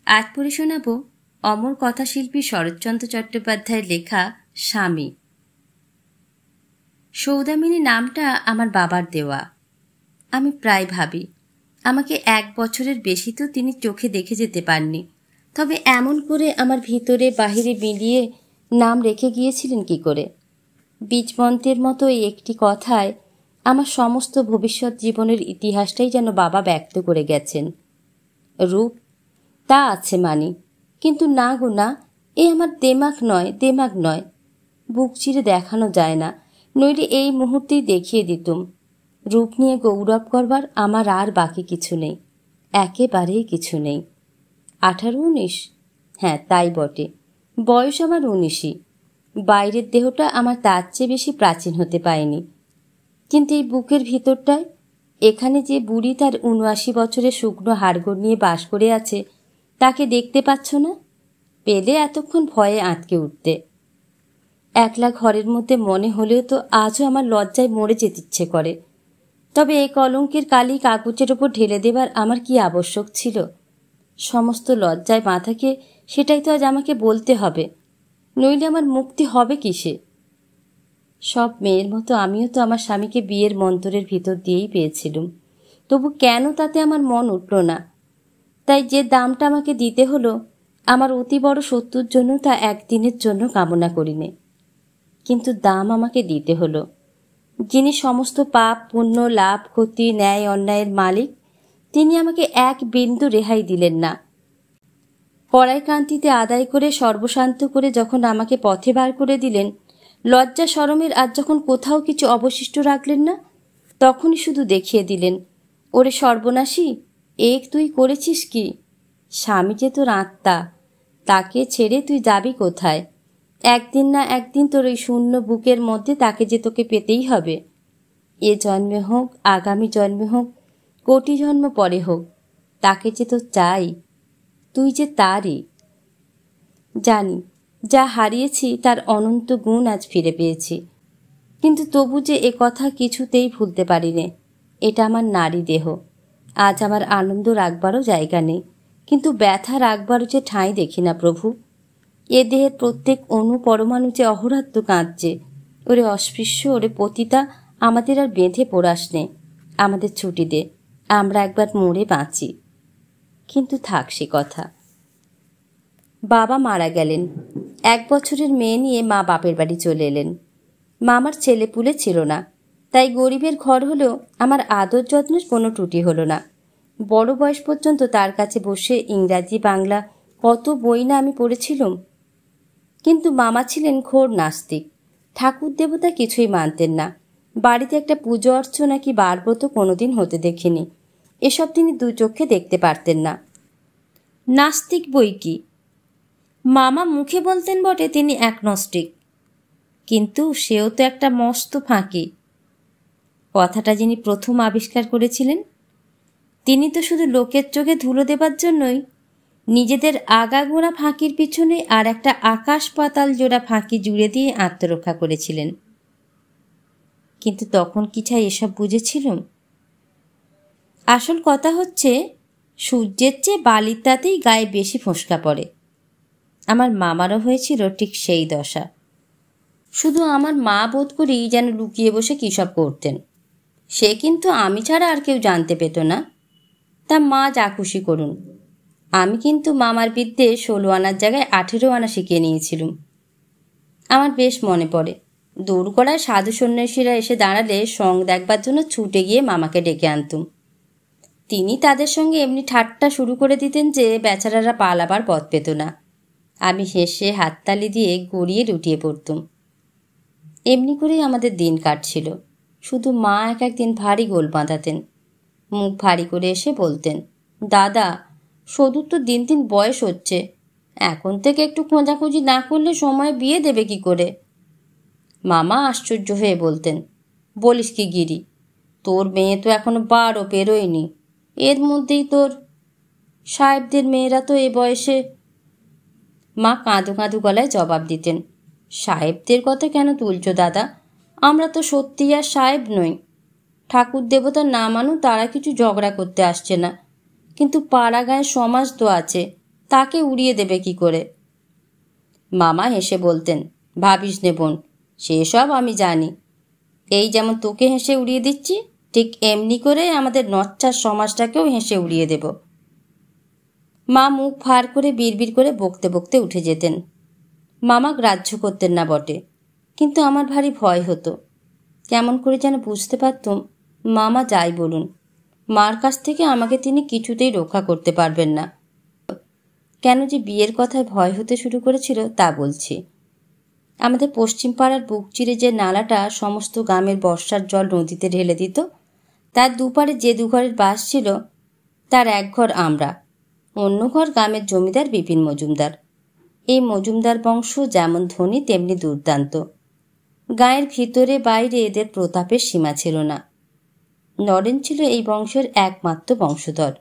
আজ পড়ে শোনাব অমর কথাশিল্পী শরৎচন্দ্র চট্টোপাধ্যায়ের লেখা স্বামী। সৌদামিনী নামটা আমার বাবার দেওয়া। আমি প্রায় ভাবি আমাকে 1 বছরের বেশি তো তিনি চোখে দেখে যেতে পাননি, তবে এমন করে আমার ভিতরে বাহিরে মিলিয়ে নাম রেখে গিয়েছিলেন কি করে? বীজমন্ত্রের মতো এই একটি কথায় আমার সমস্ত ভবিষ্যৎ জীবনের ইতিহাসটাই যেন বাবা ব্যক্ত করে গেছেন। রূপ তা আছে মানি, কিন্তু না গো না, এ আমার দেমাগ নয়। বুক চিরে দেখানো যায় না, নইলে এই মুহূর্তেই দেখিয়ে দিতুম। রূপ নিয়ে গৌরব করবার আমার আর বাকি কিছু নেই, একেবারেই কিছু নেই। 18-19? হ্যাঁ, তাই বটে। বয়স আমার 19ই। বাইরের দেহটা আমার তার চেয়ে বেশি প্রাচীন হতে পারেনি, কিন্তু এই বুকের ভিতরটায়, এখানে যে বুড়ি তার 79 বছরের শুকনো হাড়গোড় নিয়ে বাস করে আছে, তাকে দেখতে পাচ্ছ না? পেলে এতক্ষণ ভয়ে আঁতকে উঠতে। একলা ঘরের মধ্যে মনে হলেও তো আজও আমার লজ্জায় মরে যেতে ইচ্ছে করে। তবে এই কলঙ্কের কালি কাগজের ওপর ঢেলে দেবার আমার কি আবশ্যক ছিল? সমস্ত লজ্জায় মাথাকে সেটাই তো আজ আমাকে বলতে হবে, নইলে আমার মুক্তি হবে কিসে? সব মেয়ের মতো আমিও তো আমার স্বামীকে বিয়ের মন্তরের ভিতর দিয়েই পেয়েছিলুম, তবু কেন তাতে আমার মন উঠল না? তাই যে দামটা আমাকে দিতে হলো, আমার অতি বড় শত্রুর জন্য তা একদিনের জন্য কামনা করিনে, কিন্তু দাম আমাকে দিতে হলো। যিনি সমস্ত পাপ পুণ্য লাভ ক্ষতি ন্যায় অন্যায়ের মালিক, তিনি আমাকে 1 বিন্দু রেহাই দিলেন না। পরায়কান্তিতে আদায় করে সর্বশান্ত করে যখন আমাকে পথে বার করে দিলেন, লজ্জা শরমের আজ যখন কোথাও কিছু অবশিষ্ট রাখলেন না, তখনই শুধু দেখিয়ে দিলেন, ওরে সর্বনাশী, তুই করেছিস কি? স্বামী যে তোর আত্মা, তাকে ছেড়ে তুই যাবি কোথায়? একদিন না একদিন তোর ওই শূন্য বুকের মধ্যে তাকে যে তোকে পেতেই হবে। এ জন্মে হোক, আগামী জন্মে হোক, কোটি জন্ম পরে হোক, তাকে যে তোর চাই, তুই যে তারই। জানি যা হারিয়েছি তার অনন্ত গুণ আজ ফিরে পেয়েছি, কিন্তু তবু যে এ কথা কিছুতেই ভুলতে পারি নে। এটা আমার নারী দেহ, আজ আমার আনন্দ রাখবারও জায়গা নেই, কিন্তু ব্যথা রাখবারও যে ঠাঁই দেখি না প্রভু। এ দেহের প্রত্যেক অণু পরমাণু যে অহরাত্র কাঁদছে, ওরে অস্পৃশ্য, ওরে পতিতা, আমাদের আর বেঁধে পোড়াস নে, আমাদের ছুটি দে, আমরা একবার মরে বাঁচি। কিন্তু থাক সে কথা। বাবা মারা গেলেন। 1 বছরের মেয়ে নিয়ে মা বাপের বাড়ি চলে এলেন। মামার ছেলেপুলে ছিল না, তাই গরিবের ঘর হলেও আমার আদর যত্নের কোনো ত্রুটি হলো না। বড় বয়স পর্যন্ত তার কাছে বসে ইংরাজি বাংলা কত বই না আমি পড়েছিলাম। কিন্তু মামা ছিলেন ঘোর নাস্তিক, ঠাকুর দেবতা কিছুই মানতেন না। বাড়িতে একটা পুজো অর্চনা কি বারব্রত কোনোদিন হতে দেখিনি, এসব তিনি 2 চোখে দেখতে পারতেন না। নাস্তিক বই কি? মামা মুখে বলতেন বটে তিনি অ্যাগনস্টিক, কিন্তু সেও তো একটা মস্ত ফাঁকি। কথাটা যিনি প্রথম আবিষ্কার করেছিলেন, তিনি তো শুধু লোকের চোখে ধুলো দেবার জন্যই নিজেদের আগাগোড়া ফাঁকির পিছনে আর একটা আকাশ পাতাল জোড়া ফাঁকি জুড়ে দিয়ে আত্মরক্ষা করেছিলেন। কিন্তু তখন কি ছাই এসব বুঝেছিলাম? আসল কথা হচ্ছে, সূর্যের চেয়ে বালির তাতেই গায়ে বেশি ফোঁসকা পড়ে। আমার মামারও হয়েছিল ঠিক সেই দশা। শুধু আমার মা বোধ করি যেন লুকিয়ে বসে কী সব করতেন, সে কিন্তু আমি ছাড়া আর কেউ জানতে পেত না। তা মা যা খুশি করুন, আমি কিন্তু মামার বিদ্যে 16 আনার জায়গায় 18 আনা শিখিয়ে নিয়েছিলুম। আমার বেশ মনে পড়ে, দোরগোড়ায় সাধু সন্ন্যাসীরা এসে দাঁড়ালে সং দেখবার জন্য ছুটে গিয়ে মামাকে ডেকে আনতুম। তিনি তাদের সঙ্গে এমনি ঠাট্টা শুরু করে দিতেন যে বেচারারা পালাবার পথ পেত না। আমি হেসে হাততালি দিয়ে গড়িয়ে লুটিয়ে পড়তুম। এমনি করেই আমাদের দিন কাটছিল। শুধু মা একদিন ভারী গোল বাঁধাতেন, মুখ ভারী করে এসে বলতেন, দাদা, সদুর তো দিন দিন বয়স হচ্ছে, এখন থেকে একটু খোঁজাখুঁজি না করলে সময় বিয়ে দেবে কি করে? মামা আশ্চর্য হয়ে বলতেন, বলিস কি গিরি, তোর মেয়ে তো এখনো 12 পেরোয়নি, এর মধ্যেই তোর সাহেবদের মেয়েরা তো এ বয়সে। মা কাঁদো কাঁদো গলায় জবাব দিতেন, সাহেবদের কথা কেন তুলছ দাদা, আমরা তো সত্যি আর সাহেব নই। ঠাকুর দেবতা না মানু তারা কিছু ঝগড়া করতে আসছে না, কিন্তু পাড়া গাঁয়ের সমাজ তো আছে, তাকে উড়িয়ে দেবে কি করে? মামা হেসে বলতেন, ভাবিস নে বোন, সেসব আমি জানি। এই যেমন তোকে হেসে উড়িয়ে দিচ্ছি, ঠিক এমনি করে আমাদের নচ্ছার সমাজটাকেও হেসে উড়িয়ে দেব। মা মুখ ভার করে বিড়বিড় করে বকতে বকতে উঠে যেতেন। মামা গ্রাহ্য করতেন না বটে, কিন্তু আমার ভারী ভয় হতো। কেমন করে যেন বুঝতে পারতুম, মামা যাই বলুন, মার কাছ থেকে আমাকে তিনি কিছুতেই রক্ষা করতে পারবেন না। কেন যে বিয়ের কথায় ভয় হতে শুরু করেছিল তা বলছি। আমাদের পশ্চিম পাড়ার বুক চিরে যে নালাটা সমস্ত গ্রামের বর্ষার জল নদীতে ঢেলে দিত, তার দুপারে যে দুঘরের বাস ছিল, তার এক ঘর আমরা, অন্য ঘর গ্রামের জমিদার বিপিন মজুমদার। এই মজুমদার বংশ যেমন ধনী তেমনি দুর্দান্ত। গায়ের ভিতরে বাইরে এদের প্রতাপের সীমা ছিল না। নরেন ছিল এই বংশের একমাত্র বংশধর।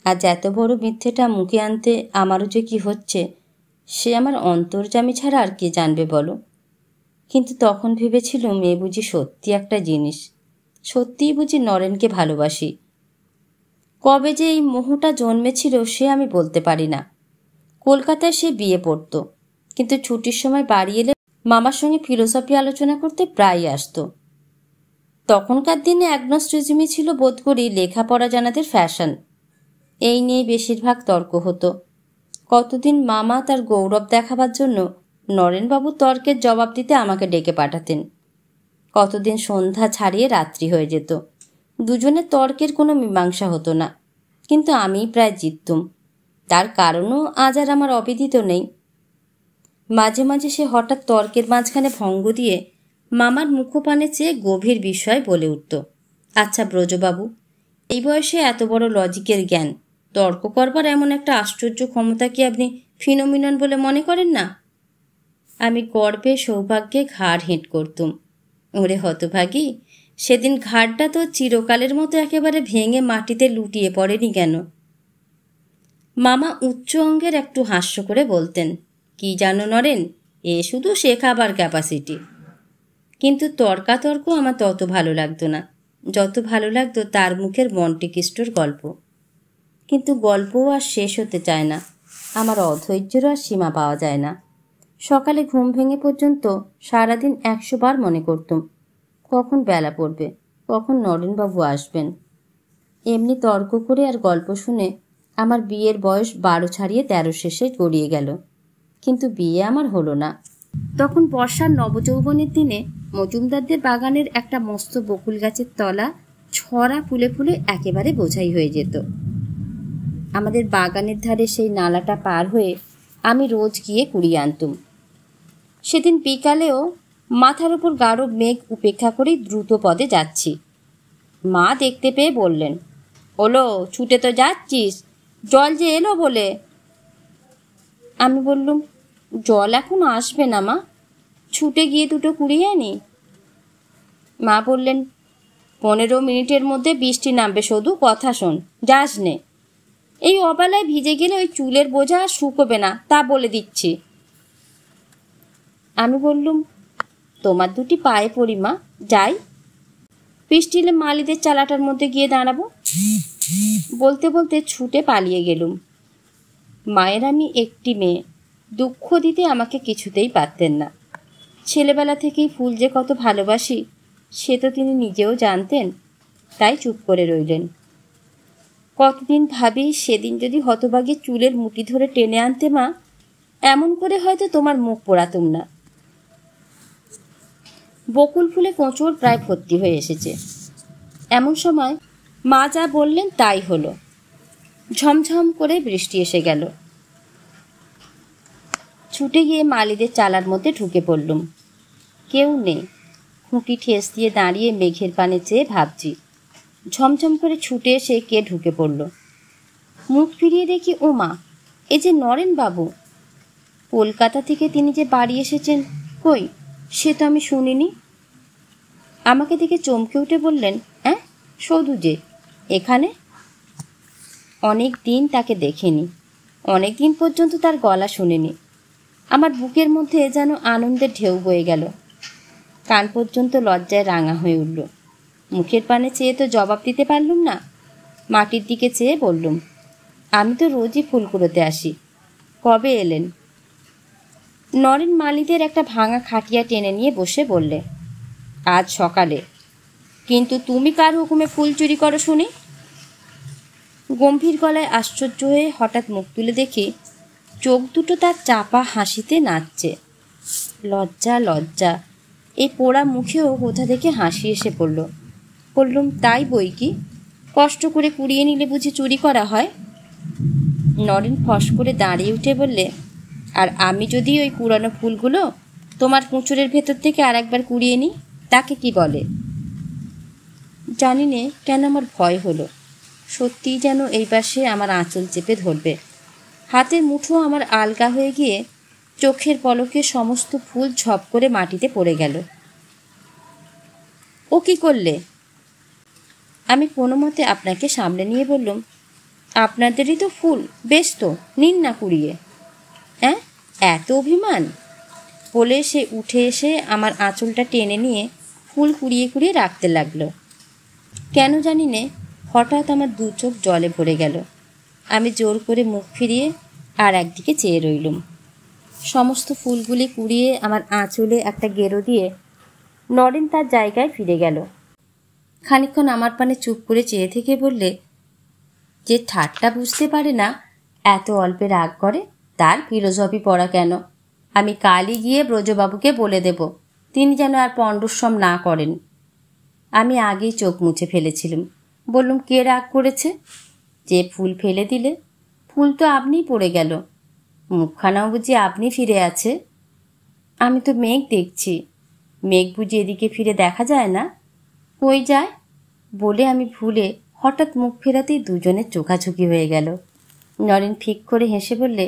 আজ এত বড় মিথ্যেটা মুখে আনতে আমারও যে কি হচ্ছে, সে আমার অন্তর্যামী ছাড়া আর কে জানবে বলো। কিন্তু তখন ভেবেছিল মেয়ে বুঝি সত্যি একটা জিনিস, সত্যিই বুঝি নরেনকে ভালোবাসি। কবে যে এই মোহটা জন্মেছিল সে আমি বলতে পারি না। কলকাতায় সে বিয়ে পড়ত, কিন্তু ছুটির সময় বাড়ি এলে মামার সঙ্গে ফিলোসফি আলোচনা করতে প্রায়ই আসতো। তখনকার দিনে অ্যাগনস্টিজমই ছিল বোধ করি লেখাপড়া জানাদের ফ্যাশন। এই নিয়ে বেশিরভাগ তর্ক হতো। কতদিন মামা তার গৌরব দেখাবার জন্য নরেনবাবু তর্কের জবাব দিতে আমাকে ডেকে পাঠাতেন। কতদিন সন্ধ্যা ছাড়িয়ে রাত্রি হয়ে যেত, দুজনের তর্কের কোনো মীমাংসা হতো না, কিন্তু আমিই প্রায় জিততুম। তার কারণও আজ আর আমার অবিদিত নেই। মাঝে মাঝে সে হঠাৎ তর্কের মাঝখানে ভঙ্গ দিয়ে মামার মুখপানে চেয়ে গভীর বিষয় বলে উঠত, আচ্ছা ব্রজবাবু, এই বয়সে এত বড় লজিকের জ্ঞান, তর্ক করবার এমন একটা আশ্চর্য ক্ষমতা কি আপনি ফিনোমিনন বলে মনে করেন না? আমি গর্বে সৌভাগ্যে ঘাড় হেঁট করতুম। ওরে হতভাগী, সেদিন ঘাড়টা তো চিরকালের মতো একেবারে ভেঙে মাটিতে লুটিয়ে পড়েনি কেন? মামা উচ্চ অঙ্গের একটু হাস্য করে বলতেন, কি জানো নরেন, এ শুধু শেখাবার ক্যাপাসিটি। কিন্তু তর্কাতর্ক আমার তত ভালো লাগতো না যত ভালো লাগতো তার মুখের মন্টিক্রিস্টোর গল্প। কিন্তু গল্পও আর শেষ হতে চায় না, আমার অধৈর্যেরও আর সীমা পাওয়া যায় না। সকালে ঘুম ভেঙে পর্যন্ত সারাদিন 100 বার মনে করতুম, কখন বেলা পড়বে, কখন নরেনবাবু আসবেন। এমনি তর্ক করে আর গল্প শুনে আমার বিয়ের বয়স 12 ছাড়িয়ে 13 শেষে গড়িয়ে গেল। কিন্তু বিয়ে আমার হলো না। তখন বর্ষার নবযৌবনের দিনে মজুমদারদের বাগানের একটা মস্ত বকুল গাছের তলা ছড়া ফুলে ফুলে একেবারে বোঝাই হয়ে যেত। আমাদের বাগানের ধারে সেই নালাটা পার হয়ে আমি রোজ গিয়ে কুড়িয়ে আনতুম। সেদিন বিকালেও মাথার উপর গাঢ় মেঘ উপেক্ষা করেই দ্রুত পদে যাচ্ছি। মা দেখতে পেয়ে বললেন, ওলো, ছুটে তো যাচ্ছিস, জল যে এলো বলে। আমি বললুম, জল এখন আসবে না মা, ছুটে গিয়ে দুটো কুড়িয়ে আনি। মা বললেন, 15 মিনিটের মধ্যে বৃষ্টি নামবে, শুধু কথা শোন, যাস নে। এই অবেলায় ভিজে গেলে ওই চুলের বোঝা আর শুকোবে না, তা বলে দিচ্ছি। আমি বললুম, তোমার দুটি পায়ে পড়ি মা, যাই। বৃষ্টি এলে মালিদের চালাটার মধ্যে গিয়ে দাঁড়াবো। বলতে বলতে ছুটে পালিয়ে গেলুম। মায়ের আমি একটি মেয়ে, দুঃখ দিতে আমাকে কিছুতেই পারতেন না। ছেলেবেলা থেকেই ফুল যে কত ভালোবাসি সে তো তিনি নিজেও জানতেন, তাই চুপ করে রইলেন। কতদিন ভাবি, সেদিন যদি হতভাগী চুলের মুঠি ধরে টেনে আনতে মা, এমন করে হয়তো তোমার মুখ পোড়াতুম না। বকুল ফুলে কোঁচড় প্রায় ভর্তি হয়ে এসেছে। এমন সময় মা যা বললেন তাই হলো। ঝমঝম করে বৃষ্টি এসে গেল। ছুটে গিয়ে মালিদের চালার মধ্যে ঢুকে পড়লুম। কেউ নেই। খুঁটি ঠেস দিয়ে দাঁড়িয়ে মেঘের পানে চেয়ে ভাবছি। ঝমঝম করে ছুটে এসে কে ঢুকে পড়ল। মুখ ফিরিয়ে দেখি, ও মা, এ যে নরেনবাবু। কলকাতা থেকে তিনি যে বাড়ি এসেছেন, কই সে তো আমি শুনিনি। আমাকে দেখে চমকে উঠে বললেন, হ্যাঁ সধু যে এখানে। অনেক দিন তাকে দেখেনি, অনেক দিন পর্যন্ত তার গলা শুনিনি। আমার বুকের মধ্যে যেন আনন্দের ঢেউ বয়ে গেল। কান পর্যন্ত লজ্জায় রাঙা হয়ে উঠল। মুখের পানে চেয়ে তো জবাব দিতে পারলুম না। মাটির দিকে চেয়ে বললুম, আমি তো রোজই ফুল কুড়োতে আসি। কবে এলেন? নরেন মালিদের একটা ভাঙা খাটিয়া টেনে নিয়ে বসে বললে, আজ সকালে। কিন্তু তুমি কার হুকুমে ফুল চুরি করো শুনি? গম্ভীর গলায় আশ্চর্য হয়ে হঠাৎ মুখ তুলে দেখি চোখ দুটো তার চাপা হাসিতে নাচছে। লজ্জা লজ্জা, এই পোড়া মুখেও কোথা থেকে হাসি এসে পড়ল। বললুম, তাই বই কি, কষ্ট করে কুড়িয়ে নিলে বুঝি চুরি করা হয়? নরেন ফস করে দাঁড়িয়ে উঠে বললে, আর আমি যদি ওই কুড়ানো ফুলগুলো তোমার কুঁচুরের ভেতর থেকে আর একবার কুড়িয়ে নিই, তাকে কি বলে? জানি নে কেন আমার ভয় হলো। সত্যিই যেন এই পাশে আমার আঁচল চেপে ধরবে। হাতের মুঠো আমার আলগা হয়ে গিয়ে চোখের পলকে সমস্ত ফুল ঝপ করে মাটিতে পড়ে গেল। ও কি করলে? আমি কোনো মতে আপনাকে সামনে নিয়ে বললুম, আপনাদেরই তো ফুল, বেশ তো, নিন না কুড়িয়ে। হ্যাঁ, এত অভিমান? বলে সে উঠে এসে আমার আঁচলটা টেনে নিয়ে ফুল কুড়িয়ে কুড়িয়ে রাখতে লাগলো। কেন জানি নে হঠাৎ আমার দু চোখ জলে ভরে গেল। আমি জোর করে মুখ ফিরিয়ে আর একদিকে চেয়ে রইলুম। সমস্ত ফুলগুলি কুড়িয়ে আমার আঁচলে একটা গেরো দিয়ে নরেন তার জায়গায় ফিরে গেল। খানিকক্ষণ আমার পানে চুপ করে চেয়ে থেকে বললে, যে ঠাট্টা বুঝতে পারে না, এত অল্পে রাগ করে, তার ফিলোসফি পড়া কেন? আমি কালই গিয়ে ব্রজবাবুকে বলে দেব, তিনি যেন আর পণ্ডশ্রম না করেন। আমি আগেই চোখ মুছে ফেলেছিলাম। বললুম, কে রাগ করেছে? যে ফুল ফেলে দিলে। ফুল তো আপনিই পড়ে গেল, মুখখানাও বুঝি আপনি ফিরে আছে। আমি তো মেঘ দেখছি, মেঘ বুঝি এদিকে ফিরে দেখা যায় না? কই যায়? বলে আমি ভুলে হঠাৎ মুখ ফেরাতেই দুজনের চোখাচোখি হয়ে গেল। নরেন ফিক করে হেসে বললে,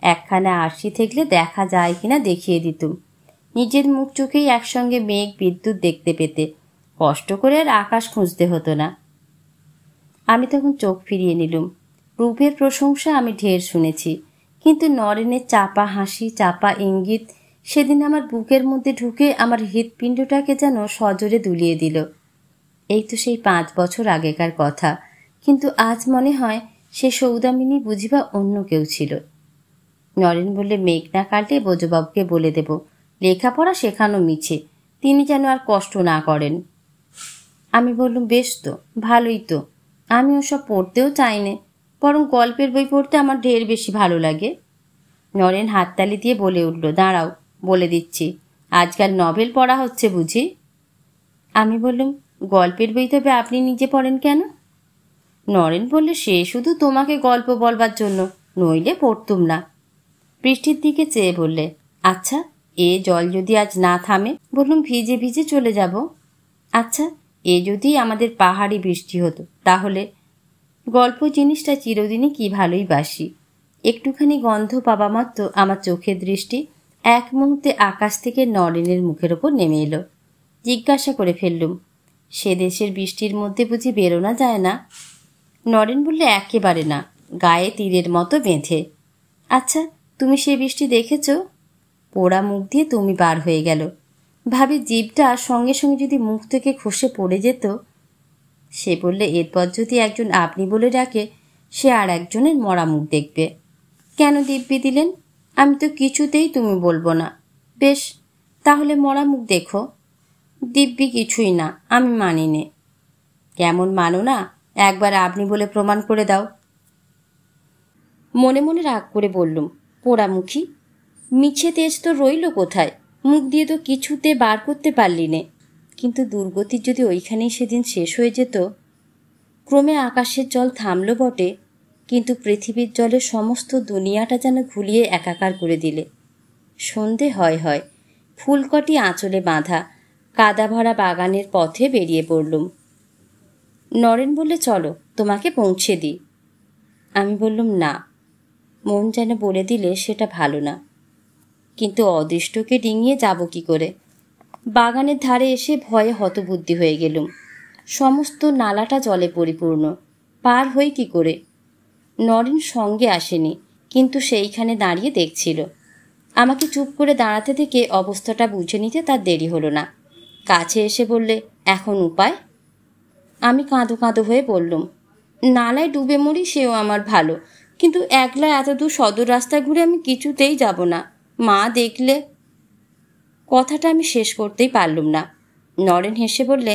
একখানা আরশি থাকলে দেখা যায় কিনা দেখিয়ে দিতুম। নিজের মুখ চোখেই একসঙ্গে মেঘ বিদ্যুৎ দেখতে পেতে, কষ্ট করে আর আকাশ খুঁজতে হতো না। আমি তখন চোখ ফিরিয়ে নিলুম। রূপের প্রশংসা আমি ঢের শুনেছি, কিন্তু নরেনের চাপা হাসি, চাপা ইঙ্গিত সেদিন আমার বুকের মধ্যে ঢুকে আমার হৃৎপিণ্ডটাকে যেন সজোরে দুলিয়ে দিল। এই তো সেই 5 বছর আগেকার কথা, কিন্তু আজ মনে হয় সে সৌদামিনী বুঝিবা অন্য কেউ ছিল। নরেন বললে, মেঘ না কাটলে বোজবাবুকে বলে দেব, লেখাপড়া শেখানো মিছে, তিনি যেন আর কষ্ট না করেন। আমি বললুম, বেশ তো, ভালোই তো, আমি ওসব পড়তেও চাই নে, বরং গল্পের বই পড়তে আমার ঢের বেশি ভালো লাগে। নরেন হাততালি দিয়ে বলে উঠল, দাঁড়াও, বলে দিচ্ছি, আজকাল নভেল পড়া হচ্ছে বুঝি? আমি বললুম, গল্পের বই তবে আপনি নিজে পড়েন কেন? নরেন বললে, সে শুধু তোমাকে গল্প বলবার জন্য, নইলে পড়তুম না। বৃষ্টির দিকে চেয়ে বললে, আচ্ছা, এ জল যদি আজ না থামে? বললুম, ভিজে ভিজে চলে যাব। আচ্ছা, এ যদি আমাদের পাহাড়ি বৃষ্টি হতো তাহলে? গল্প জিনিসটা চিরদিনই কি ভালোই বাসি। একটুখানি গন্ধ পাবা মাত্র আমার চোখের দৃষ্টি এক মুহূর্তে আকাশ থেকে নরেনের মুখের ওপর নেমে এলো। জিজ্ঞাসা করে ফেললুম, সে দেশের বৃষ্টির মধ্যে বুঝি বেরোনা যায় না? নরেন বললে, একেবারে না, গায়ে তীরের মতো বেঁধে। আচ্ছা, তুমি সে বৃষ্টি দেখেছ? পোড়া মুখ দিয়ে তুমি বার হয়ে গেল। ভাবি জিভটা সঙ্গে সঙ্গে যদি মুখ থেকে খসে পড়ে যেত। সে বললে, এরপর যদি একজন আপনি বলে ডাকে, সে আর একজনের মরা মুখ দেখবে। কেন দিব্যি দিলেন? আমি তো কিছুতেই তুমি বলবো না। বেশ, তাহলে মরা মুখ দেখো। দিব্যি কিছুই না, আমি মানি নে। কেমন মানো না? একবার আপনি বলে প্রমাণ করে দাও। মনে মনে রাগ করে বললুম, পোড়ামুখী, মিছে তেজ তো রইল কোথায়? মুখ দিয়ে তো কিছুতে বার করতে পারলি নে। কিন্তু দুর্গতির যদি ওইখানেই সেদিন শেষ হয়ে যেত। ক্রমে আকাশের জল থামল বটে, কিন্তু পৃথিবীর জলে সমস্ত দুনিয়াটা যেন ঘুলিয়ে একাকার করে দিলে। সন্ধে হয় হয়, ফুলকটি আঁচলে বাঁধা, কাদা ভরা বাগানের পথে বেরিয়ে পড়লুম। নরেন বললে, চলো, তোমাকে পৌঁছে দিই। আমি বললুম, না, মন যেন বলে দিলে সেটা ভালো না। কিন্তু অদৃষ্টকে ডিঙিয়ে যাব কি করে? বাগানের ধারে এসে ভয়ে হতবুদ্ধি হয়ে গেলুম। সমস্ত নালাটা জলে পরিপূর্ণ, পার হই কি করে? নরেন সঙ্গে আসেনি, কিন্তু সেইখানে দাঁড়িয়ে দেখছিল। আমাকে চুপ করে দাঁড়াতে দেখে অবস্থাটা বুঝে নিতে তার দেরি হলো না। কাছে এসে বললে, এখন উপায়? আমি কাঁদো কাঁদো হয়ে বললুম, নালায় ডুবে মরি সেও আমার ভালো, কিন্তু একলা এত দূর সদর রাস্তা ঘুরে আমি কিছুতেই যাব না, মা দেখলে। কথাটা আমি শেষ করতেই পারলুম না। নরেন হেসে বললে,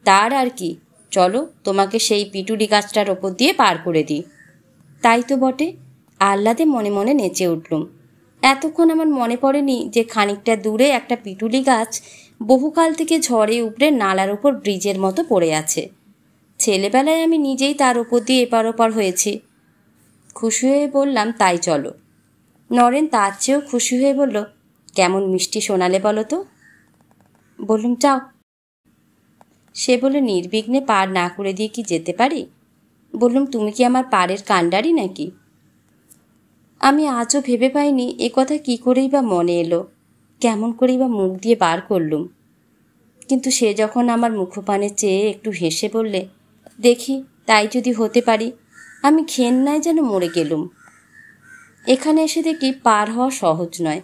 তার আর কি, চলো তোমাকে সেই পিটুলি গাছটার ওপর দিয়ে পার করে দিই। তাই তো বটে, আহ্লাদে মনে মনে নেচে উঠলুম। এতক্ষণ আমার মনে পড়েনি যে খানিকটা দূরে একটা পিটুলি গাছ বহুকাল থেকে ঝড়ে উপড়ে নালার ওপর ব্রিজের মতো পড়ে আছে। ছেলেবেলায় আমি নিজেই তার ওপর দিয়ে এপার ওপার হয়েছি। খুশি হয়ে বললাম, তাই চলো। নরেন তার চেয়েও খুশি হয়ে বলল, কেমন মিষ্টি শোনালে বলো তো। বললুম, যাও। সে বলে, নির্বিঘ্নে পার না করে দিয়ে কি যেতে পারি? বললুম, তুমি কি আমার পাড়ের কাণ্ডারি নাকি? আমি আজও ভেবে পাইনি এ কথা কী করেই বা মনে এলো, কেমন করেই বা মুখ দিয়ে বার করলুম। কিন্তু সে যখন আমার মুখপানে চেয়ে একটু হেসে বললে, দেখি তাই যদি হতে পারি, আমি ঘেন্নায় যেন মরে গেলুম। এখানে এসে দেখি পার হওয়া সহজ নয়।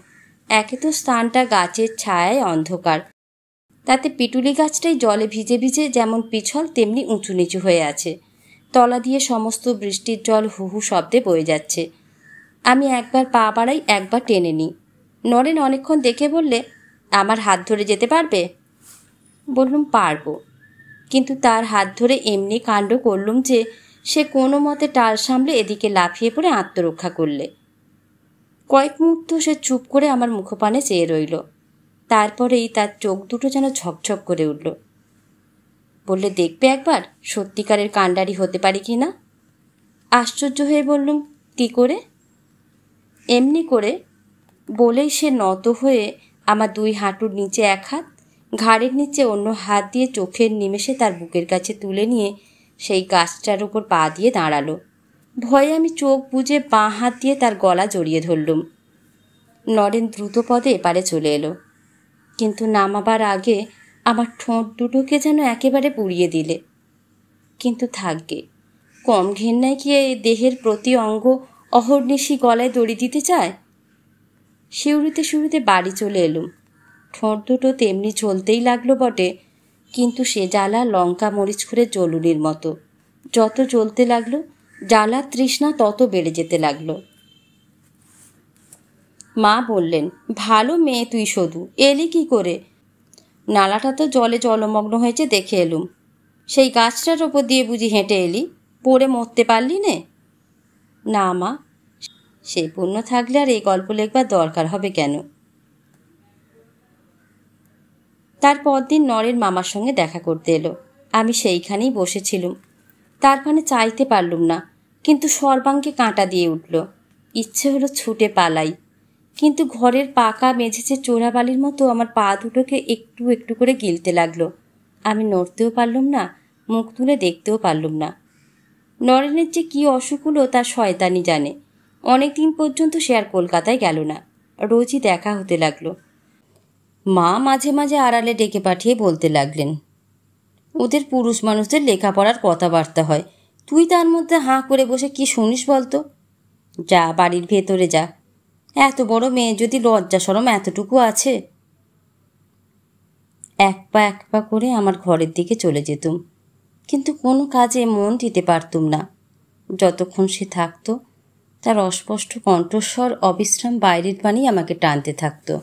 একে তো স্থানটা গাছের ছায়ায় অন্ধকার, তাতে পিটুলি গাছটাই জলে ভিজে ভিজে যেমন পিছল তেমনি উঁচু নিচু হয়ে আছে। তলা দিয়ে সমস্ত বৃষ্টির জল হু হু শব্দে বয়ে যাচ্ছে। আমি একবার পা বাড়াই, একবার টেনে নিই। নরেন অনেকক্ষণ দেখে বললে, আমার হাত ধরে যেতে পারবে? বললুম, পারবো। কিন্তু তার হাত ধরে এমনি কাণ্ড করলুম যে সে কোনো মতে টাল সামলে এদিকে লাফিয়ে পড়ে আত্মরক্ষা করলে। কয়েক মুহূর্ত সে চুপ করে আমার মুখপানে চেয়ে রইল। তারপরেই তার চোখ দুটো যেন ঝকঝক করে উঠল। বললে, দেখবে একবার সত্যিকারের কাণ্ডারি হতে পারি কি না। আশ্চর্য হয়ে বললুম, কী করে? এমনি করে। বলেই সে নত হয়ে আমার দুই হাঁটুর নিচে এক হাত, ঘাড়ের নিচে অন্য হাত দিয়ে চোখের নিমেষে তার বুকের কাছে তুলে নিয়ে সেই গাছটার উপর পা দিয়ে দাঁড়ালো। ভয়ে আমি চোখ বুজে বাঁ হাত দিয়ে তার গলা জড়িয়ে ধরলুম। নরেন দ্রুত পদে এপারে চলে এলো, কিন্তু নামাবার আগে আমার ঠোঁট দুটোকে যেন একেবারে পুড়িয়ে দিলে। কিন্তু থাকবে, কম ঘেন্নায় কি এই দেহের প্রতি অঙ্গ অহর্নিশি গলায় দড়ি দিতে চায়? শিউরিতে শিউরিতে বাড়ি চলে এলুম। ঠোঁট দুটো তেমনি চলতেই লাগলো বটে, কিন্তু সে জ্বালা লঙ্কা মরিচ করে জ্বলুনির মতো। যত জ্বলতে লাগলো জ্বালার তৃষ্ণা তত বেড়ে যেতে লাগলো। মা বললেন, ভালো মেয়ে তুই শুধু, এলি কি করে? নালাটা তো জলে জলমগ্ন হয়েছে দেখে এলুম। সেই গাছটার ওপর দিয়ে বুঝি হেঁটে এলি, পড়ে মরতে পারলি নে? না মা, সেই পুণ্য থাকলে আর এই গল্প লেখবার দরকার হবে কেন? তার পরদিন নরেন মামার সঙ্গে দেখা করতে এলো। আমি সেইখানেই বসেছিলুম। তার পানে চাইতে পারলুম না, কিন্তু সর্বাঙ্গে কাঁটা দিয়ে উঠল। ইচ্ছে হলো ছুটে পালাই, কিন্তু ঘরের পাকা মেঝেছে চোরাবালির মতো আমার পা দুটোকে একটু একটু করে গিলতে লাগলো। আমি নড়তেও পারলুম না, মুখ তুলে দেখতেও পারলুম না। নরেনের যে কী অসুখ হলো তা শয়তানি জানে। অনেক দিন পর্যন্ত সে আর কলকাতায় গেল না। রোজই দেখা হতে লাগলো। মা মাঝে মাঝে আড়ালে ডেকে পাঠিয়ে বলতে লাগলেন, ওদের পুরুষ মানুষদের লেখাপড়ার কথাবার্তা হয়, তুই তার মধ্যে হাঁ করে বসে কি শুনিস বলতো? যা, বাড়ির ভেতরে যা। এত বড় মেয়ে যদি লজ্জা শরম এতটুকু আছে। এক পা করে আমার ঘরের দিকে চলে যেতুম, কিন্তু কোনো কাজে মন দিতে পারতুম না। যতক্ষণ সে থাকতো তার অস্পষ্ট কণ্ঠস্বর অবিশ্রাম বাইরের বাণী আমাকে টানতে থাকতো।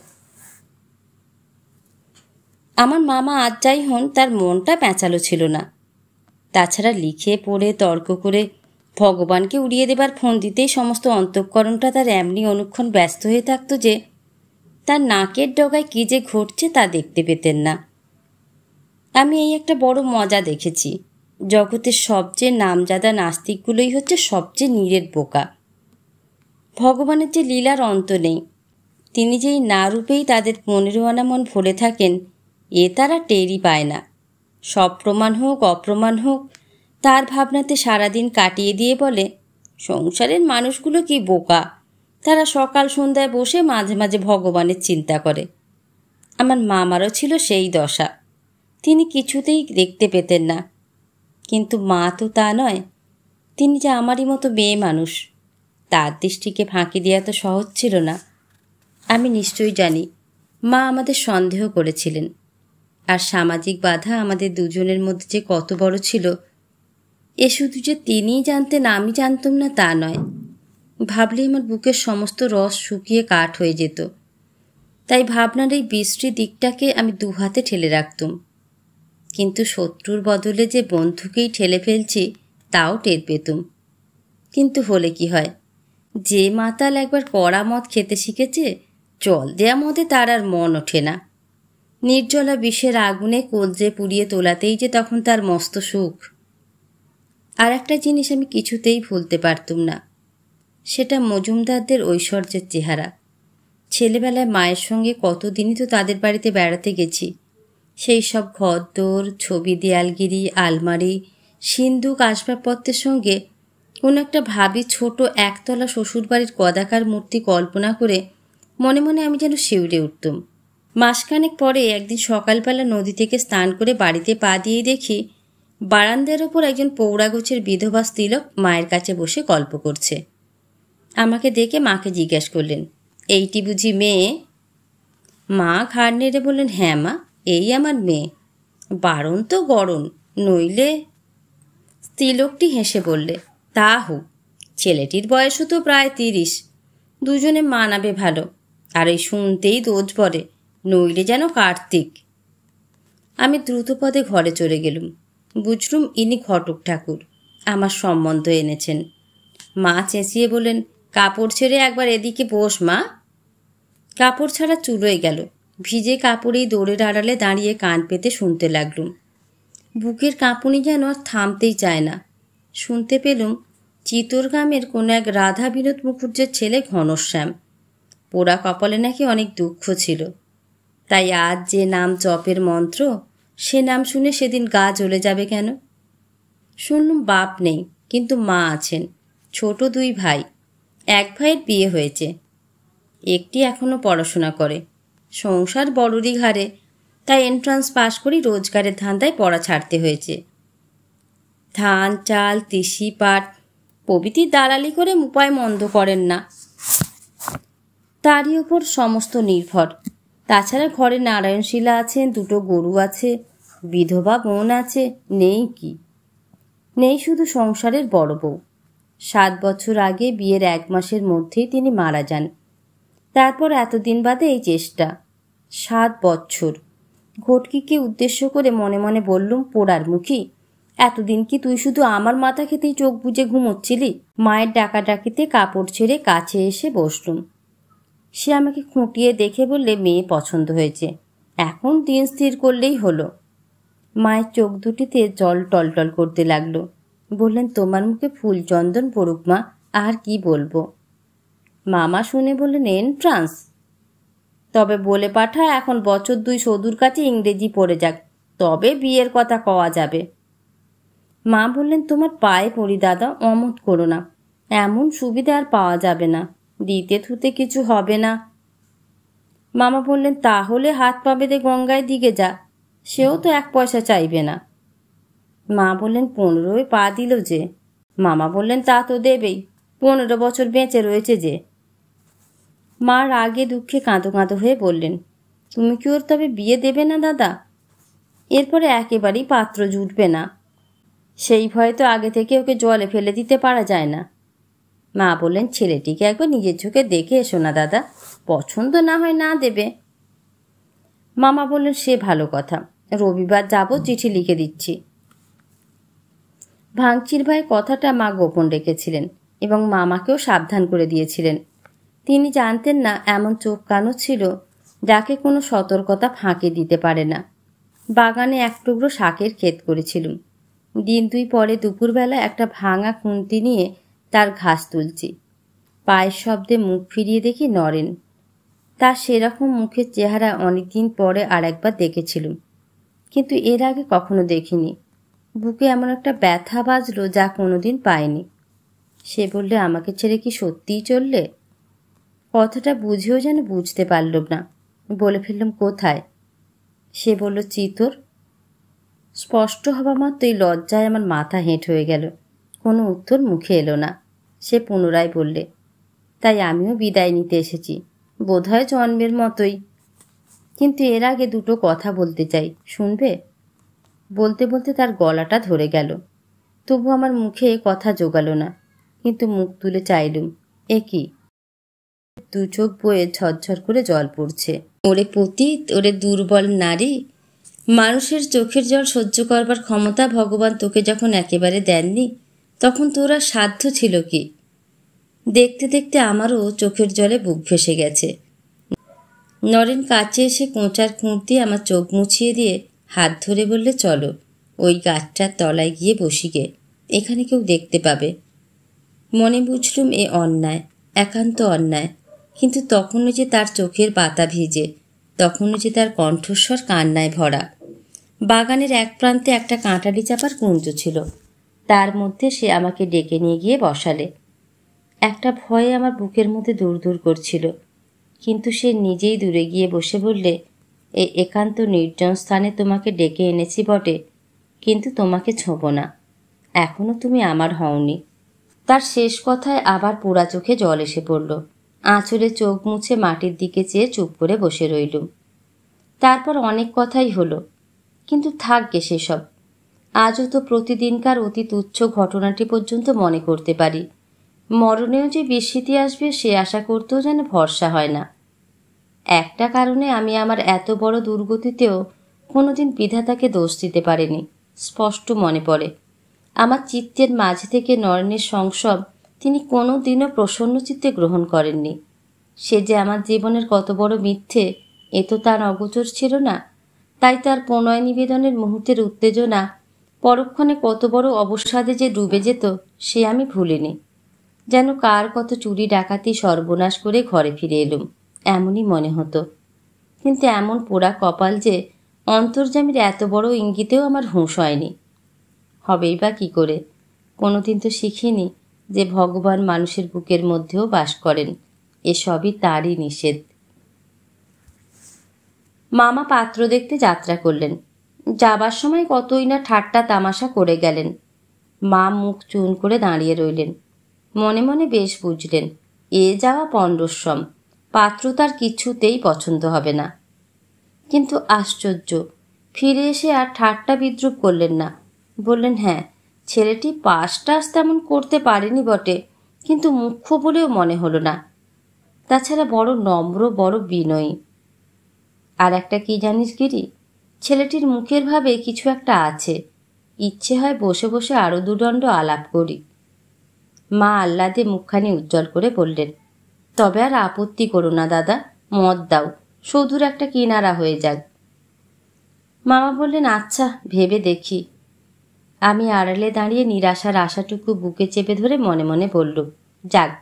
আমার মামা আজ যাই হন, তার মনটা প্যাঁচালো ছিল না। তাছাড়া লিখে পড়ে তর্ক করে ভগবানকে উড়িয়ে দেবার ফোন দিতেই সমস্ত অন্তঃকরণটা তার এমনি অনুক্ষণ ব্যস্ত হয়ে থাকতো যে তার নাকের ডগায় কী যে ঘটছে তা দেখতে পেতেন না। আমি এই একটা বড় মজা দেখেছি, জগতের সবচেয়ে নামজাদা নাস্তিকগুলোই হচ্ছে সবচেয়ে নিরেট বোকা। ভগবানের যে লীলার অন্ত নেই, তিনি যেই না রূপেই তাদের 15 আনা মন ভরে থাকেন এ তারা টেরই পায় না। সব প্রমাণ হোক অপ্রমাণ হোক, তার ভাবনাতে সারাদিন কাটিয়ে দিয়ে বলে, সংসারের মানুষগুলো কি বোকা, তারা সকাল সন্ধ্যায় বসে মাঝে মাঝে ভগবানের চিন্তা করে। আমার মামারও ছিল সেই দশা, তিনি কিছুতেই দেখতে পেতেন না। কিন্তু মা তো তা নয়, তিনি যে আমারই মতো মেয়ে মানুষ, তার দৃষ্টিকে ফাঁকি দেওয়া তো সহজ ছিল না। আমি নিশ্চয়ই জানি মা আমাদের সন্দেহ করেছিলেন, আর সামাজিক বাধা আমাদের দুজনের মধ্যে যে কত বড় ছিল এ শুধু যে তিনিই জানতেন আমি জানতুম না তা নয়, ভাবলেই আমার বুকের সমস্ত রস শুকিয়ে কাঠ হয়ে যেত। তাই ভাবনার এই বিশ্রী দিকটাকে আমি দুহাতে ঠেলে রাখতুম। কিন্তু শত্রুর বদলে যে বন্ধুকেই ঠেলে ফেলছি তাও টের পেতুম। কিন্তু হলে কি হয়, যে মাতাল একবার কড়া মদ খেতে শিখেছে, জল দেয়া মদে তার আর মন ওঠে না। নির্জলা বিষের আগুনে কলজে পুড়িয়ে তোলাতেই যে তখন তার মস্ত সুখ। আর একটা জিনিস আমি কিছুতেই ভুলতে পারতুম না, সেটা মজুমদারদের ঐশ্বর্যের চেহারা। ছেলেবেলায় মায়ের সঙ্গে কতদিনই তো তাদের বাড়িতে বেড়াতে গেছি। সেই সব ঘরদোর, ছবি, দেয়ালগিরি, আলমারি, সিন্দুক, আসবাবপত্রের সঙ্গে কোনো একটা ভাবি ছোট একতলা শ্বশুরবাড়ির কদাকার মূর্তি কল্পনা করে মনে মনে আমি যেন শিউরে উঠতুম। মাসখানেক পরে একদিন সকালবেলা নদী থেকে স্নান করে বাড়িতে পা দিয়েই দেখি বারান্দার ওপর একজন পৌরাগোছের বিধবা স্ত্রীলোক মায়ের কাছে বসে গল্প করছে। আমাকে দেখে মাকে জিজ্ঞেস করলেন, এইটি বুঝি মেয়ে? মা ঘাড় নেড়ে বললেন, হ্যাঁ মা, এই আমার মেয়ে। বারণ তো গরণ, নইলে। স্ত্রীলোকটি হেসে বললে, তা হোক, ছেলেটির বয়সও তো প্রায় 30, দুজনে মানাবে ভালো। আর এই শুনতেই দোজ পড়ে, নইলে যেন কার্তিক। আমি দ্রুতপদে ঘরে চলে গেলুম। বুঝলুম ইনি ঘটক ঠাকুর আমার সম্বন্ধ এনেছেন। মা চেঁচিয়ে বললেন, কাপড় ছেড়ে একবার এদিকে বস মা। কাপড় ছাড়া চুলোয় গেল। ভিজে কাপড়েই দৌড়ের আড়ালে দাঁড়িয়ে কান পেতে শুনতে লাগলুম। বুকের কাঁপুনি যেন আর থামতেই চায় না। শুনতে পেলুম চিতরগ্রামের কোনো এক রাধা বিনোদ মুখুজ্জের ছেলে ঘনশ্যাম। পোড়া কপালে নাকি অনেক দুঃখ ছিল, তাই আজ যে নাম জপের মন্ত্র, সে নাম শুনে সেদিন গা জ্বলে যাবে কেন? শুনলুম বাপ নেই, কিন্তু মা আছেন। ছোট 2 ভাই, এক ভাইয়ের বিয়ে হয়েছে, একটি এখনও পড়াশোনা করে। সংসার বড়রই ঘাড়ে, তাই এন্ট্রান্স পাশ করি রোজগারের ধান্দায় পড়া ছাড়তে হয়েছে। ধান, চাল, তিসি, পাট প্রভৃতির দালালি করে উপায় মন্দ করেন না, তারই ওপর সমস্ত নির্ভর। তাছাড়া ঘরে নারায়ণশিলা আছেন, 2টো গরু আছে, বিধবা বোন আছে, নেই কি? নেই শুধু সংসারের বড় বউ। 7 বছর আগে বিয়ের 1 মাসের মধ্যেই তিনি মারা যান। তারপর এতদিন বাদে এই চেষ্টা। 7 বছর। ঘটকিকে উদ্দেশ্য করে মনে মনে বললুম, পোড়ার মুখী, এতদিন কি তুই শুধু আমার মাথা খেতেই চোখ বুজে ঘুমোচ্ছিলি? মায়ের ডাকাডাকিতে কাপড় ছেড়ে কাছে এসে বসলুম। সে আমাকে খুঁটিয়ে দেখে বললে, মেয়ে পছন্দ হয়েছে, এখন দিন স্থির করলেই হলো। মায়ের চোখ দুটিতে জল টলটল করতে লাগলো। বললেন, তোমার মুখে ফুল চন্দন পড়ুক মা, আর কি বলবো। মামা শুনে বললেন, এন্ট্রান্স? তবে বলে পাঠা, এখন বছর 2 সদুর কাছে ইংরেজি পড়ে যাক, তবে বিয়ের কথা কওয়া যাবে। মা বললেন, তোমার পায়ে পড়ি দাদা, অমত করো না, এমন সুবিধা আর পাওয়া যাবে না, দিতে থুতে কিছু হবে না। মামা বললেন, তাহলে হাত পা বেঁধে গঙ্গায় দিকে যা, সেও তো 1 পয়সা চাইবে না। মা বললেন, 15 পা দিল যে। মামা বললেন, তা তো দেবেই, 15 বছর বেঁচে রয়েছে যে। মা রাগে দুঃখে কাঁদো কাঁদো হয়ে বললেন, তুমি কি ওর তবে বিয়ে দেবে না দাদা? এরপরে একেবারেই পাত্র জুটবে না, সেই ভয়ে তো আগে থেকে ওকে জলে ফেলে দিতে পারা যায় না। মা বললেন, ছেলেটিকে একবার নিজের চোখে দেখে এসো না দাদা, পছন্দ না হয় না দেবে। মামা বললেন, সে ভালো কথা, রবিবার যাব, চিঠি লিখে দিচ্ছি। ভাঙচির ভাই কথাটা মা গোপন রেখেছিলেন এবং মামাকেও সাবধান করে দিয়েছিলেন। তিনি জানতেন না এমন চোখ কানও ছিল যাকে কোনো সতর্কতা ফাঁকি দিতে পারে না। বাগানে 1 টুকরো শাকের ক্ষেত করেছিলুম। দিন 2 পরে দুপুরবেলা একটা ভাঙা খুন্তি নিয়ে তার ঘাস তুলছি। পায়ের শব্দে মুখ ফিরিয়ে দেখি নরেন। তার সেরকম মুখের চেহারা অনেকদিন পরে আর একবার দেখেছিলুম, কিন্তু এর আগে কখনো দেখিনি। বুকে এমন একটা ব্যথা বাজলো যা কোনোদিন পাইনি। সে বললে, আমাকে ছেড়ে কি সত্যিই চললে? কথাটা বুঝেও যেন বুঝতে পারলাম না। বলে ফেললাম, কোথায়? সে বলল, চিতর। স্পষ্ট হওয়া মাত্রই লজ্জায় আমার মাথা হেঁট হয়ে গেল। কোনো উত্তর মুখে এলো না। সে পুনরায় বললে, তাই আমিও বিদায় নিতে এসেছি, বোধহয় জন্মের মতোই, কিন্তু এর আগে 2টো কথা বলতে চাই, শুনবে? বলতে বলতে তার গলাটা ধরে গেল। তবু আমার মুখে কথা জোগালো না, কিন্তু মুখ তুলে চাইলুম, এ কি? দু চোখ বয়ে ঝরঝর করে জল পড়ছে। ওরে পতিত, ওরে দুর্বল নারী! মানুষের চোখের জল সহ্য করবার ক্ষমতা ভগবান তোকে যখন একেবারে দেননি, তখন তোর আর সাধ্য ছিল কি? দেখতে দেখতে আমারও চোখের জলে বুক ভেসে গেছে। নরেন কাছে এসে কোঁচার খুঁট দিয়ে আমার চোখ মুছিয়ে দিয়ে হাত ধরে বললে, চলো ওই গাছটার তলায় গিয়ে বসি গে, এখানে কেউ দেখতে পাবে। মনে বুঝলুম এ অন্যায়, একান্ত অন্যায়। কিন্তু তখনও যে তার চোখের পাতা ভিজে, তখনও যে তার কণ্ঠস্বর কান্নায় ভরা। বাগানের এক প্রান্তে একটা কাঁটালি চাপার কুঞ্জ ছিল, তার মধ্যে সে আমাকে ডেকে নিয়ে গিয়ে বসালে। একটা ভয়ে আমার বুকের মধ্যে দূর দূর করছিল, কিন্তু সে নিজেই দূরে গিয়ে বসে বললে, এই একান্ত নির্জন স্থানে তোমাকে ডেকে এনেছি বটে, কিন্তু তোমাকে ছোঁব না, এখনও তুমি আমার হওনি। তার শেষ কথায় আবার পোড়া চোখে জল এসে পড়ল। আঁচলে চোখ মুছে মাটির দিকে চেয়ে চুপ করে বসে রইলুম। তারপর অনেক কথাই হলো, কিন্তু থাকবে সেসব। আজও তো প্রতিদিনকার অতি তুচ্ছ ঘটনাটি পর্যন্ত মনে করতে পারি। মরণেও যে বিস্মৃতি আসবে সে আশা করতেও যেন ভরসা হয় না। একটা কারণে আমি আমার এত বড় দুর্গতিতেও কোনোদিন বিধাতাকে দোষ দিতে পারিনি, স্পষ্ট মনে পড়ে। আমার চিত্তের মাঝে থেকে নরেনের সংসব তিনি কোনো দিনও প্রসন্ন চিত্তে গ্রহণ করেননি। সে যে আমার জীবনের কত বড় মিথ্যে, এ তো তার অগোচর ছিল না। তাই তার প্রণয় নিবেদনের মুহূর্তের উত্তেজনা পরক্ষণে কত বড় অবসাদে যে ডুবে যেত সে আমি ভুলিনি। যেন কার কত চুরি ডাকাতি সর্বনাশ করে ঘরে ফিরে এলুম, এমনই মনে হতো। কিন্তু এমন পোড়া কপাল যে অন্তর্যামীর এত বড় ইঙ্গিতেও আমার হুঁশ হয়নি। হবেই বা কী করে? কোনোদিন তো শিখিনি যে ভগবান মানুষের বুকের মধ্যেও বাস করেন, এসবই তারই নিষেধ। মামা পাত্র দেখতে যাত্রা করলেন। যাবার সময় কতই না ঠাট্টা তামাশা করে গেলেন। মা মুখ চুন করে দাঁড়িয়ে রইলেন। মনে মনে বেশ বুঝলেন, এ যাওয়া পণ্ডশ্রম, পাত্র তার কিছুতেই পছন্দ হবে না। কিন্তু আশ্চর্য, ফিরে এসে আর ঠাট্টা বিদ্রুপ করলেন না। বললেন, হ্যাঁ, ছেলেটি পাস টাস তেমন করতে পারেনি বটে, কিন্তু মুখ্য বলেও মনে হলো না। তাছাড়া বড় নম্র, বড় বিনয়ী। আর একটা কি জানিস গিরি, ছেলেটির মুখের ভাবে কিছু একটা আছে। ইচ্ছে হয় বসে বসে আরও দুদণ্ড আলাপ করি। মা আহ্লাদে মুখখানি উজ্জ্বল করে বললেন, তবে আর আপত্তি করো না দাদা, মত দাও, শুধুর একটা কিনারা হয়ে যাক। মামা বললেন, আচ্ছা, ভেবে দেখি। আমি আড়ালে দাঁড়িয়ে নিরাশার আশাটুকু বুকে চেপে ধরে মনে মনে বললুম, যাক,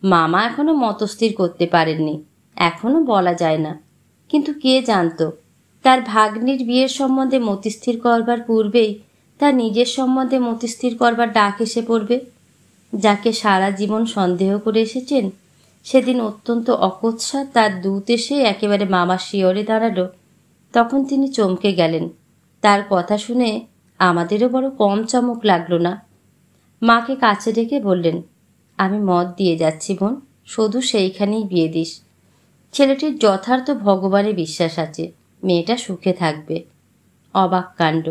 মামা এখনো মতস্থির করতে পারেননি, এখনো বলা যায় না। কিন্তু কে জানত, তার ভাগ্নির বিয়ের সম্বন্ধে মতিস্থির করবার পূর্বেই তার নিজের সম্বন্ধে মতিস্থির করবার ডাক এসে পড়বে। যাকে সারা জীবন সন্দেহ করে এসেছেন, সেদিন অত্যন্ত অকস্মাৎ তার দূত এসে একেবারে মামার শিয়রে দাঁড়ালো। তখন তিনি চমকে গেলেন। তার কথা শুনে আমাদেরও বড় কম চমক লাগলো না। মাকে কাছে ডেকে বললেন, আমি মত দিয়ে যাচ্ছি বোন, শুধু সেইখানেই বিয়ে দিস। ছেলেটির যথার্থ ভগবানে বিশ্বাস আছে, মেয়েটা সুখে থাকবে। অবাক কাণ্ড!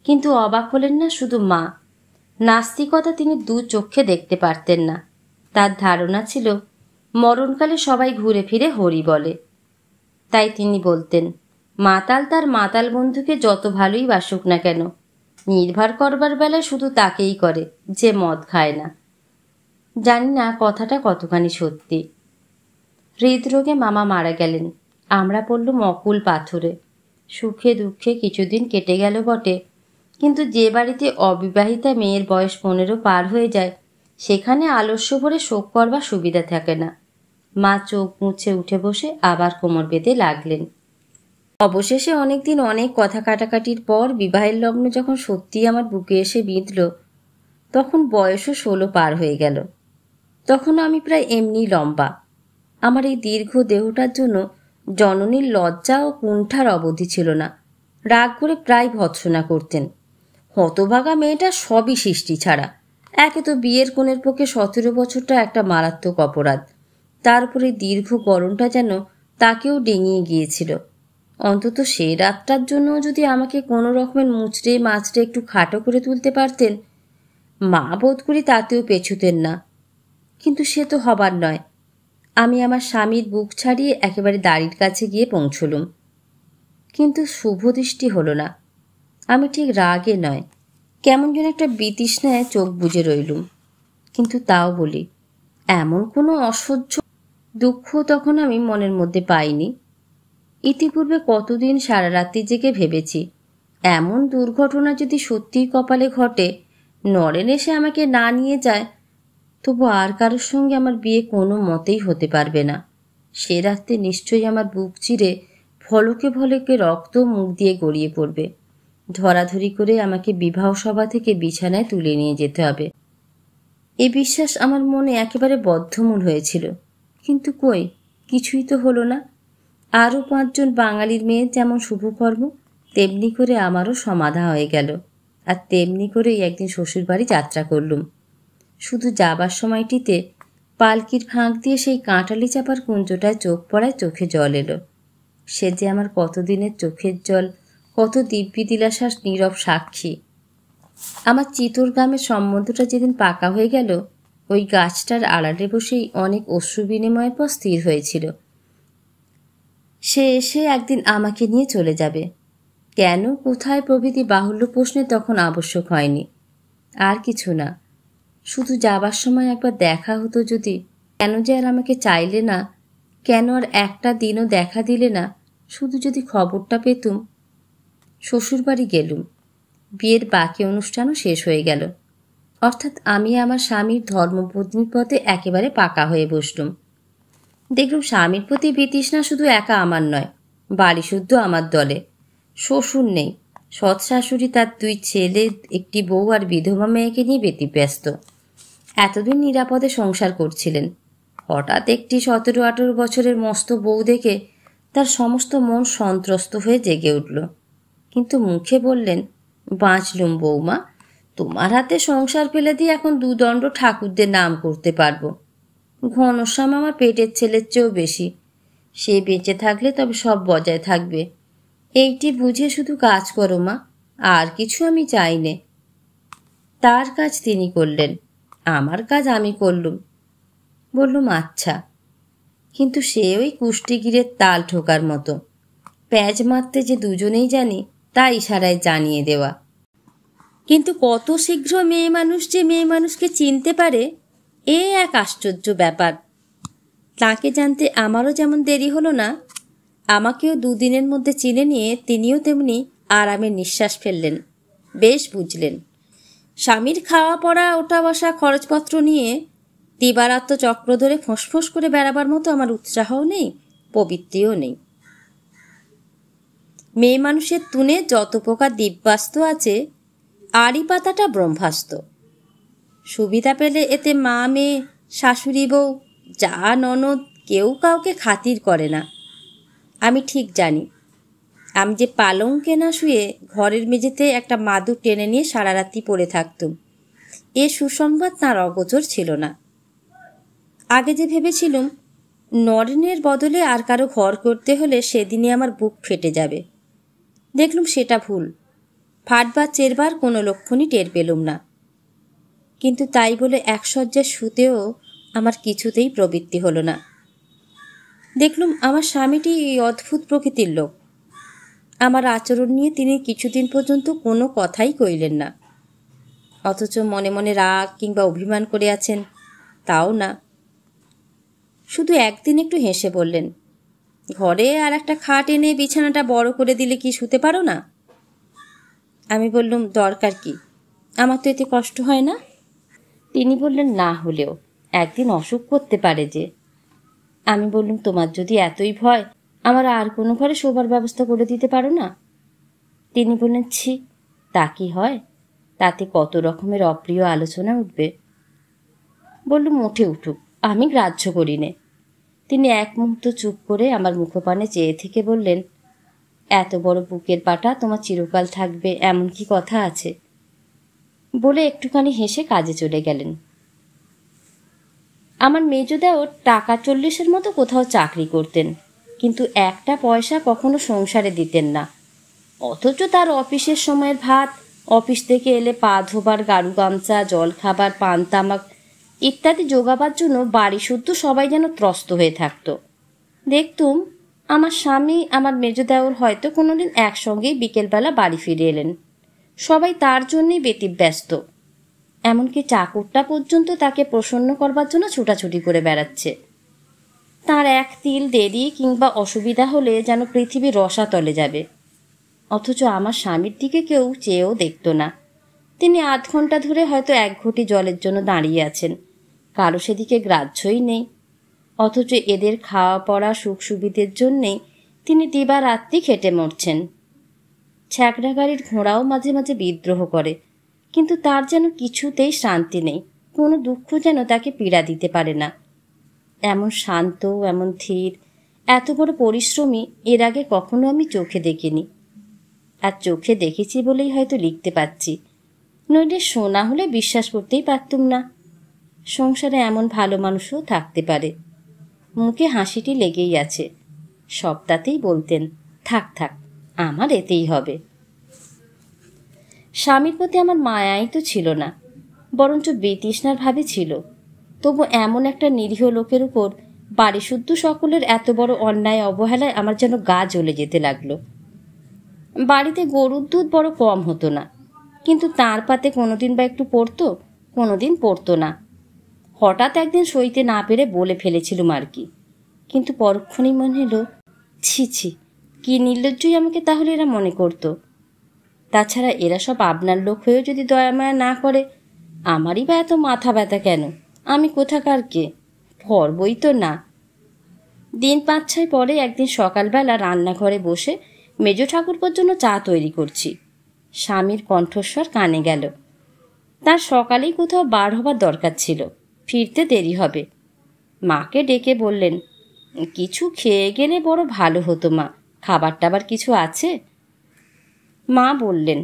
কিন্তু অবাক হলেন না শুধু মা। নাস্তিকতা তিনি দু চোখে দেখতে পারতেন না। তার ধারণা ছিল মরণকালে সবাই ঘুরে ফিরে হরি বলে। তাই তিনি বলতেন, মাতাল তার মাতাল বন্ধুকে যত ভালোই বাসুক না কেন, নির্ভর করবার বেলায় শুধু তাকেই করে যে মদ খায় না। জানি না কথাটা কতখানি সত্যি। হৃদরোগে মামা মারা গেলেন। আমরা পড়লুম অকুল পাথরে। সুখে দুঃখে কিছুদিন কেটে গেল বটে, কিন্তু যে বাড়িতে অবিবাহিতা মেয়ের বয়স 15 পার হয়ে যায়, সেখানে আলস্য ভরে শোক করবার সুবিধা থাকে না। মা চোখ মুছে উঠে বসে আবার কোমর বেঁধে লাগলেন। অবশেষে অনেকদিন অনেক কথা কাটাকাটির পর বিবাহের লগ্ন যখন সত্যিই আমার বুকে এসে বিঁধল, তখন বয়সও 16 পার হয়ে গেল। তখনও আমি প্রায় এমনি লম্বা। আমার এই দীর্ঘ দেহটার জন্য জননীর লজ্জা ও কুণ্ঠার অবধি ছিল না। রাগ করে প্রায় ভৎসনা করতেন। হতভাগা মেয়েটা সবই সৃষ্টি ছাড়া। একে তো বিয়ের কোণের পক্ষে 17 বছরটা একটা মারাত্মক অপরাধ, তারপরে দীর্ঘ গরমটা যেন তাকেও ডিঙিয়ে গিয়েছিল। অন্তত সেই রাতটার জন্য যদি আমাকে কোনো রকমের মুচড়ে মাচড়ে একটু খাটো করে তুলতে পারতেন, মা বোধ করি তাতেও পেছুতেন না। কিন্তু সে তো হবার নয়। আমি আমার স্বামীর বুক ছাড়িয়ে একেবারে দাড়ির কাছে গিয়ে পৌঁছলুম, কিন্তু শুভদৃষ্টি হলো না। আমি ঠিক রাগে নয়, কেমন যেন একটা বিতৃষ্ণায় চোখ বুজে রইলুম। কিন্তু তাও বলি, এমন কোনো অসহ্য দুঃখ তখন আমি মনের মধ্যে পাইনি। ইতিপূর্বে কতদিন সারা রাত্রি জেগে ভেবেছি, এমন দুর্ঘটনা যদি সত্যিই কপালে ঘটে, নরেন এসে আমাকে না নিয়ে যায়, তবু আর কারোর সঙ্গে আমার বিয়ে কোনো মতেই হতে পারবে না। সে রাত্রে নিশ্চয়ই আমার বুক চিরে ফলকে ফলকে রক্ত মুখ দিয়ে গড়িয়ে পড়বে। ধরাধরি করে আমাকে বিবাহ সভা থেকে বিছানায় তুলে নিয়ে যেতে হবে। এই বিশ্বাস আমার মনে একেবারে বদ্ধমূল হয়েছিল, কিন্তু কই, কিছুই তো হলো না। আরও 5 জন বাঙালির মেয়ের যেমন শুভকর্ম, তেমনি করে আমারও সমাধা হয়ে গেল। আর তেমনি করেই একদিন শ্বশুরবাড়ি যাত্রা করলুম। শুধু যাবার সময়টিতে পালকির ফাঁক দিয়ে সেই কাঁটালি চাপার কুঞ্জটায় চোখ পড়ায় চোখে জল এলো। সে যে আমার কতদিনের চোখের জল, কত দিব্যি দিলাসার নীরব সাক্ষী। আমার চিতরগ্রামের সম্বন্ধটা যেদিন পাকা হয়ে গেল, ওই গাছটার আড়ালে বসেই অনেক অশ্রু বিনিময়ের পর স্থির হয়েছিল, সে এসে একদিন আমাকে নিয়ে চলে যাবে। কেন, কোথায় প্রভৃতি বাহুল্য প্রশ্নে তখন আবশ্যক হয়নি। আর কিছু না, শুধু যাবার সময় একবার দেখা হতো যদি। কেন যে আর আমাকে চাইলে না, কেন আর একটা দিনও দেখা দিলে না, শুধু যদি খবরটা পেতুম। শ্বশুরবাড়ি গেলুম। বিয়ের বাকি অনুষ্ঠানও শেষ হয়ে গেল, অর্থাৎ আমি আমার স্বামীর ধর্মপত্নীর পথে একেবারে পাকা হয়ে বসলুম। দেখলুম স্বামীর প্রতি বিতৃষ্ণা শুধু একা আমার নয়, বাড়ি শুদ্ধ আমার দলে। শ্বশুর নেই, সৎ শাশুড়ি তার 2 ছেলে, একটি বউ আর বিধবা মেয়েকে নিয়ে ব্যতিব্যস্ত। এতদিন নিরাপদে সংসার করছিলেন। হঠাৎ একটি 17-18 বছরের মস্ত বউ দেখে তার সমস্ত মন সন্ত্রস্ত হয়ে জেগে উঠল। কিন্তু মুখে বললেন, বাঁচলুম বৌমা, তোমার হাতে সংসার ফেলে দিয়ে এখন 2 দণ্ড ঠাকুরদের নাম করতে পারবো। ঘনশ্যাম আমার পেটের ছেলের চেয়েও বেশি। সে বেঁচে থাকলে তবে সব বজায় থাকবে। এইটি বুঝে শুধু কাজ করো মা, আর কিছু আমি চাই নে। তার কাজ তিনি করলেন, আমার কাজ আমি করলুম। বললুম আচ্ছা। কিন্তু সে ওই কুষ্টিগিরের তাল ঠোকার মতো, প্যাঁচ মারতে যে দুজনেই জানি তা ইশারায় জানিয়ে দেওয়া। কিন্তু কত শীঘ্র মেয়ে মানুষ যে মেয়ে মানুষকে চিনতে পারে, এ এক আশ্চর্য ব্যাপার। তাকে জানতে আমারও যেমন দেরি হলো না, আমাকেও 2 দিনের মধ্যে চিনে নিয়ে তিনিও তেমনি আরামের নিঃশ্বাস ফেললেন। বেশ বুঝলেন। স্বামীর খাওয়া পড়া ওঠা বসা খরচপত্র নিয়ে দিবারাত্র চক্র ধরে ফোঁস করে বেড়াবার মতো আমার উৎসাহও নেই, প্রবৃত্তিও নেই। মেয়ে মানুষের তুনে যত প্রকার দিব্যাস্ত আছে, আড়ি পাতাটা ব্রহ্মাস্ত্র। সুবিধা পেলে এতে মা মেয়ে, শাশুড়ি বউ, যা ননদ, কেউ কাউকে খাতির করে না। আমি ঠিক জানি, আমি যে পালঙ্কে না শুয়ে ঘরের মেঝেতে একটা মাদুর টেনে নিয়ে সারা রাত্রি পড়ে থাকতুম, এ সুসংবাদ তাঁর অগোচর ছিল না। আগে যে ভেবেছিলুম নরেনের বদলে আর কারো ঘর করতে হলে সেদিনই আমার বুক ফেটে যাবে, দেখলুম সেটা ভুল। ফাটবার চেরবার কোনো লক্ষণই টের পেলুম না। কিন্তু তাই বলে এক শয্যায় শুতেও আমার কিছুতেই প্রবৃত্তি হলো না। দেখলুম আমার স্বামীটি অদ্ভুত প্রকৃতির লোক। আমার আচরণ নিয়ে তিনি কিছুদিন পর্যন্ত কোনো কথাই কইলেন না, অথচ মনে মনে রাগ কিংবা অভিমান করে আছেন তাও না। শুধু একদিন একটু হেসে বললেন, ঘরে আর একটা খাট এনে বিছানাটা বড় করে দিলে কি শুতে পারো না? আমি বললুম, দরকার কি, আমার তো এতে কষ্ট হয় না। তিনি বললেন, না হলেও একদিন অসুখ করতে পারে যে। আমি বললুম, তোমার যদি এতই ভয়, আমার আর কোনো ঘরে শোবার ব্যবস্থা করে দিতে পারো না? তিনি বললেন, ছি, তা কি হয়, তাতে কত রকমের অপ্রিয় আলোচনা উঠবে। বললুম, উঠে উঠুক, আমি গ্রাহ্য করি নে। তিনি এক মুহূর্ত চুপ করে আমার মুখপানে চেয়ে থেকে বললেন, এত বড় বুকের পাটা তোমার চিরকাল থাকবে এমন কি কথা আছে? বলে একটুখানি হেসে কাজে চলে গেলেন। আমার মেজদাও টাকা 40-এর মতো কোথাও চাকরি করতেন, কিন্তু একটা পয়সা কখনো সংসারে দিতেন না। অথচ তার অফিসের সময়ের ভাত, অফিস থেকে এলে পা ধোবার গাড়ু গামছা, জল খাবার, পান তামাক ইত্যাদি জোগাবার জন্য বাড়ি শুদ্ধ সবাই যেন ত্রস্ত হয়ে থাকত। দেখতুম আমার স্বামী, আমার মেজ দেওর হয়তো কোনোদিন একসঙ্গেই বিকেলবেলা বাড়ি ফিরে এলেন। সবাই তার জন্যেই ব্যতিব্যস্ত। এমনকি চাকরটা পর্যন্ত তাকে প্রসন্ন করবার জন্য ছুটাছুটি করে বেড়াচ্ছে। তার এক তিল দেরি কিংবা অসুবিধা হলে যেন পৃথিবী রসাতলে যাবে। অথচ আমার স্বামীর দিকে কেউ চেয়েও দেখত না। তিনি আধ ঘন্টা ধরে হয়তো 1 ঘটি জলের জন্য দাঁড়িয়ে আছেন, কারো সেদিকে গ্রাহ্যই নেই। অথচ এদের খাওয়া পড়া সুখ সুবিধের জন্যেই তিনি দিবারাত্রি খেটে মরছেন। ছ্যাঁকড়া গাড়ির ঘোড়াও মাঝে মাঝে বিদ্রোহ করে, কিন্তু তার যেন কিছুতেই শান্তি নেই, কোনো দুঃখ যেন তাকে পীড়া দিতে পারে না। এমন শান্ত, এমন ধীর, এত বড় পরিশ্রমী এর আগে কখনো আমি চোখে দেখিনি। আর চোখে দেখেছি বলেই হয়তো লিখতে পারছি, নইলে শোনা হলে বিশ্বাস করতেই পারতুম না। সংসারে এমন ভালো মানুষও থাকতে পারে। মুখে হাসিটি লেগেই আছে, সবটাতেই বলতেন, থাক থাক, আমার এতেই হবে। স্বামীর প্রতি আমার মায়াই তো ছিল না, বরঞ্চ বিতৃষ্ণার ভাবে ছিল। তবু এমন একটা নিরীহ লোকের উপর বাড়ি শুদ্ধ সকলের এত বড় অন্যায় অবহেলায় আমার যেন গা জ্বলে যেতে লাগলো। বাড়িতে গরুর দুধ বড় কম হতো না, কিন্তু তার পাতে কোনোদিন বা একটু পড়তো, কোনোদিন পড়তো না। হঠাৎ একদিন সইতে না পেরে বলে ফেলেছিলুম আর কি, কিন্তু পরক্ষণেই মনে হলো, ছি ছি, কি নির্লজ্জই আমাকে তাহলে এরা মনে করত। তাছাড়া এরা সব আপনার লোক হয়েও যদি দয়ামায়া না করে, আমারই বা এত মাথা ব্যথা কেন? আমি কোথাকার কে? পরবই তো না। দিন 5-6 পরে একদিন সকালবেলা রান্নাঘরে বসে মেজ ঠাকুরপোর জন্য চা তৈরি করছি। স্বামীর কণ্ঠস্বর কানে গেল। তার সকালেই কোথাও বার হবার দরকার ছিল, ফিরতে দেরি হবে। মাকে ডেকে বললেন, কিছু খেয়ে গেলে বড় ভালো হতো মা, খাবার টাবার কিছু আছে? মা বললেন,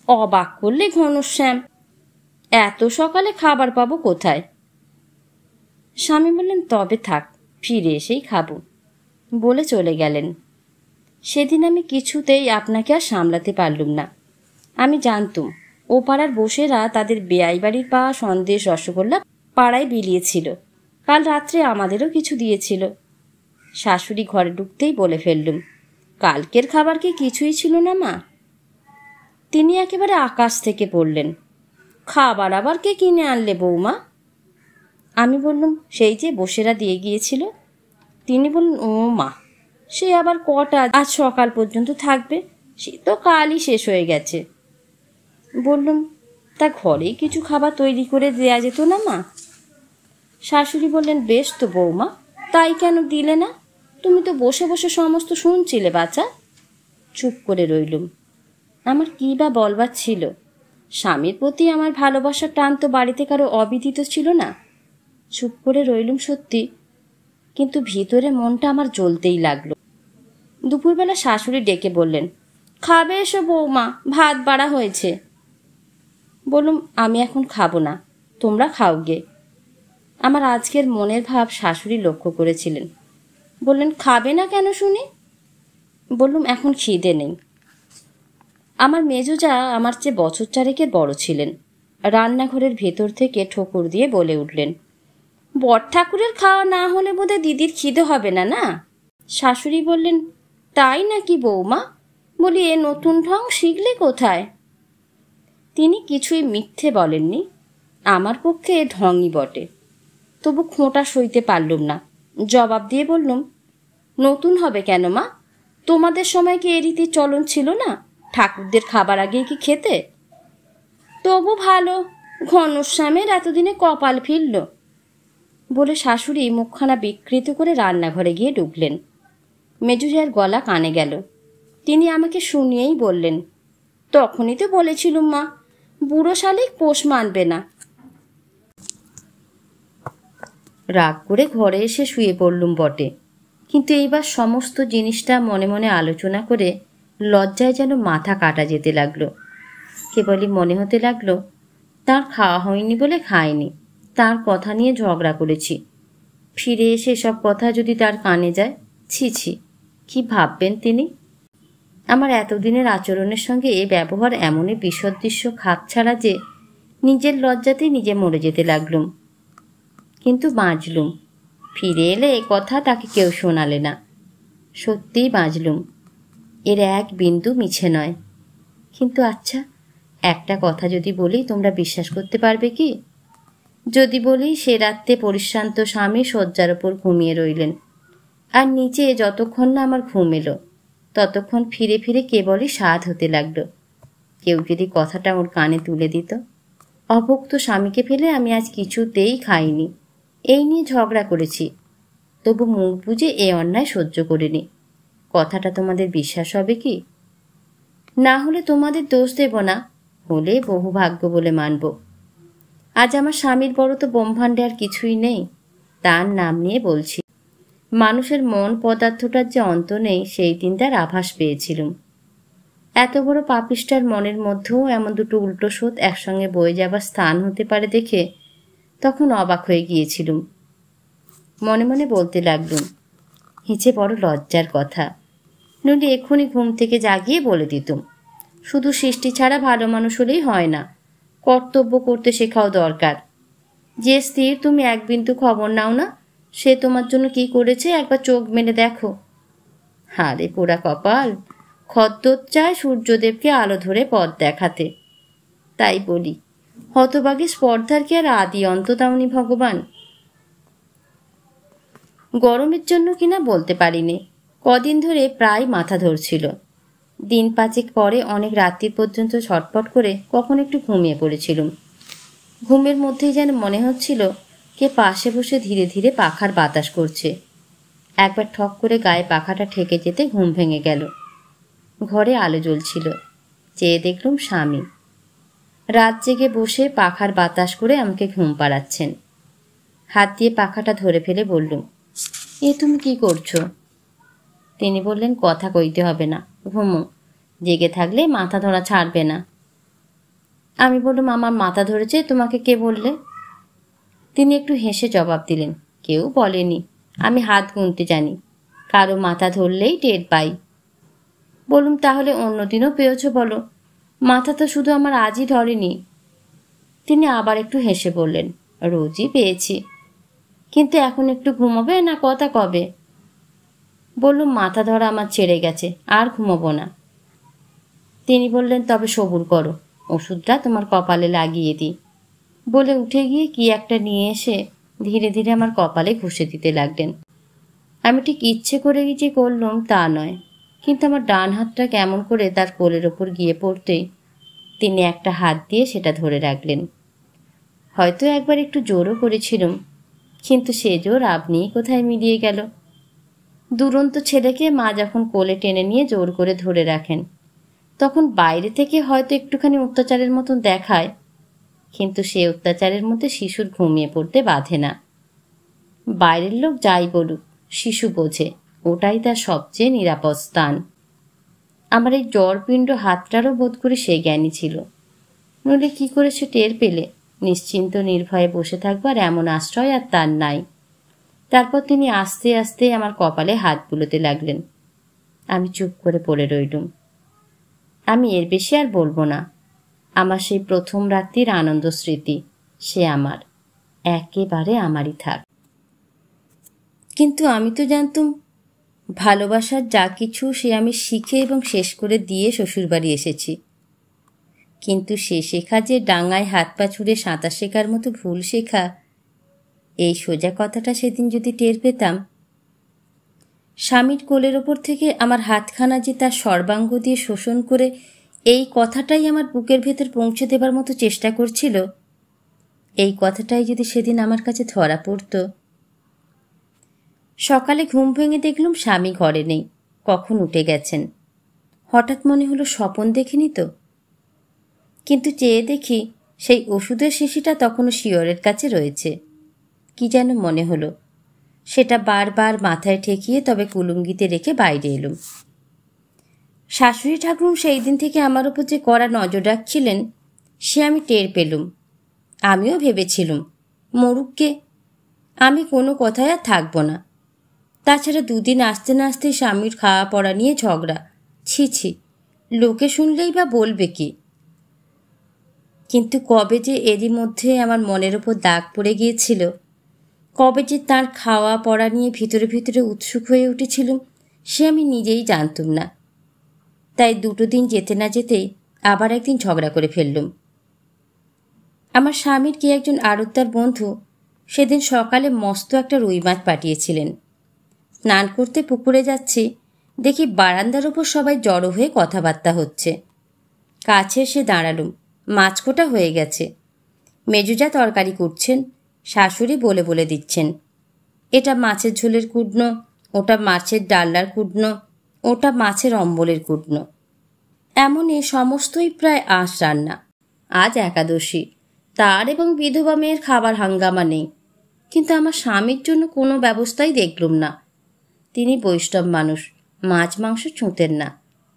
অবাক করলে ঘনশ্যাম, এত সকালে খাবার পাবো কোথায়? স্বামী বললেন, তবে থাক, ফিরে এসেই খাবো, বলে চলে গেলেন। সেদিন আমি কিছুতেই আপনাকে আর সামলাতে পারলুম না। আমি জানতুম ও পাড়ার বসেরা তাদের বেয়াই বাড়ির পাওয়া সন্দেশ রসগোল্লা পাড়ায় বিলিয়েছিল, কাল রাত্রে আমাদেরও কিছু দিয়েছিল। শাশুড়ি ঘরে ঢুকতেই বলে ফেললুম, কালকের খাবার কি কিছুই ছিল না মা? তিনি একেবারে আকাশ থেকে পড়লেন, খাবার আবার কে কিনে আনলে বৌমা? আমি বললুম, সেই যে বসেরা দিয়ে গিয়েছিল। তিনি বললেন, ও মা, সে আবার কটা আজ সকাল পর্যন্ত থাকবে? সে তো কালই শেষ হয়ে গেছে। বললুম, তা ঘরেই কিছু খাবার তৈরি করে দেয়া যেত না মা? শাশুড়ি বললেন, বেশ তো বৌমা, তাই কেন দিলে না? তুমি তো বসে বসে সমস্ত শুনছিলে বাছা। চুপ করে রইলুম। আমার কী বা বলবার ছিল? স্বামীর প্রতি আমার ভালোবাসার টান তো বাড়িতে কারো অবিদিত ছিল না। চুপ করে রইলুম সত্যি, কিন্তু ভিতরে মনটা আমার জ্বলতেই লাগলো। দুপুরবেলা শাশুড়ি ডেকে বললেন, খাবে এসো বৌমা, ভাত বাড়া হয়েছে। বললুম, আমি এখন খাবো না, তোমরা খাও গে। আমার আজকের মনের ভাব শাশুড়ি লক্ষ্য করেছিলেন। বললেন, খাবে না কেন শুনি? বললুম, এখন খিদে নেই। আমার মেজোজা আমার চেয়ে বছর 4-এর বড় ছিলেন। রান্নাঘরের ভেতর থেকে ঠোকর দিয়ে বলে উঠলেন, বড় ঠাকুরের খাওয়া না হলে বোধহয় দিদির খিদে হবে না, না? শাশুড়ি বললেন, তাই নাকি বৌমা? বলি, এ নতুন ঢং শিখলে কোথায়? তিনি কিছুই মিথ্যে বলেননি, আমার পক্ষে এ ঢংই বটে। তবু খোঁটা সইতে পারলুম না, জবাব দিয়ে বললুম, নতুন হবে কেন মা? তোমাদের সময় কি এ রীতির চলন ছিল না? ঠাকুরদের খাবার আগেই কি খেতে? তবু ভালো, ঘনশ্যামের এতদিনে কপাল ফিরল, বলে শাশুড়ি মুখখানা বিকৃত করে রান্নাঘরে গিয়ে ঢুকলেন। মেজুজার গলা কানে গেল। তিনি আমাকে শুনিয়েই বললেন, তখনই তো বলেছিলুম মা, বুড়ো শালিক পোষ মানবে না। রাগ করে ঘরে এসে শুয়ে পড়লুম বটে, কিন্তু এইবার সমস্ত জিনিসটা মনে মনে আলোচনা করে লজ্জায় যেন মাথা কাটা যেতে লাগলো। কেবলই মনে হতে লাগলো, তার খাওয়া হয়নি বলে খায়নি, তার কথা নিয়ে ঝগড়া করেছি। ফিরে এসে সব কথা যদি তার কানে যায়, ছি ছি, কি ভাববেন তিনি? আমার এতদিনের আচরণের সঙ্গে এ ব্যবহার এমনই বিসদৃশ্য খাপ ছাড়া যে নিজের লজ্জাতেই নিজে মরে যেতে লাগলুম। কিন্তু বাঁচলুম। ফিরে এলে এ কথা তাকে কেউ শোনালে না। সত্যিই বাঁচলুম, এর এক বিন্দু মিছে নয়। কিন্তু আচ্ছা, একটা কথা যদি বলি তোমরা বিশ্বাস করতে পারবে কি? যদি বলি সে রাত্রে পরিশ্রান্ত স্বামী শয্যার ওপর ঘুমিয়ে রইলেন, আর নিচে যতক্ষণ না আমার ঘুম এলো ততক্ষণ ফিরে ফিরে কেবলই স্বাদ হতে লাগলো। কেউ যদি কথাটা ওর কানে তুলে দিত। অভুক্ত স্বামীকে ফেলে আমি আজ কিছুতেই খাইনি, এই নিয়ে ঝগড়া করেছি, তবু মুখ বুঝে এ অন্যায় সহ্য করিনি। কথাটা তোমাদের বিশ্বাস হবে কি? না হলে তোমাদের দোষ দেব না, হলে বহু ভাগ্য বলে মানব। আজ আমার স্বামীর বড় তো ব্রহ্মাণ্ডে আর কিছুই নেই, তার নাম নিয়ে বলছি। মানুষের মন পদার্থটার যে অন্ত নেই সেই দিন তার আভাস পেয়েছিলুম। এত বড় পাপিষ্ঠার মনের মধ্যেও এমন দুটো উল্টো স্রোত একসঙ্গে বয়ে যাবার স্থান হতে পারে দেখে তখন অবাক হয়ে গিয়েছিলুম। মনে মনে বলতে লাগলুম, হিচে বড় লজ্জার কথা, নইলে এক্ষুনি ঘুম থেকে জাগিয়ে বলে দিতুম। শুধু সৃষ্টি ছাড়া ভালো মানুষ হলেই হয় না, কর্তব্য করতে শেখাও দরকার। যে স্ত্রীর তুমি এক বিন্দু খবর নাও না, সে তোমার জন্য কি করেছে একবার চোখ মেলে দেখো। হারে পোড়া কপাল, খদ্দর চায় সূর্যদেবকে আলো ধরে পথ দেখাতে। তাই বলি, হতভাগী স্পর্ধার কি আর আদি অন্ত দাওনি ভগবান? গরমের জন্য কিনা বলতে পারিনি, কদিন ধরে প্রায় মাথা ধরছিল। দিন পাঁচেক পরে অনেক রাত্রি পর্যন্ত ছটপট করে কখন একটু ঘুমিয়ে পড়েছিলুম। ঘুমের মধ্যেই যেন মনে হচ্ছিল কে পাশে বসে ধীরে ধীরে পাখার বাতাস করছে। একবার ঠক করে গায়ে পাখাটা ঠেকে যেতে ঘুম ভেঙে গেল। ঘরে আলো জ্বলছিল, চেয়ে দেখলুম স্বামী রাত জেগে বসে পাখার বাতাস করে আমাকে ঘুম পাড়াচ্ছেন। হাত দিয়ে পাখাটা ধরে ফেলে বললুম, এ তুমি কি করছো? তিনি বললেন, কথা কইতে হবে না, ঘুমো, জেগে থাকলে মাথা ধরা ছাড়বে না। আমি বললাম, আমার মাথা ধরেছে, তোমাকে কে বললে? তিনি একটু হেসে জবাব দিলেন, কেউ বলেনি, আমি হাত গুনতে জানি, কারো মাথা ধরলেই টের পাই। বলুন, তাহলে অন্যদিনও পেয়েছ বলো, মাথা তো শুধু আমার আজই ধরেনি। তিনি আবার একটু হেসে বললেন, রোজই পেয়েছি, কিন্তু এখন একটু ঘুমোবে না কথা কবে? বললুম, মাথা ধরা আমার ছেড়ে গেছে, আর ঘুমোবো না। তিনি বললেন, তবে সবুর করো, ওষুধটা তোমার কপালে লাগিয়ে দিই। বলে উঠে গিয়ে কি একটা নিয়ে এসে ধীরে ধীরে আমার কপালে ঘষে দিতে লাগলেন। আমি ঠিক ইচ্ছে করে যে করলুম তা নয়, কিন্তু আমার ডান হাতটা কেমন করে তার কোলের ওপর গিয়ে পড়তেই তিনি একটা হাত দিয়ে সেটা ধরে রাখলেন। হয়তো একবার একটু জোরও করেছিলুম, কিন্তু সে জোর আপনিই কোথায় মিলিয়ে গেল। দুরন্ত ছেলেকে মা যখন কোলে টেনে নিয়ে জোর করে ধরে রাখেন, তখন বাইরে থেকে হয়তো একটুখানি অত্যাচারের মতন দেখায়, কিন্তু সে অত্যাচারের মধ্যে শিশুর ঘুমিয়ে পড়তে বাধে না। বাইরের লোক যাই বলুক, শিশু বোঝে ওটাই তার সবচেয়ে নিরাপদ স্থান। আমার এই জ্বরপিণ্ড হাতটারও বোধ করে সে জ্ঞানী ছিল, নইলে কি করে সে টের পেলে নিশ্চিন্ত নির্ভয়ে বসে থাকবার এমন আশ্রয় আর তার নাই। তারপর তিনি আস্তে আস্তে আমার কপালে হাত বুলোতে লাগলেন। আমি চুপ করে পড়ে রইলুম। আমি এর বেশি আর বলবো না। আমার সেই প্রথম রাত্রির আনন্দ স্মৃতি, সে আমার, একেবারে আমারই থাক। কিন্তু আমি তো জানতুম ভালোবাসার যা কিছু সে আমি শিখে এবং শেষ করে দিয়ে শ্বশুরবাড়ি এসেছি। কিন্তু সে শেখা যে ডাঙায় হাত পা ছুঁড়ে সাঁতার শেখার মতো ভুল শেখা, এই সোজা কথাটা সেদিন যদি টের পেতাম। স্বামীর কোলের ওপর থেকে আমার হাতখানা যে তার সর্বাঙ্গ দিয়ে শোষণ করে এই কথাটাই আমার বুকের ভেতর পৌঁছে দেবার মতো চেষ্টা করছিল, এই কথাটাই যদি সেদিন আমার কাছে ধরা পড়ত। সকালে ঘুম ভেঙে দেখলুম স্বামী ঘরে নেই, কখন উঠে গেছেন। হঠাৎ মনে হলো স্বপন দেখিনি তো, কিন্তু চেয়ে দেখি সেই ওষুধের শিশিটা তখনও শিয়রের কাছে রয়েছে। কি যেন মনে হলো, সেটা বারবার মাথায় ঠেকিয়ে তবে কুলুঙ্গিতে রেখে বাইরে এলুম। শাশুড়ি ঠাকুরুন সেই দিন থেকে আমার ওপর যে কড়া নজর রাখছিলেন সে আমি টের পেলুম। আমিও ভেবেছিলুম মরুককে, আমি কোনো কথায় আর থাকবো না। তাছাড়া দুদিন আসতে না আসতে স্বামীর খাওয়া পড়া নিয়ে ঝগড়া, ছি ছি, লোকে শুনলেই বা বলবে কি। কিন্তু কবে যে এরই মধ্যে আমার মনের ওপর দাগ পড়ে গিয়েছিল কবে যে তার খাওয়া পড়া নিয়ে ভিতরে ভিতরে উৎসুক হয়ে উঠেছিলুম সে আমি নিজেই জানতুম না। তাই 2 দিন যেতে না যেতেই আবার একদিন ঝগড়া করে ফেললুম। আমার স্বামীর কি একজন আড়তদার বন্ধু সেদিন সকালে মস্ত একটা রুই মাছ পাঠিয়েছিলেন। স্নান করতে পুকুরে যাচ্ছি, দেখি বারান্দার ওপর সবাই জড়ো হয়ে কথাবার্তা হচ্ছে। কাছে এসে দাঁড়ালুম, মাছ কোটা হয়ে গেছে। মেজুজা তরকারি করছেন, শাশুড়ি বলে বলে দিচ্ছেন, এটা মাছের ঝোলের কুটনো, ওটা মাছের ডাল্লার কুটনো, ওটা মাছের অম্বলের কুটনো। এমন এ সমস্তই প্রায় আঁশ রান্না। আজ একাদশী, তার এবং বিধবা মেয়ের খাবার হাঙ্গামা নেই। কিন্তু আমার স্বামীর জন্য কোনো ব্যবস্থাই দেখলুম না। তিনি বৈষ্ণব মানুষ, মাছ মাংস ছুঁতেন না।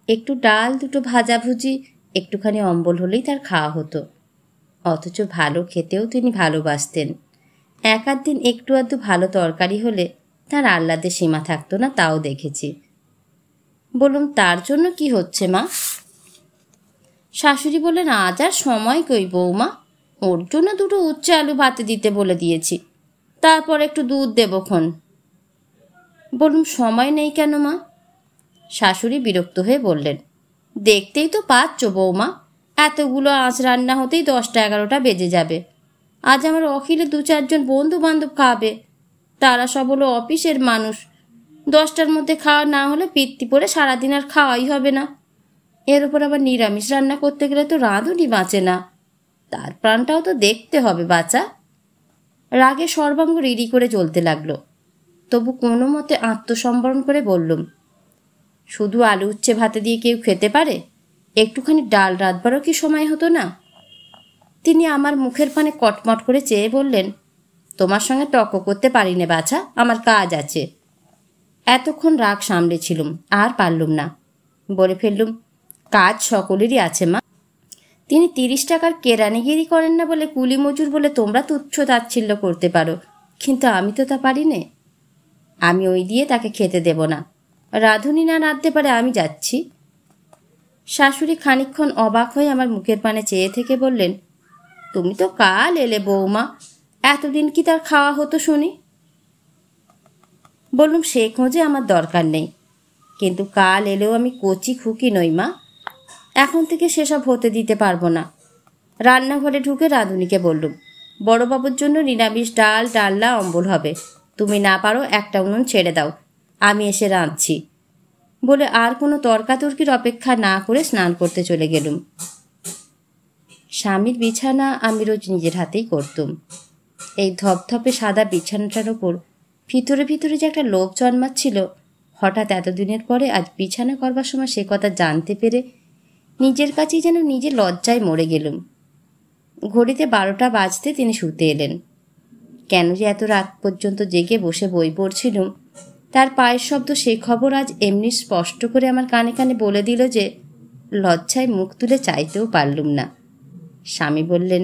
একটু ডাল, 2 ভাজাভুজি, একটুখানি অম্বল হলেই তার খাওয়া হতো। অথচ ভালো খেতেও তিনি ভালোবাসতেন। 1-8 দিন একটু আধটু ভালো তরকারি হলে তার আহ্লাদে সীমা থাকতো না, তাও দেখেছি। বললাম, তার জন্য কি হচ্ছে মা? শাশুড়ি বললেন, আজ আর সময় কই বৌমা, ওর জন্য 2 উচ্ছে আলু ভাতে দিতে বলে দিয়েছি, তারপর একটু দুধ দেবক্ষণ। বলুন, সময় নেই কেন মা? শাশুড়ি বিরক্ত হয়ে বললেন, দেখতেই তো পাচ্ছ বৌমা, এতগুলো আঁচ রান্না হতেই 10টা-11টা বেজে যাবে। আজ আমার অখিলে 2-4 জন বন্ধু বান্ধব খাবে, তারা সব হলো অফিসের মানুষ। 10টার মধ্যে খাওয়া না হলে পিত্তি পড়ে সারাদিন আর খাওয়াই হবে না। এর উপর আবার নিরামিষ রান্না করতে গেলে তো রাঁধুনি বাঁচে না, তার প্রাণটাও তো দেখতে হবে বাচ্চা। রাগে সর্বাঙ্গ রিড়ি করে চলতে লাগলো। তবু কোনো মতে আত্মসম্বরণ করে বললুম, শুধু আলু উচ্ছে ভাতে দিয়ে কেউ খেতে পারে? একটুখানি ডাল রাঁধবারও কি সময় হতো না? তিনি আমার মুখের পানে কটমট করে চেয়ে বললেন, তোমার সঙ্গে তর্ক করতে পারি নে বাছা, আমার কাজ আছে। এতক্ষণ রাগ সামলেছিলুম, আর পারলুম না। বলে ফেললুম, কাজ সকলেরই আছে মা। তিনি 30 টাকার কেরানিগিরি করেন না বলে কুলি মজুর বলে তোমরা তুচ্ছ তাচ্ছিল্য করতে পারো, কিন্তু আমি তো তা পারি নে। আমি ওই দিয়ে তাকে খেতে দেব না। রাঁধুনি না রাঁধতে পারে, আমি যাচ্ছি। শাশুড়ি খানিকক্ষণ অবাক হয়ে আমার মুখের পানে চেয়ে থেকে বললেন, তুমি তো কাল এলে বৌমা, এতদিন কি তার খাওয়া হতো শুনি? বললুম, সে খোঁজে আমার দরকার নেই, কিন্তু কাল এলেও আমি কচি খুকি নই মা, এখন থেকে সেসব হতে দিতে পারবো না। রান্নাঘরে ঢুকে রাঁধুনিকে বললুম, বড়বাবুর জন্য নিরামিষ ডাল, ডাল্লা, অম্বল হবে। তুমি না পারো একটা উনুন ছেড়ে দাও, আমি এসে রাঁধছি। বলে আর কোনো তর্কাতর্কির অপেক্ষা না করে স্নান করতে চলে গেলুম। স্বামীর বিছানা আমি রোজ নিজের হাতেই করতুম। এই ধপধপে সাদা বিছানাটার ওপর ভিতরে ভিতরে যে একটা লোভ জন্মাচ্ছিল, হঠাৎ এতদিনের পরে আজ বিছানা করবার সময় সে কথা জানতে পেরে নিজের কাছেই যেন নিজে লজ্জায় মরে গেলুম। ঘড়িতে 12টা বাজতে তিনি শুতে এলেন। কেন যে এত রাত পর্যন্ত জেগে বসে বই পড়ছিলুম, তার পায়ের শব্দ সে খবর আজ এমনি স্পষ্ট করে আমার কানে কানে বলে দিল যে লজ্জায় মুখ তুলে চাইতেও পারলুম না। স্বামী বললেন,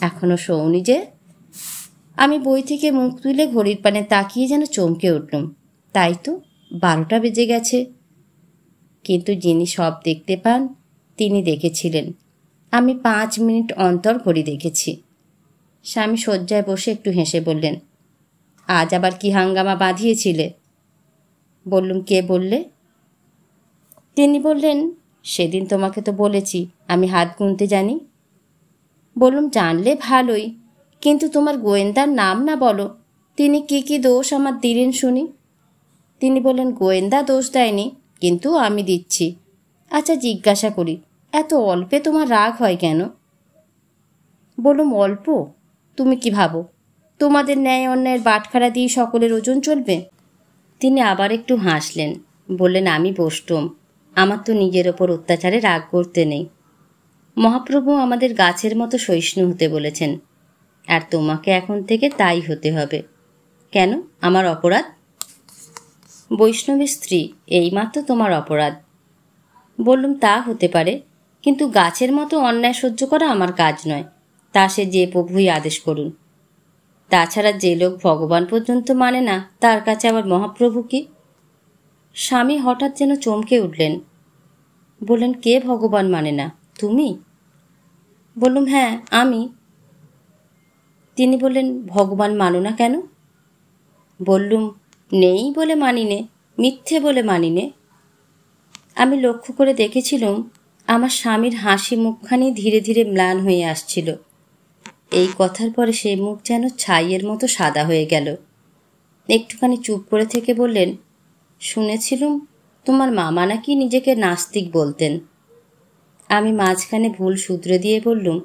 এখনো শোওনি যে? আমি বই থেকে মুখ তুলে ঘড়ির পানে তাকিয়ে যেন চমকে উঠলুম। তাই তো, 12টা বেজে গেছে। কিন্তু যিনি সব দেখতে পান তিনি দেখেছিলেন। আমি 5 মিনিট অন্তর ঘড়ি দেখেছি। স্বামী শয্যায় বসে একটু হেসে বললেন, আজ আবার কি হাঙ্গামা বাঁধিয়েছিলে? বললুম, কে বললে? তিনি বললেন, সেদিন তোমাকে তো বলেছি আমি হাত গুনতে জানি। বললুম, জানলে ভালোই, কিন্তু তোমার গোয়েন্দার নাম না বলো, তিনি কি কি দোষ আমার দিলেন শুনি। তিনি বললেন, গোয়েন্দা দোষ দেয়নি, কিন্তু আমি দিচ্ছি। আচ্ছা জিজ্ঞাসা করি, এত অল্পে তোমার রাগ হয় কেন? বললুম, অল্প? তুমি কি ভাবো তোমাদের ন্যায় অন্যায়ের বাটখারা দিয়ে সকলের ওজন চলবে? তিনি আবার একটু হাসলেন, বললেন, আমি বসতুম, আমার তো নিজের ওপর অত্যাচারে রাগ করতে নেই। মহাপ্রভু আমাদের গাছের মতো সহিষ্ণু হতে বলেছেন, আর তোমাকে এখন থেকে তাই হতে হবে। কেন, আমার অপরাধ? বৈষ্ণবের স্ত্রী, এইমাত্র তোমার অপরাধ। বললুম, তা হতে পারে, কিন্তু গাছের মতো অন্যায় সহ্য করা আমার কাজ নয়, তা সে যে প্রভুই আদেশ করুন। তাছাড়া যে লোক ভগবান পর্যন্ত মানে না, তার কাছে আবার মহাপ্রভু কি? স্বামী হঠাৎ যেন চমকে উঠলেন। বললেন, কে ভগবান মানে না, তুমি? বললুম, হ্যাঁ আমি। তিনি বললেন, ভগবান মানো না কেন? বললুম, নেই বলে মানি নে, মিথ্যে বলে মানি নে। আমি লক্ষ্য করে দেখেছিলুম আমার স্বামীর হাসি মুখখানি ধীরে ধীরে ম্লান হয়ে আসছিল। এই কথার পরে সে মুখ যেন ছাইয়ের মতো সাদা হয়ে গেল। একটুখানি চুপ করে থেকে বললেন, শুনেছিলুম তোমার মামা নাকি নিজেকে নাস্তিক বলতেন। আমি মাঝখানে ভুল শুধরে দিয়ে বললুম,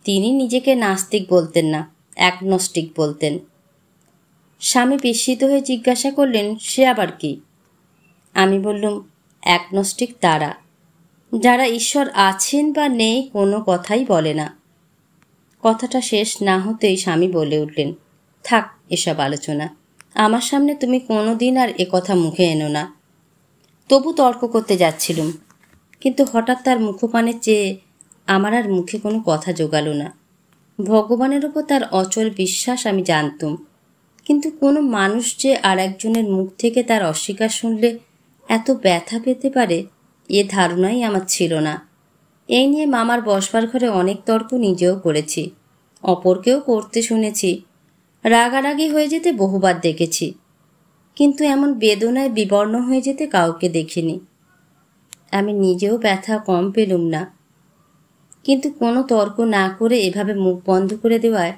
তিনি নিজেকে নাস্তিক বলতেন না, অ্যাগনস্টিক বলতেন। স্বামী বিস্মিত হয়ে জিজ্ঞাসা করলেন, সে আবার কি? আমি বললুম, অ্যাগনস্টিক তারা, যারা ঈশ্বর আছেন বা নেই কোনো কথাই বলে না। কথাটা শেষ না হতেই স্বামী বলে উঠলেন, থাক এসব আলোচনা, আমার সামনে তুমি কোনো দিন আর কথা মুখে এনো না। তবু তর্ক করতে যাচ্ছিলুম, কিন্তু হঠাৎ তার মুখপানে চেয়ে আমার আর মুখে কোনো কথা জোগালো না। ভগবানের ওপর তার অচল বিশ্বাস আমি জানতুম, কিন্তু কোনো মানুষ যে আর একজনের মুখ থেকে তার অস্বীকার শুনলে এত ব্যথা পেতে পারে এ ধারণাই আমার ছিল না। এই নিয়ে মামার বসবার ঘরে অনেক তর্ক নিজেও করেছি, অপরকেও করতে শুনেছি, রাগারাগি হয়ে যেতে বহুবার দেখেছি, কিন্তু এমন বেদনায় বিবর্ণ হয়ে যেতে কাউকে দেখিনি। আমি নিজেও ব্যথা কম পেলুম না, কিন্তু কোনো তর্ক না করে এভাবে মুখ বন্ধ করে দেওয়ায়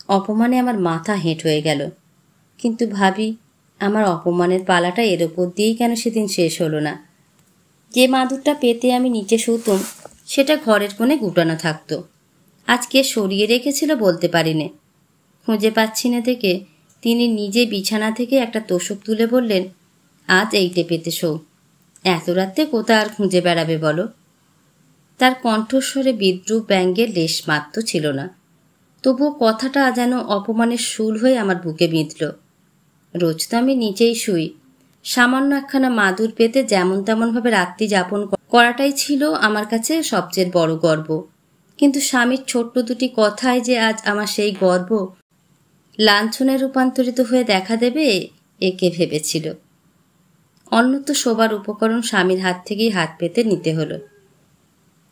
অপমানে আমার মাথা হেঁট হয়ে গেল। কিন্তু ভাবি, আমার অপমানের পালাটা এর ওপর দিয়েই কেন সেদিন শেষ হলো না? যে মাদুরটা পেতে আমি নিচে শুতুম সেটা ঘরের কোণে গুটানো থাকতো, আজ কে সরিয়ে রেখেছিল বলতে পারি নে। খুঁজে পাচ্ছি না দেখে তিনি নিজে বিছানা থেকে একটা তোষক তুলে বললেন, আজ এইটে পেতে শো, এত রাত্রে কোথা আর খুঁজে বেড়াবে বলো? তার কণ্ঠস্বরে বিদ্রুপ ব্যঙ্গের লেশ মাত্র ছিল না, তবুও কথাটা যেন অপমানের শুল হয়ে আমার বুকে বিঁধল। রোজ তো আমি নিচেই শুই, সামান্য একখানা মাদুর পেতে যেমন তেমনভাবে রাত্রি যাপন করাটাই ছিল আমার কাছে সবচেয়ে বড় গর্ব। কিন্তু স্বামীর ছোট্ট দুটি কথায় যে আজ আমার সেই গর্ব লাঞ্ছনে রূপান্তরিত হয়ে দেখা দেবে একে ভেবেছিল। অন্যত্র শোবার উপকরণ স্বামীর হাত থেকেই হাত পেতে নিতে হলো,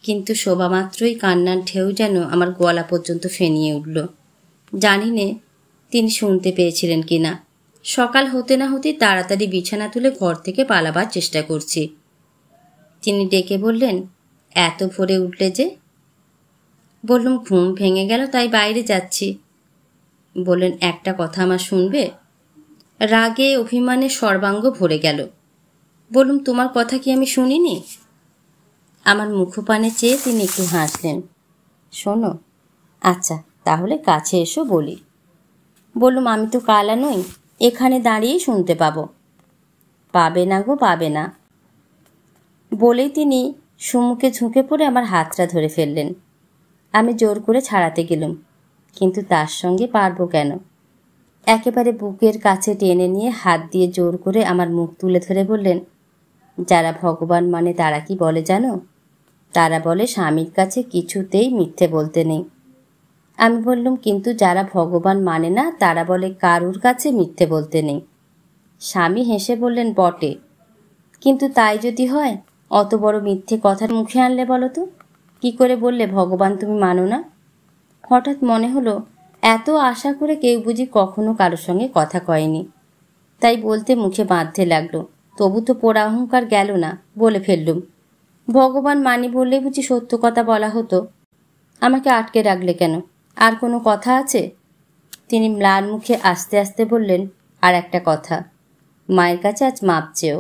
কিন্তু শোভা মাত্রই কান্নার ঢেউ যেন আমার গলা পর্যন্ত ফেনিয়ে উঠল। জানি নে তিনি শুনতে পেয়েছিলেন কি না। সকাল হতে না হতেই তাড়াতাড়ি বিছানা তুলে ঘর থেকে পালাবার চেষ্টা করছি। তিনি ডেকে বললেন, এত ভোরে উঠলে যে? বললুম, ঘুম ভেঙে গেল তাই বাইরে যাচ্ছি। বললেন, একটা কথা আমার শুনবে? রাগে অভিমানে সর্বাঙ্গ ভরে গেল। বললুম, তোমার কথা কি আমি শুনিনি? আমার মুখপানে চেয়ে তিনি একটু হাসলেন। শোনো, আচ্ছা তাহলে কাছে এসো বলি। বললুম, আমি তো কালা নই, এখানে দাঁড়িয়েই শুনতে পাবো। পাবে না গো, পাবে না। বলেই তিনি সুমুখে ঝুঁকে পড়ে আমার হাতটা ধরে ফেললেন। আমি জোর করে ছাড়াতে গেলুম, কিন্তু তার সঙ্গে পারবো কেন? একেবারে বুকের কাছে টেনে নিয়ে হাত দিয়ে জোর করে আমার মুখ তুলে ধরে বললেন, যারা ভগবান মানে তারা কি বলে জানো? তারা বলে স্বামীর কাছে কিছুতেই মিথ্যে বলতে নেই। আমি বললুম, কিন্তু যারা ভগবান মানে না তারা বলে কারুর কাছে মিথ্যে বলতে নেই। স্বামী হেসে বললেন, বটে, কিন্তু তাই যদি হয় অত বড় মিথ্যে কথা মুখে আনলে বলো তো? কি করে বললে ভগবান তুমি মানো না? হঠাৎ মনে হলো এত আশা করে কেউ বুঝি কখনো কারোর সঙ্গে কথা কয়নি, তাই বলতে মুখে বাঁধতে লাগলো। তবু তো পোড়া অহংকার গেল না, বলে ফেললুম, ভগবান মানি বললে বুঝি সত্য কথা বলা হতো? আমাকে আটকে রাখলে কেন? আর কোনো কথা আছে? তিনি ম্লান মুখে আস্তে আস্তে বললেন, আর একটা কথা, মায়ের কাছে আজ মাপ চেও।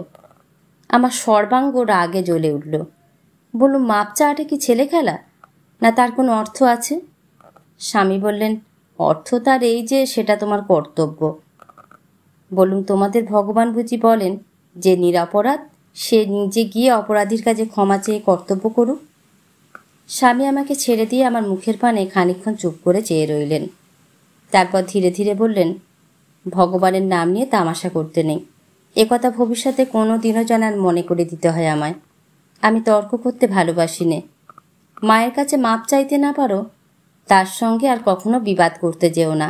আমার সর্বাঙ্গ রাগে জ্বলে উঠল। বললুম, মাপ চাওয়াটা কি ছেলে খেলা, না তার কোনো অর্থ আছে? স্বামী বললেন, অর্থ তার এই যে সেটা তোমার কর্তব্য। বললুম, তোমাদের ভগবান বুঝি বলেন যে নিরপরাধ সে নিজে গিয়ে অপরাধীর কাছে ক্ষমা চেয়ে কর্তব্য করুক? স্বামী আমাকে ছেড়ে দিয়ে আমার মুখের পানে খানিকক্ষণ চুপ করে চেয়ে রইলেন। তারপর ধীরে ধীরে বললেন, ভগবানের নাম নিয়ে তামাশা করতে নেই, একথা ভবিষ্যতে কোনো দিনও যেন আর মনে করে দিতে হয় আমায়। আমি তর্ক করতে ভালোবাসি নে। মায়ের কাছে মাপ চাইতে না পারো, তার সঙ্গে আর কখনো বিবাদ করতে যেও না।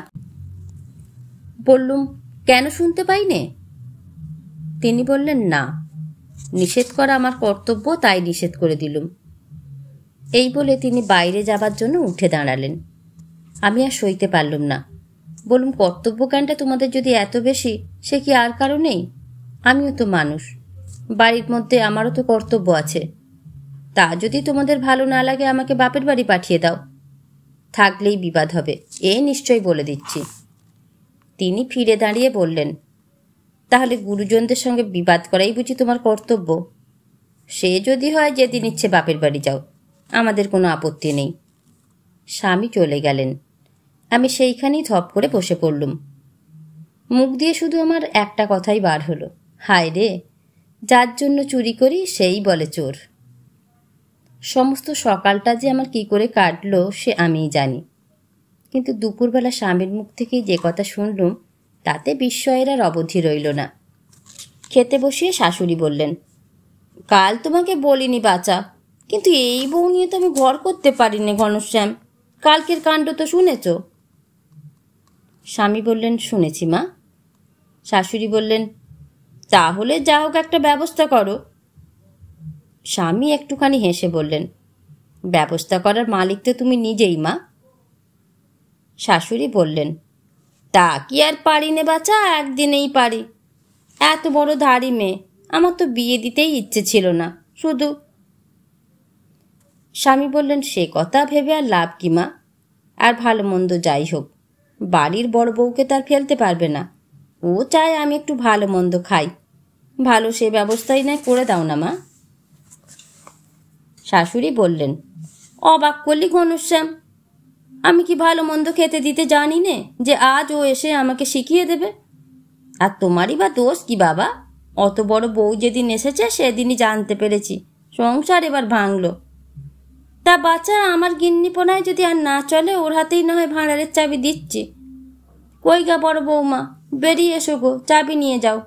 বললুম, কেন শুনতে পাই নে? তিনি বললেন, না, নিষেধ করা আমার কর্তব্য, তাই নিষেধ করে দিলুম। এই বলে তিনি বাইরে যাবার জন্য উঠে দাঁড়ালেন। আমি আর সইতে পারলুম না, বলুন, কর্তব্যজ্ঞানটা তোমাদের যদি এত বেশি, সে কি আর কারো নেই? আমিও তো মানুষ, বাড়ির মধ্যে আমারও তো কর্তব্য আছে। তা যদি তোমাদের ভালো না লাগে আমাকে বাপের বাড়ি পাঠিয়ে দাও, থাকলেই বিবাদ হবে, এ নিশ্চয়ই বলে দিচ্ছি। তিনি ফিরে দাঁড়িয়ে বললেন, তাহলে গুরুজনদের সঙ্গে বিবাদ করাই বুঝি তোমার কর্তব্য? সে যদি হয় যেদিন ইচ্ছে বাপের বাড়ি যাও, আমাদের কোনো আপত্তি নেই। স্বামী চলে গেলেন। আমি সেইখানেই ধপ করে বসে পড়লুম। মুখ দিয়ে শুধু আমার একটা কথাই বার হলো, হায় রে, যার জন্য চুরি করি সেই বলে চোর। সমস্ত সকালটা যে আমার কি করে কাটলো সে আমিই জানি, কিন্তু দুপুরবেলা স্বামীর মুখ থেকেই যে কথা শুনলুম তাতে বিস্ময়ের আর অবধি রইল না। খেতে বসিয়ে শাশুড়ি বললেন, কাল তোমাকে বলিনি বাছা, কিন্তু এই বউ নিয়ে তো আমি ঘর করতে পারিনি ঘনশ্যাম। কালকের কাণ্ড তো শুনেছ? স্বামী বললেন, শুনেছি মা। শাশুড়ি বললেন, তাহলে যা হোক একটা ব্যবস্থা করো। স্বামী একটুখানি হেসে বললেন, ব্যবস্থা করার মালিক তো তুমি নিজেই মা। শাশুড়ি বললেন, তা কি আর পারি নে বাছা, একদিনেই পারি। এত বড় ধাড়ি মেয়ে, আমার তো বিয়ে দিতেই ইচ্ছে ছিল না, শুধু। স্বামী বললেন, সে কথা ভেবে আর লাভ কি মা? আর ভালো মন্দ যাই হোক, বাড়ির বড় বউকে তার ফেলতে পারবে না। ও চায় আমি একটু ভালো মন্দ খাই, ভালো সে ব্যবস্থাই নয় করে দাও না মা। শাশুড়ি বললেন, অবাক করলি ঘনশ্যাম, আমি কি ভালো মন্দ খেতে দিতে জানি নে যে আজ ও এসে আমাকে শিখিয়ে দেবে? আর তোমারই বা দোষ কি বাবা? অত বড় বউ যেদিন এসেছে সেদিনই জানতে পেরেছি সংসার এবার ভাঙলো। তা বাচ্চা, আমার গিন্নিপনায় যদি আর না চলে, ওর হাতেই না হয় ভাঁড়ারের চাবি দিচ্ছি। কই গা বড় বৌমা, বেরিয়ে এসো গো, চাবি নিয়ে যাও।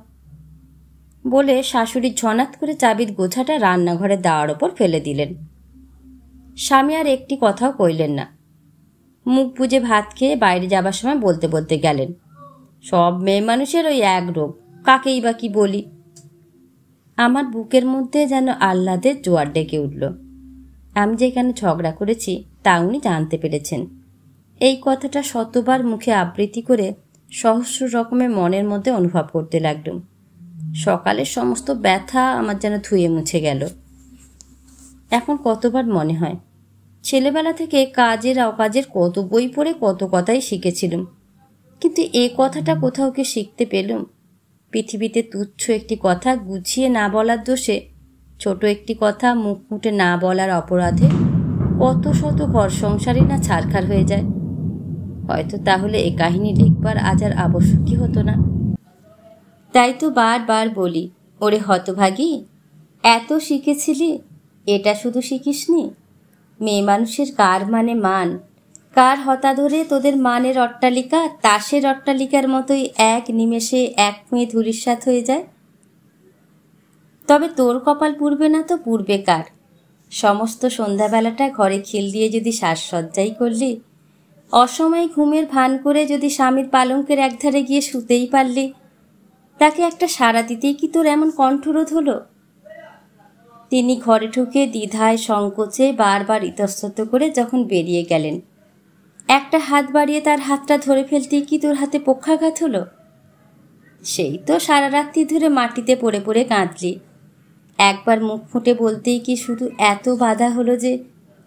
বলে শাশুড়ি ঝনাত করে চাবির গোছাটা রান্নাঘরের দাওয়ার ওপর ফেলে দিলেন। স্বামী আর একটি কথাও কইলেন না। মুখ বুজে ভাত খেয়ে বাইরে যাবার সময় বলতে বলতে গেলেন, সব মেয়ে মানুষের ওই এক রোগ, কাকেই বা কি বলি। আমার বুকের মধ্যে যেন আহ্লাদের জোয়ার ডেকে উঠল। আমি যেখানে ঝগড়া করেছি তা উনি জানতে পেরেছেন। এই কথাটা শতবার মুখে আবৃত্তি করে সহস্র রকমের মনের মধ্যে অনুভব করতে লাগলুম। সকালের সমস্ত ব্যথা আমার যেন ধুয়ে মুছে গেল। এখন কতবার মনে হয়, ছেলেবেলা থেকে কাজের অকাজের কত বই পড়ে কত কথাই শিখেছিলাম, কিন্তু এ কথাটা কোথাও কি শিখতে পেলুম? পৃথিবীতে তুচ্ছ একটি কথা গুছিয়ে না বলার দোষে, ছোট একটি কথা মুখ ফুটে না বলার অপরাধে কত শত ঘর সংসারই না ছারখার হয়ে যায়। হয়তো তাহলে এ কাহিনী লিখবার আজ আর আবশ্যকই হতো না। তাই তো বারবার বলি, ওরে হতভাগী, এত শিখেছিলি, এটা শুধু শিখিসনি। মেয়ে মানুষের কার মানে মান, কার হতা ধরে তোদের মানের অট্টালিকা তাসের অট্টালিকার মতোই এক নিমেষে এক মেয়ে ধূলিসাৎ হয়ে যায়। তবে তোর কপাল পুড়বে না তো পুড়বে কার? সমস্ত সন্ধ্যাবেলাটা ঘরে খিল দিয়ে যদি সাজসজ্জাই করলি, অসময়ে ঘুমের ভান করে যদি স্বামীর পালঙ্কের একধারে গিয়ে শুতেই পারলি, তাকে একটা সাড়া দিতেই কি তোর এমন কণ্ঠরোধ হলো? তিনি ঘরে ঢুকে দ্বিধায় সংকোচে বারবার ইতস্তত করে যখন বেরিয়ে গেলেন, একটা হাত বাড়িয়ে তার হাতটা ধরে ফেলতেই কি তোর হাতে পক্ষাঘাত হলো? সেই তো সারা রাত্রি ধরে মাটিতে পড়ে পড়ে কাঁদলি। একবার মুখ ফুটে বলতেই কি শুধু এত বাধা হলো যে,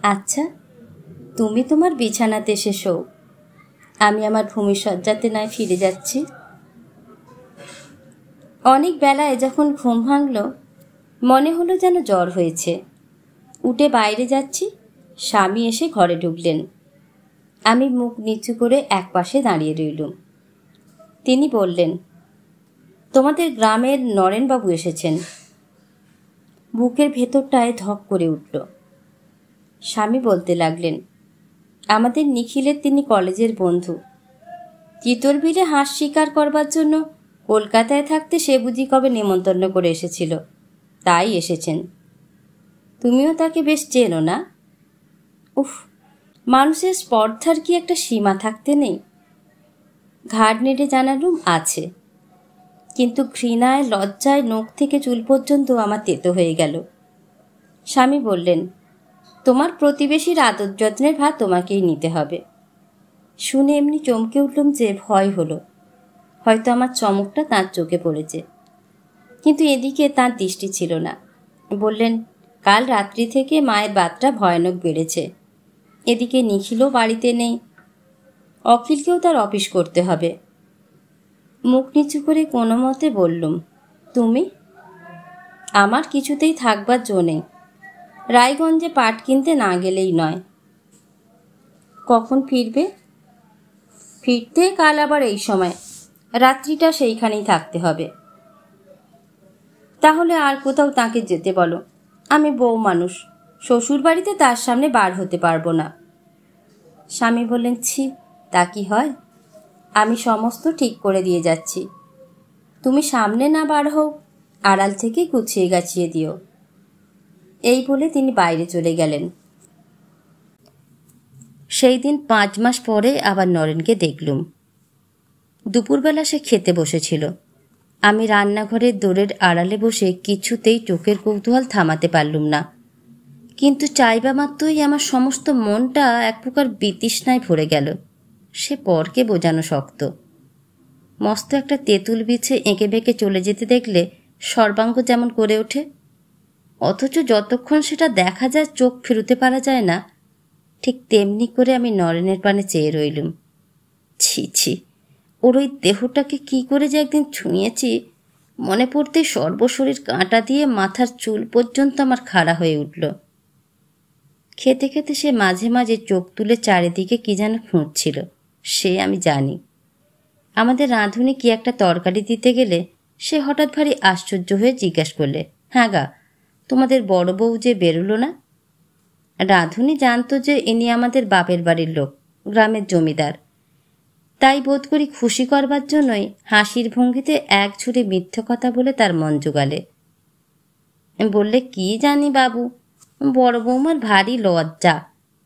আচ্ছা তুমি তোমার বিছানাতে এসে শোও, আমি আমার ভূমিসজ্জাতে নয় ফিরে যাচ্ছি। অনেক বেলায় যখন ঘুম ভাঙল, মনে হলো যেন জ্বর হয়েছে। উঠে বাইরে যাচ্ছি, স্বামী এসে ঘরে ঢুকলেন। আমি মুখ নিচু করে একপাশে দাঁড়িয়ে রইলুম। তিনি বললেন, তোমাদের গ্রামের নরেনবাবু এসেছেন। বুকের ভেতরটায় ধক করে উঠল। স্বামী বলতে লাগলেন, আমাদের নিখিলের তিনি কলেজের বন্ধু। চিতর বিলে হাঁস শিকার করবার জন্য কলকাতায় থাকতে সে বুঝি কবে নেমন্তন্ন করে এসেছিল, তাই এসেছেন। তুমিও তাকে বেশ চেনো না? উফ, মানুষের স্পর্ধার কি একটা সীমা থাকতে নেই? ঘাড় নেড়ে জানালুম, আছে। কিন্তু ঘৃণায় লজ্জায় নখ থেকে চুল পর্যন্ত আমার তেতো হয়ে গেল। স্বামী বললেন, তোমার প্রতিবেশীর আদর যত্নের ভার তোমাকেই নিতে হবে। শুনে এমনি চমকে উঠলাম যে ভয় হলো। হয়তো আমার চমকটা তাঁর চোখে পড়েছে, কিন্তু এদিকে তাঁর দৃষ্টি ছিল না। বললেন, কাল রাত্রি থেকে মায়ের বাতটা ভয়ানক বেড়েছে। এদিকে নিখিলও বাড়িতে নেই, অখিলকেও তার অফিস করতে হবে। মুখ নিচু করে কোনো মতে বললুম, তুমি? আমার কিছুতেই থাকবার জো নেই। রায়গঞ্জে পাট কিনতে না গেলেই নয়। কখন ফিরবে? ফিরতে কাল আবার এই সময়, রাত্রিটা সেইখানেই থাকতে হবে। তাহলে আর কোথাও তাকে যেতে বলো। আমি বউ মানুষ, শ্বশুর বাড়িতে তার সামনে বার হতে পারবো না। স্বামী বললেন, ছি, তা কি হয়? আমি সমস্ত ঠিক করে দিয়ে যাচ্ছি। তুমি সামনে না বার হও, আড়াল থেকে গুছিয়ে গাছিয়ে দিও। এই বলে তিনি বাইরে চলে গেলেন। সেই দিন 5 মাস পরে আবার নরেনকে দেখলুম। দুপুরবেলা সে খেতে বসেছিল। আমি রান্নাঘরের দোরের আড়ালে বসে কিছুতেই চোখের কৌতূহল থামাতে পারলুম না। কিন্তু চাইবা মাত্রই আমার সমস্ত মনটা এক প্রকার বিতৃষ্ণায় ভরে গেল। সে পরকে বোঝানো শক্ত। মস্ত একটা তেঁতুল বিছে এঁকে বেঁকে চলে যেতে দেখলে সর্বাঙ্গ যেমন করে ওঠে, অথচ যতক্ষণ সেটা দেখা যায় চোখ ফিরুতে পারা যায় না, ঠিক তেমনি করে আমি নরেনের পানে চেয়ে রইলুম। ছি ছি, ওর ওই দেহটাকে কি করে যে একদিন ছুঁয়েছি, মনে পড়তে সর্বশরীর কাঁটা দিয়ে মাথার চুল পর্যন্ত আমার খাড়া হয়ে উঠল। খেতে খেতে সে মাঝে মাঝে চোখ তুলে চারিদিকে কি যেন খুঁজছিল, সে আমি জানি। আমাদের রাঁধুনি কি একটা তরকারি দিতে গেলে সে হঠাৎ ভারী আশ্চর্য হয়ে জিজ্ঞাসা করলে, হ্যাঁ গা, তোমাদের বড় বউ যে বেরোলো না? রাঁধুনি জানতো যে ইনি আমাদের বাপের বাড়ির লোক, গ্রামের জমিদার। তাই বোধ করি খুশি করবার জন্যই হাসির ভঙ্গিতে এক ঝুড়ি মিথ্যে কথা বলে তার মন জোগালে। বললে, কি জানি বাবু, বড় বৌমার ভারী লজ্জা,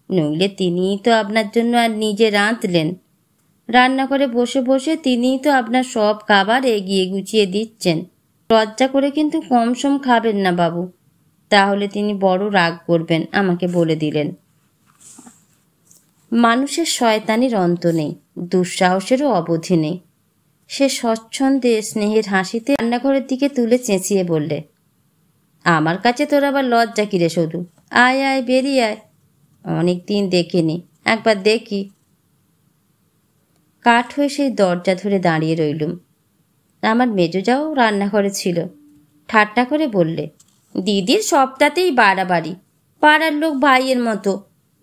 নইলে তিনিই তো আপনার জন্য আর নিজে রাঁধলেন। রান্না করে বসে বসে তিনিই তো আপনার সব খাবার এগিয়ে গুছিয়ে দিচ্ছেন। লজ্জা করে কিন্তু কম সম খাবেন না বাবু, তাহলে তিনি বড় রাগ করবেন, আমাকে বলে দিলেন। মানুষের শয়তানির অন্ত নেই, দুঃসাহসেরও অবধি নেই। সে স্বচ্ছন্দে স্নেহের হাসিতে রান্নাঘরের দিকে তুলে চেঁচিয়ে বললে, আমার কাছে তোর আবার লজ্জা কিরে শুধু, আয় আয়, বেরিয়ে আয়, অনেক দিন দেখিনি, একবার দেখি। কাঠ হয়ে সেই দরজা ধরে দাঁড়িয়ে রইলুম। আমার মেজোজাও রান্নাঘরে ছিল। ঠাট্টা করে বললে, দিদির সবটাতেই বাড়াবাড়ি, পাড়ার লোক ভাইয়ের মতো।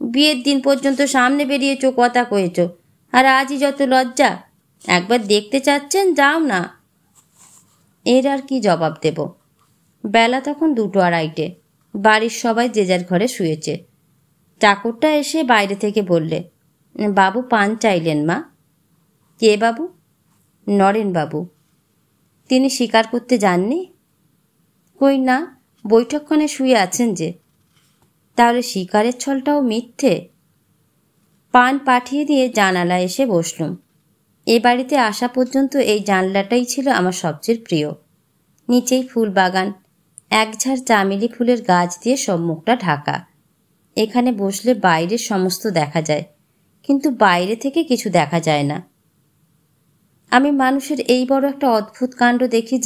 বিয়ের দিন পর্যন্ত সামনে বেরিয়েছ, কথা কয়েছ, আর আজই যত লজ্জা। একবার দেখতে চাচ্ছেন, যাও না। এর আর কি জবাব দেব? বেলা তখন 2:30। বাড়ির সবাই যে যার ঘরে শুয়েছে। চাকরটা এসে বাইরে থেকে বললে, বাবু পান চাইলেন মা। কে বাবু? নরেন বাবু। তিনি শিকার করতে যাননি? কই না, বৈঠকখানে শুয়ে আছেন যে। তাহলে শিকারের ছলটাও মিথ্যে? পান পাঠিয়ে দিয়ে জানালায় এসে বসলুম। এ বাড়িতে আসা পর্যন্ত এই জানলাটাই ছিল আমার সবচেয়ে প্রিয়। নিচেই ফুল বাগান, একঝাড় চামেলি ফুলের গাছ দিয়ে সম্মুখটা ঢাকা। এখানে বসলে বাইরের সমস্ত দেখা যায়, কিন্তু বাইরে থেকে কিছু দেখা যায় না। আমি মানুষের এই বড় একটা অদ্ভুত কাণ্ড দেখি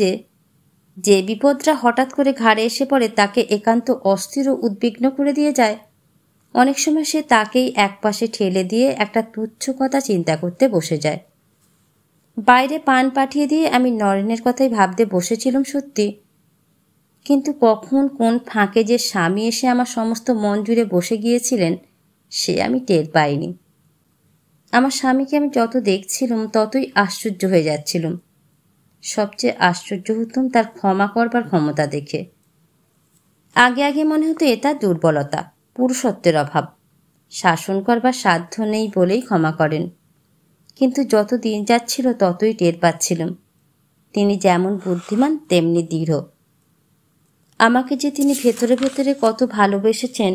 যে বিপদটা হঠাৎ করে ঘাড়ে এসে পড়ে তাকে একান্ত অস্থির ও উদ্বিগ্ন করে দিয়ে যায়। অনেক সময় সে তাকেই একপাশে ঠেলে দিয়ে একটা তুচ্ছ কথা চিন্তা করতে বসে যায়। বাইরে পান পাঠিয়ে দিয়ে আমি নরেনের কথাই ভাবতে বসেছিলাম সত্যি, কিন্তু কখন কোন ফাঁকে যে স্বামী এসে আমার সমস্ত মন জুড়ে বসে গিয়েছিলেন সে আমি টের পাইনি। আমার স্বামীকে আমি যত দেখছিলাম ততই আশ্চর্য হয়ে যাচ্ছিলাম। সবচেয়ে আশ্চর্য হতাম তার ক্ষমা করবার ক্ষমতা দেখে। আগে আগে মনে হতো এটা দুর্বলতা, পুরুষত্বের অভাব, শাসন করবার সাধ্য নেই বলেই ক্ষমা করেন। কিন্তু যত দিন যাচ্ছিল ততই টের পাচ্ছিলাম তিনি যেমন বুদ্ধিমান তেমনি দৃঢ়। আমাকে যে তিনি ভেতরে ভেতরে কত ভালোবেসেছেন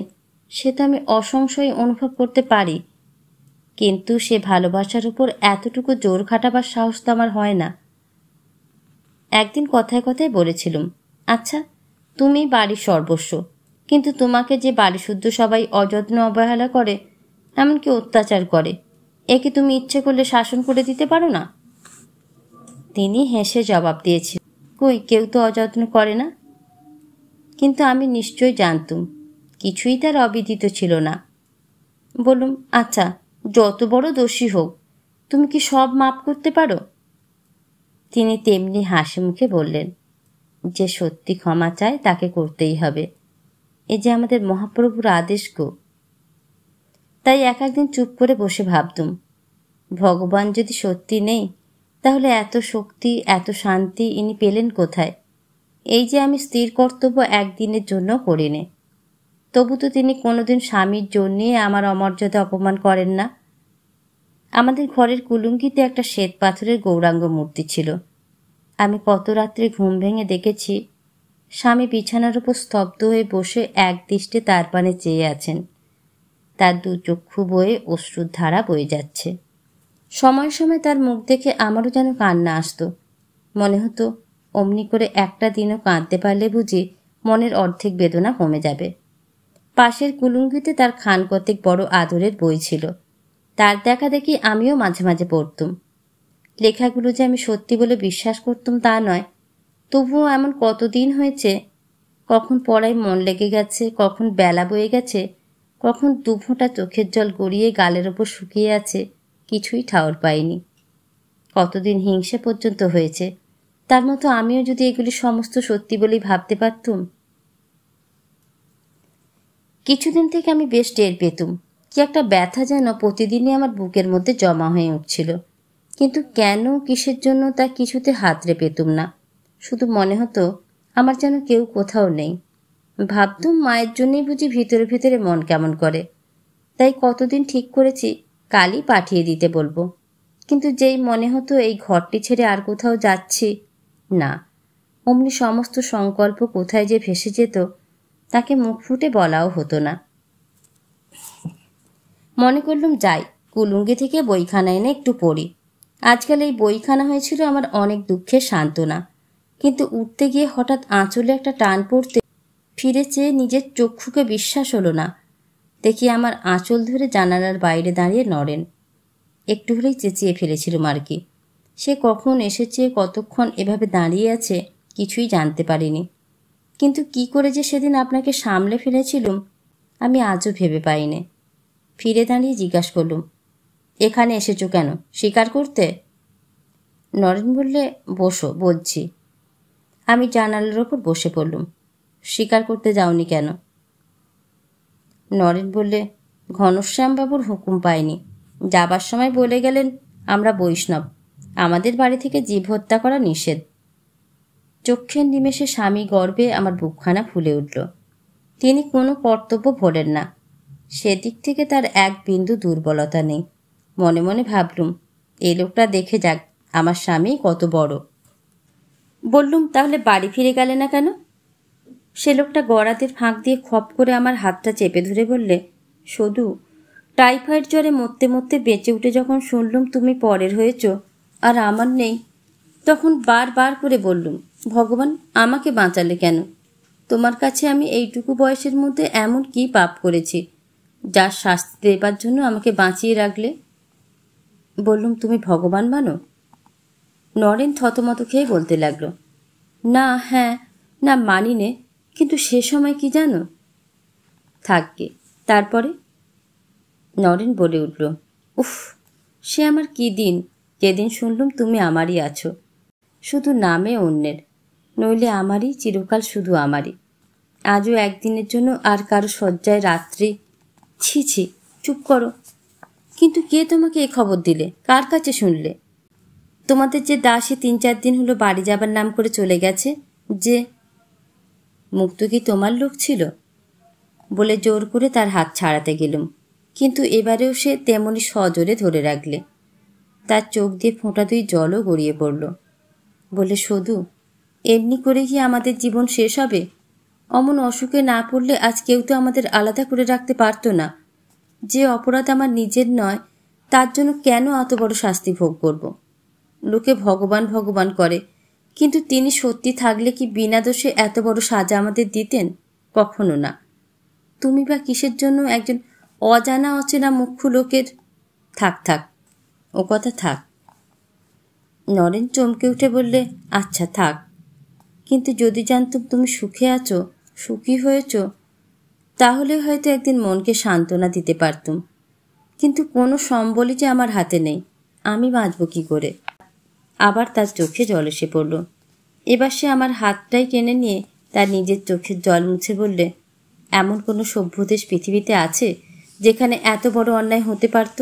সে তো আমি অসংশয়ে অনুভব করতে পারি, কিন্তু সে ভালোবাসার উপর এতটুকু জোর খাটাবার সাহস তো আমার হয় না। একদিন কথায় কথায় বলেছিলাম, আচ্ছা তুমি বাড়ির সর্বস্ব, কিন্তু তোমাকে যে বাড়িশুদ্ধ সবাই অযত্ন অবহেলা করে, এমনকি অত্যাচার করে, একে তুমি ইচ্ছে করলে শাসন করে দিতে পারো না? তিনি হেসে জবাব দিয়েছেন, কই, কেউ তো অযত্ন করে না। কিন্তু আমি নিশ্চয় জানতুম কিছুই তার অবিদিত ছিল না। বললুম, আচ্ছা, যত বড় দোষী হোক, তুমি কি সব মাপ করতে পারো? তিনি তেমনি হাসি মুখে বললেন, যে সত্যি ক্ষমা চায় তাকে করতেই হবে, এ যে আমাদের মহাপ্রভুর আদেশ গো। তাই এক একদিন চুপ করে বসে ভাবতুম, ভগবান যদি সত্যি নেই, তাহলে এত শক্তি, এত শান্তি ইনি পেলেন কোথায়? এই যে আমি স্থির কর্তব্য একদিনের জন্য করি নে, তবু তো তিনি কোনোদিন স্বামীর জন্যে আমার অমর্যাদা অপমান করেন না। আমাদের ঘরের কুলুঙ্গিতে একটা শ্বেত পাথরের গৌরাঙ্গ মূর্তি ছিল। আমি কত রাত্রে ঘুম ভেঙে দেখেছি স্বামী বিছানার উপর স্তব্ধ হয়ে বসে এক দৃষ্টে তার পানে চেয়ে আছেন। তার দু চক্ষু বয়ে অশ্রুর ধারা বয়ে যাচ্ছে। সময় সময় তার মুখ দেখে আমারও যেন কান্না আসতো। মনে হতো অমনি করে একটা দিনও কাঁদতে পারলে বুঝি মনের অর্ধেক বেদনা কমে যাবে। পাশের কুলুঙ্গিতে তার খান কতেক বড় আদরের বই ছিল। তার দেখা দেখি আমিও মাঝে মাঝে পড়তুম। লেখাগুলো যে আমি সত্যি বলে বিশ্বাস করতুম তা নয়, তবুও এমন কতদিন হয়েছে, কখন পড়ায় মন লেগে গেছে, কখন বেলা বয়ে গেছে, কখন দুফোঁটা চোখের জল গড়িয়ে গালের ওপর শুকিয়ে আছে, কিছুই ঠাউর পাইনি। কতদিন হিংসে পর্যন্ত হয়েছে। তার মতো আমিও যদি এগুলি সমস্ত সত্যি বলেই ভাবতে পারতুম। কিছুদিন থেকে আমি বেশ টের পেতুম কি একটা ব্যথা যেন প্রতিদিনই আমার বুকের মধ্যে জমা হয়ে উঠছিল। কিন্তু কেন, কিসের জন্য তা কিছুতে হাতড়ে পেতুম না। শুধু মনে হতো আমার যেন কেউ কোথাও নেই। ভাবতুম মায়ের জন্যই বুঝি ভিতরে ভিতরে মন কেমন করে। তাই কতদিন ঠিক করেছি কালই পাঠিয়ে দিতে বলবো। কিন্তু যেই মনে হতো এই ঘরটি ছেড়ে আর কোথাও যাচ্ছি না, অমনি সমস্ত সংকল্প কোথায় যে ভেসে যেত তাকে মুখ ফুটে বলাও হতো না। মনে করলুম যাই, কুলুঙ্গি থেকে বইখানা এনে একটু পড়ি। আজকাল এই বইখানা হয়েছিল আমার অনেক দুঃখের সান্ত্বনা। কিন্তু উঠতে গিয়ে হঠাৎ আঁচলে একটা টান পড়তে ফিরে চেয়ে নিজের চক্ষুকে বিশ্বাস হলো না। দেখি আমার আঁচল ধরে জানালার বাইরে দাঁড়িয়ে নরেন। একটু হলেই চেঁচিয়ে ফেলেছিলুম আর কি। সে কখন এসেছে, কতক্ষণ এভাবে দাঁড়িয়ে আছে কিছুই জানতে পারিনি। কিন্তু কি করে যে সেদিন আপনাকে সামলে ফেলেছিলুম আমি আজও ভেবে পাইনি। ফিরে দাঁড়িয়ে জিজ্ঞাসা করলুম, এখানে এসেছো কেন, স্বীকার করতে? নরেন বললে, বসো, বলছি। আমি জানালার ওপর বসে পড়লুম। স্বীকার করতে যাওনি কেন? নরেন বললে, ঘনশ্যামবাবুর হুকুম পাইনি। যাবার সময় বলে গেলেন আমরা বৈষ্ণব, আমাদের বাড়ি থেকে জীব হত্যা করা নিষেধ। চক্ষের নিমেষে স্বামী গর্বে আমার বুকখানা ফুলে উঠল। তিনি কোনো কর্তব্য ভোলেন না, সেদিক থেকে তার এক বিন্দু দুর্বলতা নেই। মনে মনে ভাবলুম, এই লোকটা দেখে যাক আমার স্বামী কত বড়। বললুম, তাহলে বাড়ি ফিরে গেলে না কেন? সে লোকটা গড়াতের ফাঁক দিয়ে খপ করে আমার হাতটা চেপে ধরে বললে, সদু, টাইফয়েড জ্বরে মরতে মরতে বেঁচে উঠে যখন শুনলুম তুমি পরের হয়েছ আর আমার নেই, তখন বারবার করে বললুম, ভগবান আমাকে বাঁচালে কেন? তোমার কাছে আমি এইটুকু বয়সের মধ্যে এমন কি পাপ করেছি যার শাস্তি দেবার জন্য আমাকে বাঁচিয়ে রাখলে? বললুম, তুমি ভগবান মানো? নরেন থতমত খেয়ে বলতে লাগলো, না, হ্যাঁ, না মানি নে, কিন্তু সে সময় কি জানো? থাকবে। তারপরে? নরেন বলে উঠল, উফ, সে আমার কি দিন, যেদিন শুনলুম তুমি আমারই আছো, শুধু নামে অন্যের, নইলে আমারই, চিরকাল শুধু আমারই। আজও একদিনের জন্য আর কারো শয্যায় রাত্রি। ছি ছি, চুপ করো। কিন্তু কে তোমাকে এ খবর দিলে? কার কাছে শুনলে? তোমাদের যে দাসী 3-4 দিন হলো বাড়ি যাবার নাম করে চলে গেছে, যে মুক্ত কি তোমার লোক ছিল? বলে জোর করে তার হাত ছাড়াতে গেলুম, কিন্তু এবারেও সে তেমনি সজোরে ধরে রাখলে। তার চোখ দিয়ে ফোঁটা 2 জলও গড়িয়ে পড়ল। বলে, সদু, এমনি করে কি আমাদের জীবন শেষ হবে? অমন অসুখে না পড়লে আজ কেউ তো আমাদের আলাদা করে রাখতে পারতো না। যে অপরাধ আমার নিজের নয়, তার জন্য কেন এত বড় শাস্তি ভোগ করব? লোকে ভগবান ভগবান করে, কিন্তু তিনি সত্যি থাকলে কি বিনা দোষে এত বড় সাজা আমাদের দিতেন? কখনো না। তুমি বা কিসের জন্য একজন অজানা অচেনা মুখ্য লোকের... থাক থাক, ও কথা থাক। নরেন চমকে উঠে বললে, আচ্ছা থাক, কিন্তু যদি জানতুম তুমি সুখে আছো, সুখী হয়েছ, তাহলে হয়তো একদিন মনকে সান্ত্বনা দিতে পারতুম। কিন্তু কোনো সম্বলই যে আমার হাতে নেই, আমি বাঁচব কী করে? আবার তার চোখে জল এসে পড়ল। এবার সে আমার হাতটাই টেনে নিয়ে তার নিজের চোখের জল মুছে বললে, এমন কোনো সভ্য দেশ পৃথিবীতে আছে যেখানে এত বড় অন্যায় হতে পারত?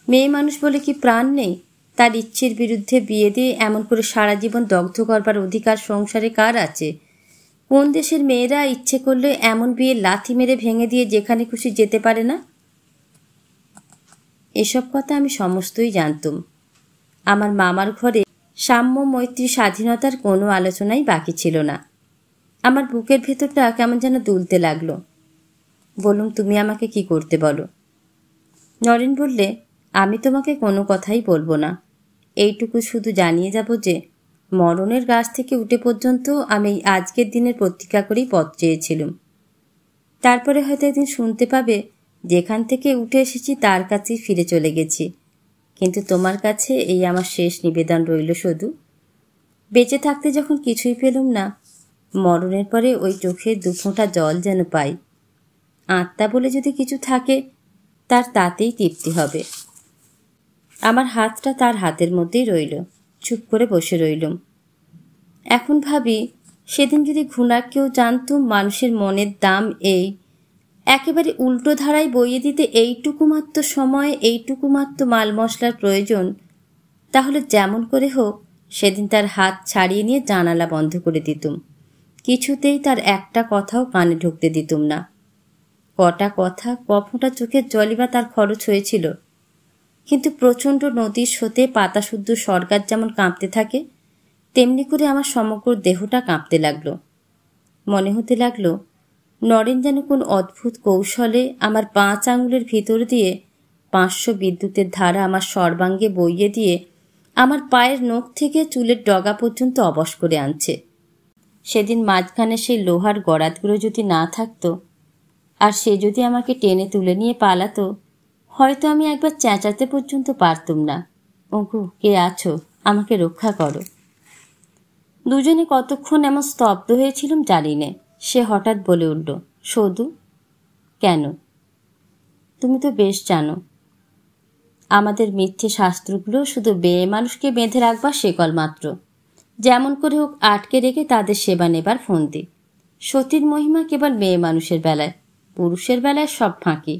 মেয়ে মানুষ বলে কি প্রাণ নেই? তার ইচ্ছের বিরুদ্ধে বিয়ে দিয়ে এমন করে সারা জীবন দগ্ধ করবার অধিকার সংসারে কার আছে? কোন দেশের মেয়েরা ইচ্ছে করলে এমন বিয়ে লাথি মেরে ভেঙে দিয়ে যেখানে খুশি যেতে পারে না? এসব কথা আমি সমস্তই জানতুম। আমার মামার ঘরে সাম্য, মৈত্রী, স্বাধীনতার কোনো আলোচনাই বাকি ছিল না। আমার বুকের ভেতরটা কেমন যেন দুলতে লাগলো। বলুন, তুমি আমাকে কি করতে বলো? নরেন বললে, আমি তোমাকে কোনো কথাই বলবো না। এইটুকু শুধু জানিয়ে যাব যে মরণের গাছ থেকে উঠে পর্যন্ত আমি আজকের দিনের প্রতীক্ষা করেই পথ চেয়েছিলুম। তারপরে হয়তো একদিন শুনতে পাবে যেখান থেকে উঠে এসেছি তার কাছেই ফিরে চলে গেছি। কিন্তু তোমার কাছে এই আমার শেষ নিবেদন রইল শুধু, বেঁচে থাকতে যখন কিছুই পেলুম না, মরণের পরে ওই চোখের দুফোঁটা জল যেন পাই। আত্মা বলে যদি কিছু থাকে, তার তাতেই তৃপ্তি হবে। আমার হাতটা তার হাতের মধ্যেই রইল। চুপ করে বসে রইলুম। এখন ভাবি, সেদিন যদি ঘুণাকেও জানতুম মানুষের মনের দাম এই, একেবারে উল্টো ধারায় বইয়ে দিতে এইটুকু মাত্র সময়, এইটুকু মাত্র মাল মশলার প্রয়োজন, তাহলে যেমন করে হোক সেদিন তার হাত ছাড়িয়ে নিয়ে জানালা বন্ধ করে দিতুম। কিছুতেই তার একটা কথাও কানে ঢুকতে দিতুম না। কটা কথা, কফোঁটা চোখের জলই বা তার খরচ হয়েছিল। কিন্তু প্রচণ্ড নদীর স্রোতে পাতাশুদ্ধ সরকার যেমন কাঁপতে থাকে, তেমনি করে আমার সমগ্র দেহটা কাঁপতে লাগলো। মনে হতে লাগলো নরেন যেন কোন অদ্ভুত কৌশলে আমার 5 আঙুলের ভিতর দিয়ে 500 বিদ্যুতের ধারা আমার সর্বাঙ্গে বইয়ে দিয়ে আমার পায়ের নখ থেকে চুলের ডগা পর্যন্ত অবশ করে আনছে। সেদিন মাঝখানে সেই লোহার গরাদগুলো যদি না থাকতো, আর সে যদি আমাকে টেনে তুলে নিয়ে পালাতো, হয়তো আমি একবার চেঁচাতে পর্যন্ত পারতুম না, ওগো কে আছো, আমাকে রক্ষা করো। দুজনে কতক্ষণ এমন স্তব্ধ হয়েছিলাম জানি নে। সে হঠাৎ বলে উঠল, সদু। কেন? তুমি তো বেশ জানো আমাদের মিথ্যে শাস্ত্রগুলো শুধু মেয়ে মানুষকে বেঁধে রাখবার শেকল মাত্র। যেমন করে হোক আটকে রেখে তাদের সেবা নেবার ফন্দি। সতীর মহিমা কেবল মেয়ে মানুষের বেলায়, পুরুষের বেলায় সব ফাঁকি।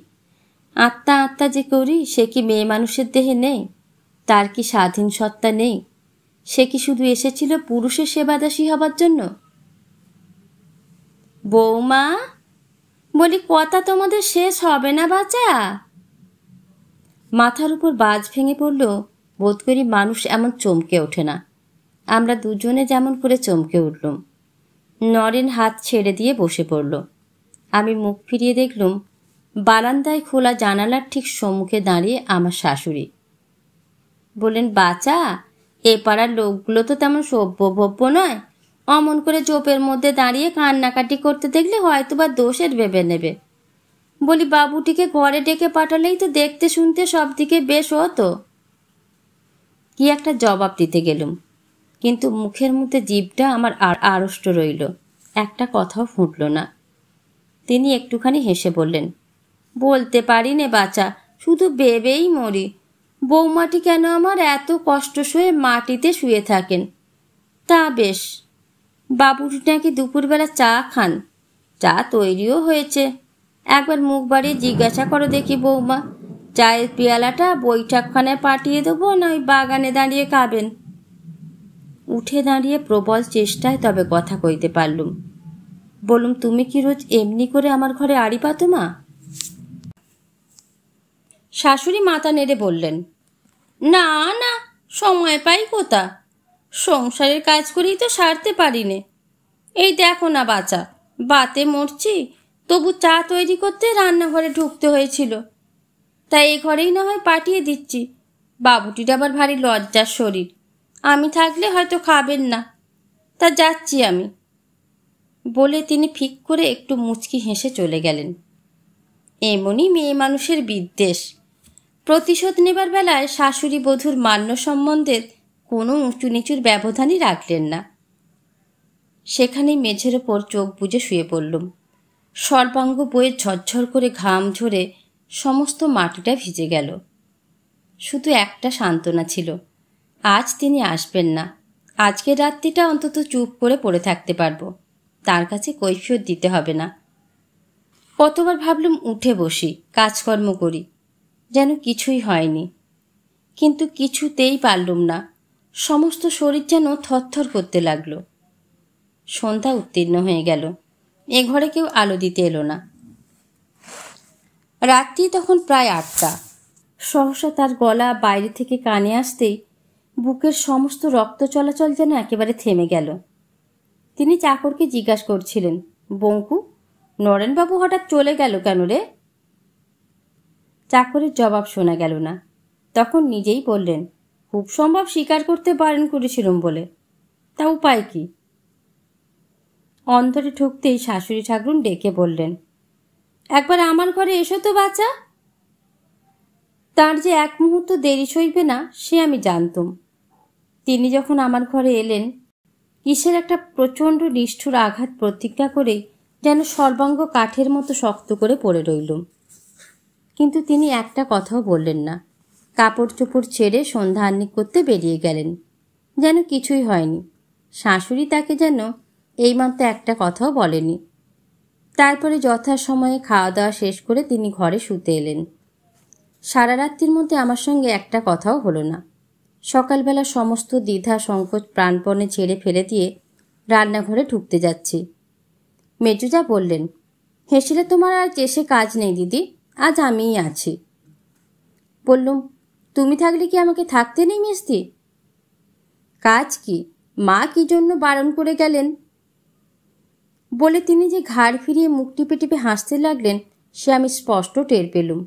আত্মা আত্মা যে করি, সে কি মেয়ে মানুষের দেহে নেই? তার কি স্বাধীন সত্তা নেই? সে কি শুধু এসেছিল পুরুষের সেবাদাসী হবার জন্য? বৌমা, বলি কথা তোমাদের শেষ হবে না বাঁচা? মাথার উপর বাজ ভেঙে পড়ল। বোধ করি মানুষ এমন চমকে ওঠে না। আমরা দুজনে যেমন করে চমকে উঠলুম। নরেন হাত ছেড়ে দিয়ে বসে পড়ল। আমি মুখ ফিরিয়ে দেখলুম বারান্দায় খোলা জানালার ঠিক সম্মুখে দাঁড়িয়ে আমার শাশুড়ি। বললেন, বাঁচা, এ পাড়ার লোকগুলো তো তেমন সভ্যভব্য নয়। অমন করে চোপের মধ্যে দাঁড়িয়ে কান্নাকাটি করতে দেখলে হয়তো বা দোষের ভেবে নেবে। বলি, বাবুটিকে ঘরে ডেকে পাঠালেই তো দেখতে শুনতে সব দিকে বেশ হতো। কি একটা জবাব দিতে গেলুম, কিন্তু মুখের মধ্যে জিভটা আমার আড়ষ্ট রইল। একটা কথাও ফুটল না। তিনি একটুখানি হেসে বললেন, বলতে পারি নে বাছা, শুধু ভেবেই মরি বৌমাটি কেন আমার এত কষ্ট সয়ে মাটিতে শুয়ে থাকেন। তা বেশ, বাবুটি নাকি দুপুরবেলা চা খান। চা তৈরিও হয়েছে। একবার মুখ বাড়িয়ে জিজ্ঞাসা করো দেখি বৌমা, চায়ের পেয়ালাটা বৈঠকখানায় পাঠিয়ে দেবো না ওই বাগানে দাঁড়িয়ে খাবেন? উঠে দাঁড়িয়ে প্রবল চেষ্টায় তবে কথা কইতে পারলুম। বলুম, তুমি কি রোজ এমনি করে আমার ঘরে আড়ি পাতো মা? শাশুড়ি মাথা নেড়ে বললেন, না না, সময় পাই কোথা, সংসারের কাজ করেই তো সারতে পারি নে। এই দেখো না বাছা, বাতে মরছি, তবু চা তৈরি করতে রান্নাঘরে ঢুকতে হয়েছিল। তাই এই ঘরেই না হয় পাঠিয়ে দিচ্ছি। বাবুটির আবার ভারী লজ্জার শরীর, আমি থাকলে হয়তো খাবেন না, তা যাচ্ছি আমি। বলে তিনি ফিক করে একটু মুচকি হেসে চলে গেলেন। এমনই মেয়ে মানুষের বিদ্বেষ। প্রতিশোধ নেবার বেলায় শাশুড়ি বধূর মান্য সম্বন্ধের কোনো উঁচু নিচুর ব্যবধানই রাখলেন না। সেখানেই মেঝের ওপর চোখ বুজে শুয়ে পড়লুম। সর্বাঙ্গ বয়ে ঝরঝর করে ঘাম ঝরে সমস্ত মাটিটা ভিজে গেল। শুধু একটা সান্ত্বনা ছিল, আজ তিনি আসবেন না। আজকের রাত্রিটা অন্তত চুপ করে পড়ে থাকতে পারবো, তার কাছে কৈফিয়ত দিতে হবে না। কতবার ভাবলুম উঠে বসি, কাজকর্ম করি, যেন কিছুই হয়নি, কিন্তু কিছুতেই পারলুম না। সমস্ত শরীর যেন থরথর করতে লাগলো। সন্ধ্যা উত্তীর্ণ হয়ে গেল, এ ঘরে কেউ আলো দিতে এলো না। রাত্রি তখন প্রায় 8টা। সহসা তার গলা বাইরে থেকে কানে আসতেই বুকের সমস্ত রক্ত চলাচল যেন একেবারে থেমে গেল। তিনি চাকরকে জিজ্ঞাসা করছিলেন, বঙ্কু, নরেনবাবু হঠাৎ চলে গেল কেন রে? চাকরের জবাব শোনা গেল না। তখন নিজেই বললেন, খুব সম্ভব স্বীকার করতে বারণ করেছিলাম বলে। তা উপায় কি? অন্তরে ঠুকতেই শাশুড়ি ঠাকুরুন ডেকে বললেন, একবার আমার ঘরে এসো তো বাছা। তার যে এক মুহূর্ত দেরি সইবে না সে আমি জানতুম। তিনি যখন আমার ঘরে এলেন, কিসের একটা প্রচণ্ড নিষ্ঠুর আঘাত প্রতিজ্ঞা করেই যেন সর্বাঙ্গ কাঠের মতো শক্ত করে পড়ে রইলুম। কিন্তু তিনি একটা কথাও বললেন না। কাপড় চোপড় ছেড়ে সন্ধ্যা আহ্নিক করতে বেরিয়ে গেলেন, যেন কিছুই হয়নি। শাশুড়ি তাকে যেন এইমাত্র একটা কথাও বলেনি। তারপরে যথাসময়ে খাওয়া দাওয়া শেষ করে তিনি ঘরে শুতে এলেন। সারা রাত্রির মধ্যে আমার সঙ্গে একটা কথাও হলো না। সকালবেলা সমস্ত দ্বিধা সংকোচ প্রাণপণে ছেড়ে ফেলে দিয়ে রান্নাঘরে ঢুকতে যাচ্ছি। মেজুজা বললেন, হেসেলে তোমার আর এসে কাজ নেই দিদি, আজ আমিই আছি। বললুম, তুমি থাকলে কি আমাকে থাকতে নেই মিস্তি? কাজ কি, মা কি জন্য বারণ করে গেলেন বলে তিনি যে ঘাড় ফিরিয়ে মুখ টিপে টিপে হাসতে লাগলেন, সে আমি স্পষ্ট টের পেলুম।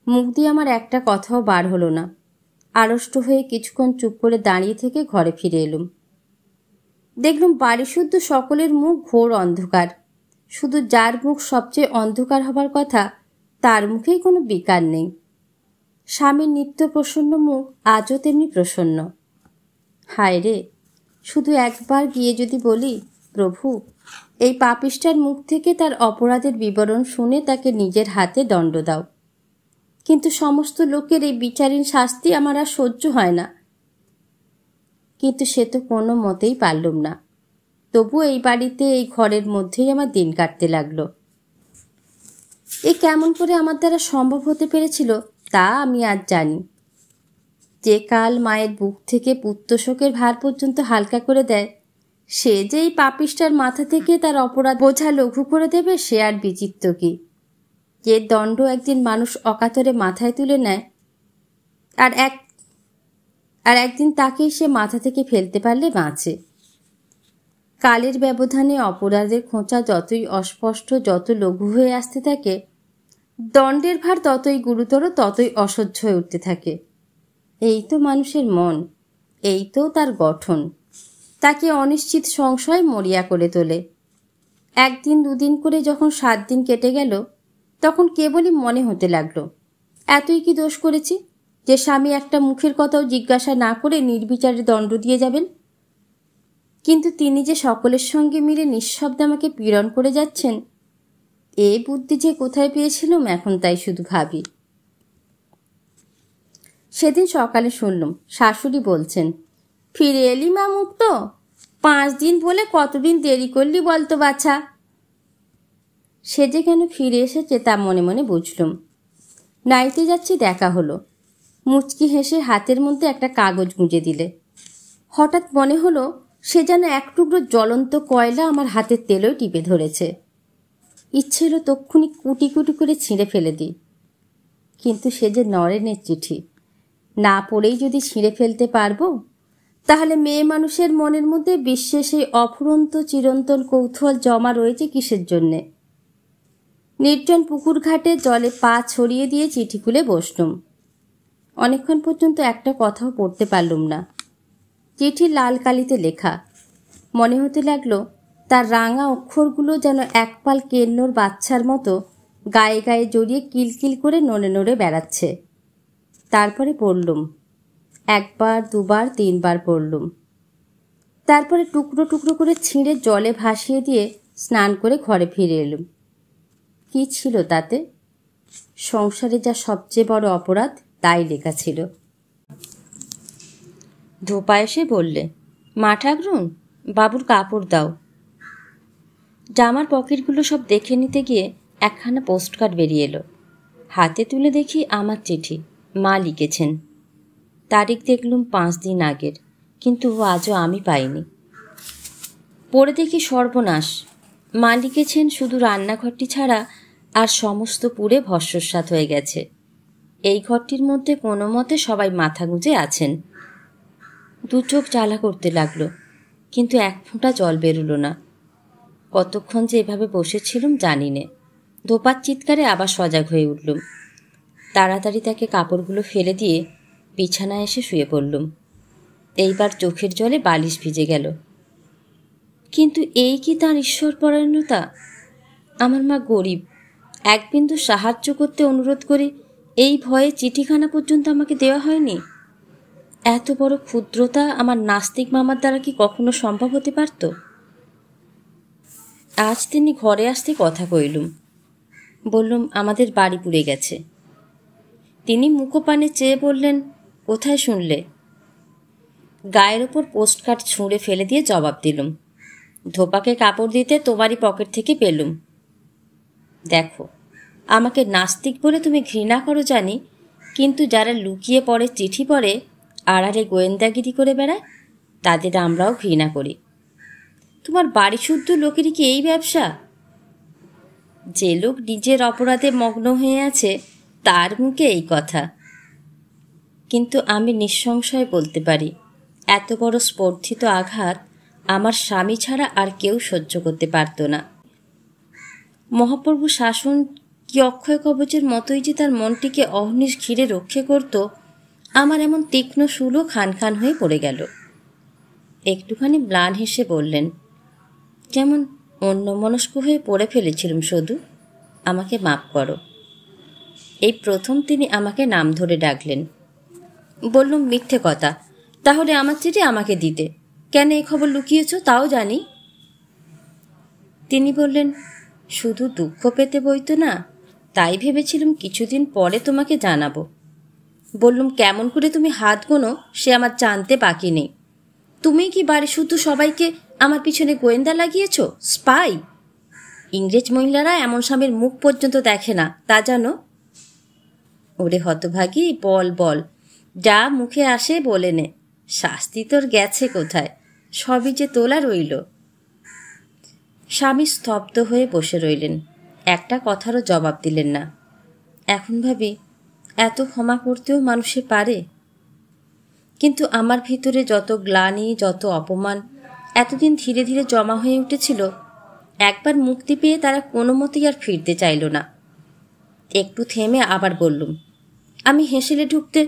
মুখ দিয়ে আমার একটা কথাও বার হলো না। আড়ষ্ট হয়ে কিছুক্ষণ চুপ করে দাঁড়িয়ে থেকে ঘরে ফিরে এলুম। দেখলুম বাড়ি শুদ্ধ সকলের মুখ ঘোর অন্ধকার। শুধু যার মুখ সবচেয়ে অন্ধকার হবার কথা, তার মুখেই কোনো বিকার নেই। স্বামীর নিত্য প্রসন্ন মুখ আজও তেমনি প্রসন্ন। হায় রে, শুধু একবার গিয়ে যদি বলি, প্রভু, এই পাপিষ্ঠার মুখ থেকে তার অপরাধের বিবরণ শুনে তাকে নিজের হাতে দণ্ড দাও। কিন্তু সমস্ত লোকের এই বিচারহীন শাস্তি আমার আর সহ্য হয় না। কিন্তু সে তো কোনো মতেই পারলুম না। তবু এই বাড়িতে, এই ঘরের মধ্যেই আমার দিন কাটতে লাগলো। এ কেমন করে আমার দ্বারা সম্ভব হতে পেরেছিল তা আমি আজ জানি। যে কাল মায়ের বুক থেকে পুত্রশোকের ভার পর্যন্ত হালকা করে দেয়, সে যে এই পাপিষ্ঠার মাথা থেকে তার অপরাধ বোঝা লঘু করে দেবে, সে আর বিচিত্র কি? যে দণ্ড একদিন মানুষ অকাতরে মাথায় তুলে নেয়, আর একদিন তাকেই সে মাথা থেকে ফেলতে পারলে বাঁচে। কালের ব্যবধানে অপরাধের খোঁচা যতই অস্পষ্ট, যত লঘু হয়ে আসতে থাকে, দণ্ডের ভার ততই গুরুতর, ততই অসহ্য হয়ে উঠতে থাকে। এই তো মানুষের মন, এই তো তার গঠন, তাকে অনিশ্চিত সংশয় মরিয়া করে তোলে। একদিন দুদিন করে যখন 7 দিন কেটে গেল, তখন কেবলই মনে হতে লাগলো, এতই কি দোষ করেছি যে স্বামী একটা মুখের কথাও জিজ্ঞাসা না করে নির্বিচারে দণ্ড দিয়ে যাবেন? কিন্তু তিনি যে সকলের সঙ্গে মিলে নিঃশব্দে আমাকে পীড়ন করে যাচ্ছেন, এ বুদ্ধি যে কোথায় পেয়েছিলাম এখন তাই শুধু ভাবি। সেদিন সকালে শুনলাম শাশুড়ি বলছেন, ফিরে এলি মা মুক্ত? 5 দিন বলে কতদিন দেরি করলি বলতো বাছা? সে যে কেন ফিরে এসেছে তা মনে মনে বুঝলুম। নাইতে যাচ্ছি, দেখা হলো। মুচকি হেসে হাতের মধ্যে একটা কাগজ গুঁজে দিলে। হঠাৎ মনে হলো সে যেন এক টুকরো জ্বলন্ত কয়লা আমার হাতের তেলেও টিপে ধরেছে। ইচ্ছে হলো তক্ষুনি কুটি কুটি করে ছিঁড়ে ফেলে দিই। কিন্তু সে যে নরেনের চিঠি, না পড়েই যদি ছিঁড়ে ফেলতে পারবো, তাহলে মেয়ে মানুষের মনের মধ্যে বিশ্বে সেই অফুরন্ত চিরন্তন কৌতূহল জমা রয়েছে কিসের জন্যে? নির্জন পুকুর ঘাটে জলে পা ছড়িয়ে দিয়ে চিঠি খুলে বসলুম। অনেকক্ষণ পর্যন্ত একটা কথাও পড়তে পারলুম না। চিঠি লাল কালিতে লেখা। মনে হতে লাগলো তার রাঙা অক্ষরগুলো যেন একপাল কেন্নর বাচ্চার মতো গায়ে গায়ে জড়িয়ে কিলকিল করে নড়ে নড়ে বেড়াচ্ছে। তারপরে পড়লুম। একবার, দুবার, তিনবার পড়লুম। তারপরে টুকরো টুকরো করে ছিঁড়ে জলে ভাসিয়ে দিয়ে স্নান করে ঘরে ফিরে এলুম। কী ছিল তাতে? সংসারে যা সবচেয়ে বড় অপরাধ তাই লেখা ছিল। ধোপা এসে বললে, মা ঠাকরুন, বাবুর কাপড় দাও। জামার পকেটগুলো সব দেখে নিতে গিয়ে একখানা পোস্টকার্ড বেরিয়ে এলো। হাতে তুলে দেখি আমার চিঠি, মা লিখেছেন। তারিখ দেখলুম 5 দিন আগের, কিন্তু আজও আমি পাইনি। পড়ে দেখি সর্বনাশ। মা লিখেছেন শুধু রান্নাঘরটি ছাড়া আর সমস্ত পুড়ে ভস্মসাৎ হয়ে গেছে। এই ঘরটির মধ্যে কোনো মতে সবাই মাথা গুঁজে আছেন। দু চোখ জ্বালা করতে লাগলো, কিন্তু এক ফোঁটা জল বেরোলো না। কতক্ষণ যে এভাবে বসেছিলুম জানি নে। ধোপার চিৎকারে আবার সজাগ হয়ে উঠলুম। তাড়াতাড়ি তাকে কাপড়গুলো ফেলে দিয়ে বিছানায় এসে শুয়ে পড়লুম। এইবার চোখের জলে বালিশ ভিজে গেল। কিন্তু এই কি তাঁর ঈশ্বরপরায়ণতা? আমার মা গরিব, এক বিন্দু সাহায্য করতে অনুরোধ করে এই ভয়ে চিঠিখানা পর্যন্ত আমাকে দেওয়া হয়নি। এত বড় ক্ষুদ্রতা আমার নাস্তিক মামার দ্বারা কি কখনো সম্ভব হতে পারত? আজ তিনি ঘরে আসতে কথা কইলুম। বললুম, আমাদের বাড়ি পুড়ে গেছে। তিনি মুখোপানে চেয়ে বললেন, কোথায় শুনলে? গায়ের ওপর পোস্টকার্ড ছুঁড়ে ফেলে দিয়ে জবাব দিলুম, ধোপাকে কাপড় দিতে তোমারই পকেট থেকে পেলুম। দেখো, আমাকে নাস্তিক বলে তুমি ঘৃণা করো জানি, কিন্তু যারা লুকিয়ে পড়ে চিঠি পড়ে, আড়ালে গোয়েন্দাগিরি করে বেড়ায়, তাদের আমরাও ঘৃণা করি। তোমার বাড়ি শুদ্ধ লোকেরই কি এই ব্যবসা? যে লোক নিজের অপরাধে মগ্ন হয়ে আছে তার মুখে এই কথা। কিন্তু আমি নিঃসংশয়ে বলতে পারি, এত বড় স্পর্ধিত আঘাত আমার স্বামী ছাড়া আর কেউ সহ্য করতে পারত না। মহাপ্রভু শাসন কি অক্ষয় কবচের মতোই যে তার মনটিকে অহর্নিশ ঘিরে রক্ষে করত, আমার এমন তীক্ষ্ণ শুলও খান খান হয়ে পড়ে গেল। একটুখানি ম্লান হেসে বললেন, যেমন অন্যমনস্ক হয়ে পড়ে ফেলেছিলাম শুধু, আমাকে মাপ করো। এই প্রথম তিনি আমাকে নাম ধরে ডাকলেন। বললুম, মিথ্যে কথা, তাহলে আমার চিঠি আমাকে দিতে, কেন এই খবর লুকিয়েছ তাও জানি। তিনি বললেন, শুধু দুঃখ পেতে বইতো না, তাই ভেবেছিলাম কিছুদিন পরে তোমাকে জানাবো। বললুম, কেমন করে তুমি হাত গোনো সে আমার জানতে বাকি নেই। তুমি কি বাড়ি শুধু সবাইকে আমার পিছনে গোয়েন্দা লাগিয়েছ, স্পাই? ইংরেজ মহিলারা এমন স্বামীর মুখ পর্যন্ত দেখে না, তা জানো? ওরে হতভাগী, বল বল, যা মুখে আসে বলে নে, শাস্তি তোর গেছে কোথায়, সবই যে তোলা রইল। স্বামী স্তব্ধ হয়ে বসে রইলেন, একটা কথারও জবাব দিলেন না। এখন ভাবি, এত ক্ষমা করতেও মানুষে পারে? কিন্তু আমার ভিতরে যত গ্লানি, যত অপমান এতদিন ধীরে ধীরে জমা হয়ে উঠেছিল, একবার মুক্তি পেয়ে তারা কোনো মতেই আর ফিরতে চাইল না। একটু থেমে আবার বললুম, আমি হেসেলে ঢুকতে।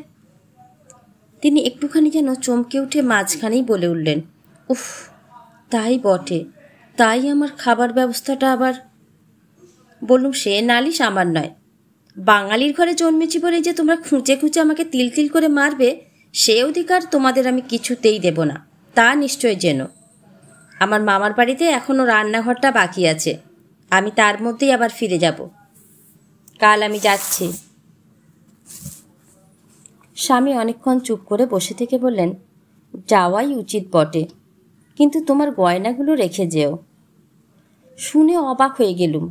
তিনি একটুখানি যেন চমকে উঠে মাঝখানেই বলে উঠলেন, উফ, তাই বটে, তাই আমার খাবার ব্যবস্থাটা আবার। বললুম, সে নালিশ আমার নয়। বাঙালির ঘরে জন্মেছি বলে যে তোমরা খুঁচে খুঁচে আমাকে তিল তিল করে মারবে, সে অধিকার তোমাদের আমি কিছুতেই দেব না, তা নিশ্চয় যেন। আমার মামার বাড়িতে এখনও রান্নাঘরটা বাকি আছে, আমি তার মধ্যেই আবার ফিরে যাব। কাল আমি যাচ্ছি। স্বামী অনেকক্ষণ চুপ করে বসে থেকে বললেন, যাওয়াই উচিত বটে, কিন্তু তোমার গয়নাগুলো রেখে যেও। শুনে অবাক হয়ে গেলুম,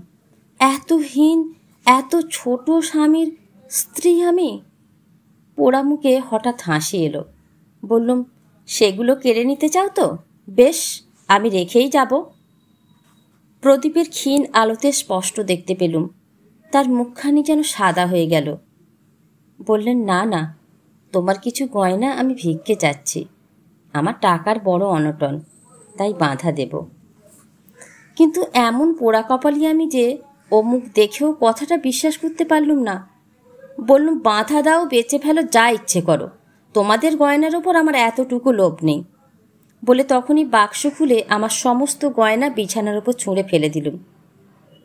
এত হীন, এত ছোট স্বামীর স্ত্রী আমি। পোড়া মুখে হঠাৎ হাসি এলো। বললুম, সেগুলো কেড়ে নিতে চাও তো? বেশ, আমি রেখেই যাব। প্রদীপের ক্ষীণ আলোতে স্পষ্ট দেখতে পেলুম তার মুখখানি যেন সাদা হয়ে গেল। বললেন, না না, তোমার কিছু গয়না আমি ভিক্ষে চাচ্ছি, আমার টাকার বড় অনটন, তাই বাঁধা দেব। কিন্তু এমন পোড়া কপালি আমি যে ও মুখ দেখেও কথাটা বিশ্বাস করতে পারলুম না। বললুম, বাঁধা দাও, বেচে ফেলো, যা ইচ্ছে করো, তোমাদের গয়নার ওপর আমার এতটুকু লোভ নেই। বলে তখনই বাক্স খুলে আমার সমস্ত গয়না বিছানার ওপর ছুঁড়ে ফেলে দিলুম।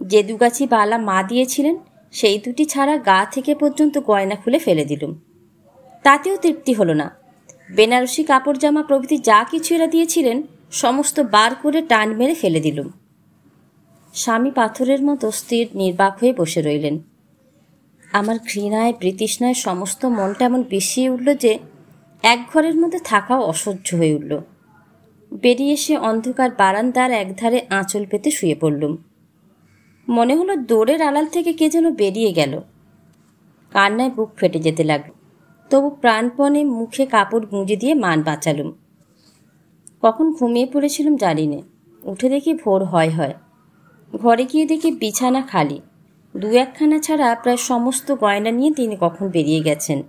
যে দুগাছি বালা মা দিয়েছিলেন সেই দুটি ছাড়া গা থেকে পর্যন্ত গয়না খুলে ফেলে দিলুম। তাতেও তৃপ্তি হলো না। বেনারসি কাপড় জামা প্রভৃতি যা কিছু এরা দিয়েছিলেন সমস্ত বার করে টান মেরে ফেলে দিলুম। স্বামী পাথরের মতো স্থির নির্বাক হয়ে বসে রইলেন। আমার ঘৃণায় বৃতৃষ্ণায় সমস্ত মনটা এমন বিষিয়ে উঠল যে এক ঘরের মধ্যে থাকাও অসহ্য হয়ে উঠল। বেরিয়ে এসে অন্ধকার বারান্দার একধারে আঁচল পেতে শুয়ে পড়লুম। মনে হলো দৌড়ের আড়াল থেকে কে যেন বেরিয়ে গেল। কান্নায় বুক ফেটে যেতে লাগলো। তবু প্রাণপণে মুখে কাপড় গুঁজে দিয়ে মান বাঁচালুম। কখন ঘুমিয়ে পড়েছিলাম জানি না। উঠে দেখি ভোর হয়। ঘরে গিয়ে দেখি বিছানা খালি। দু একখানা ছাড়া প্রায় সমস্ত গয়না নিয়ে তিনি কখন বেরিয়ে গেছেন।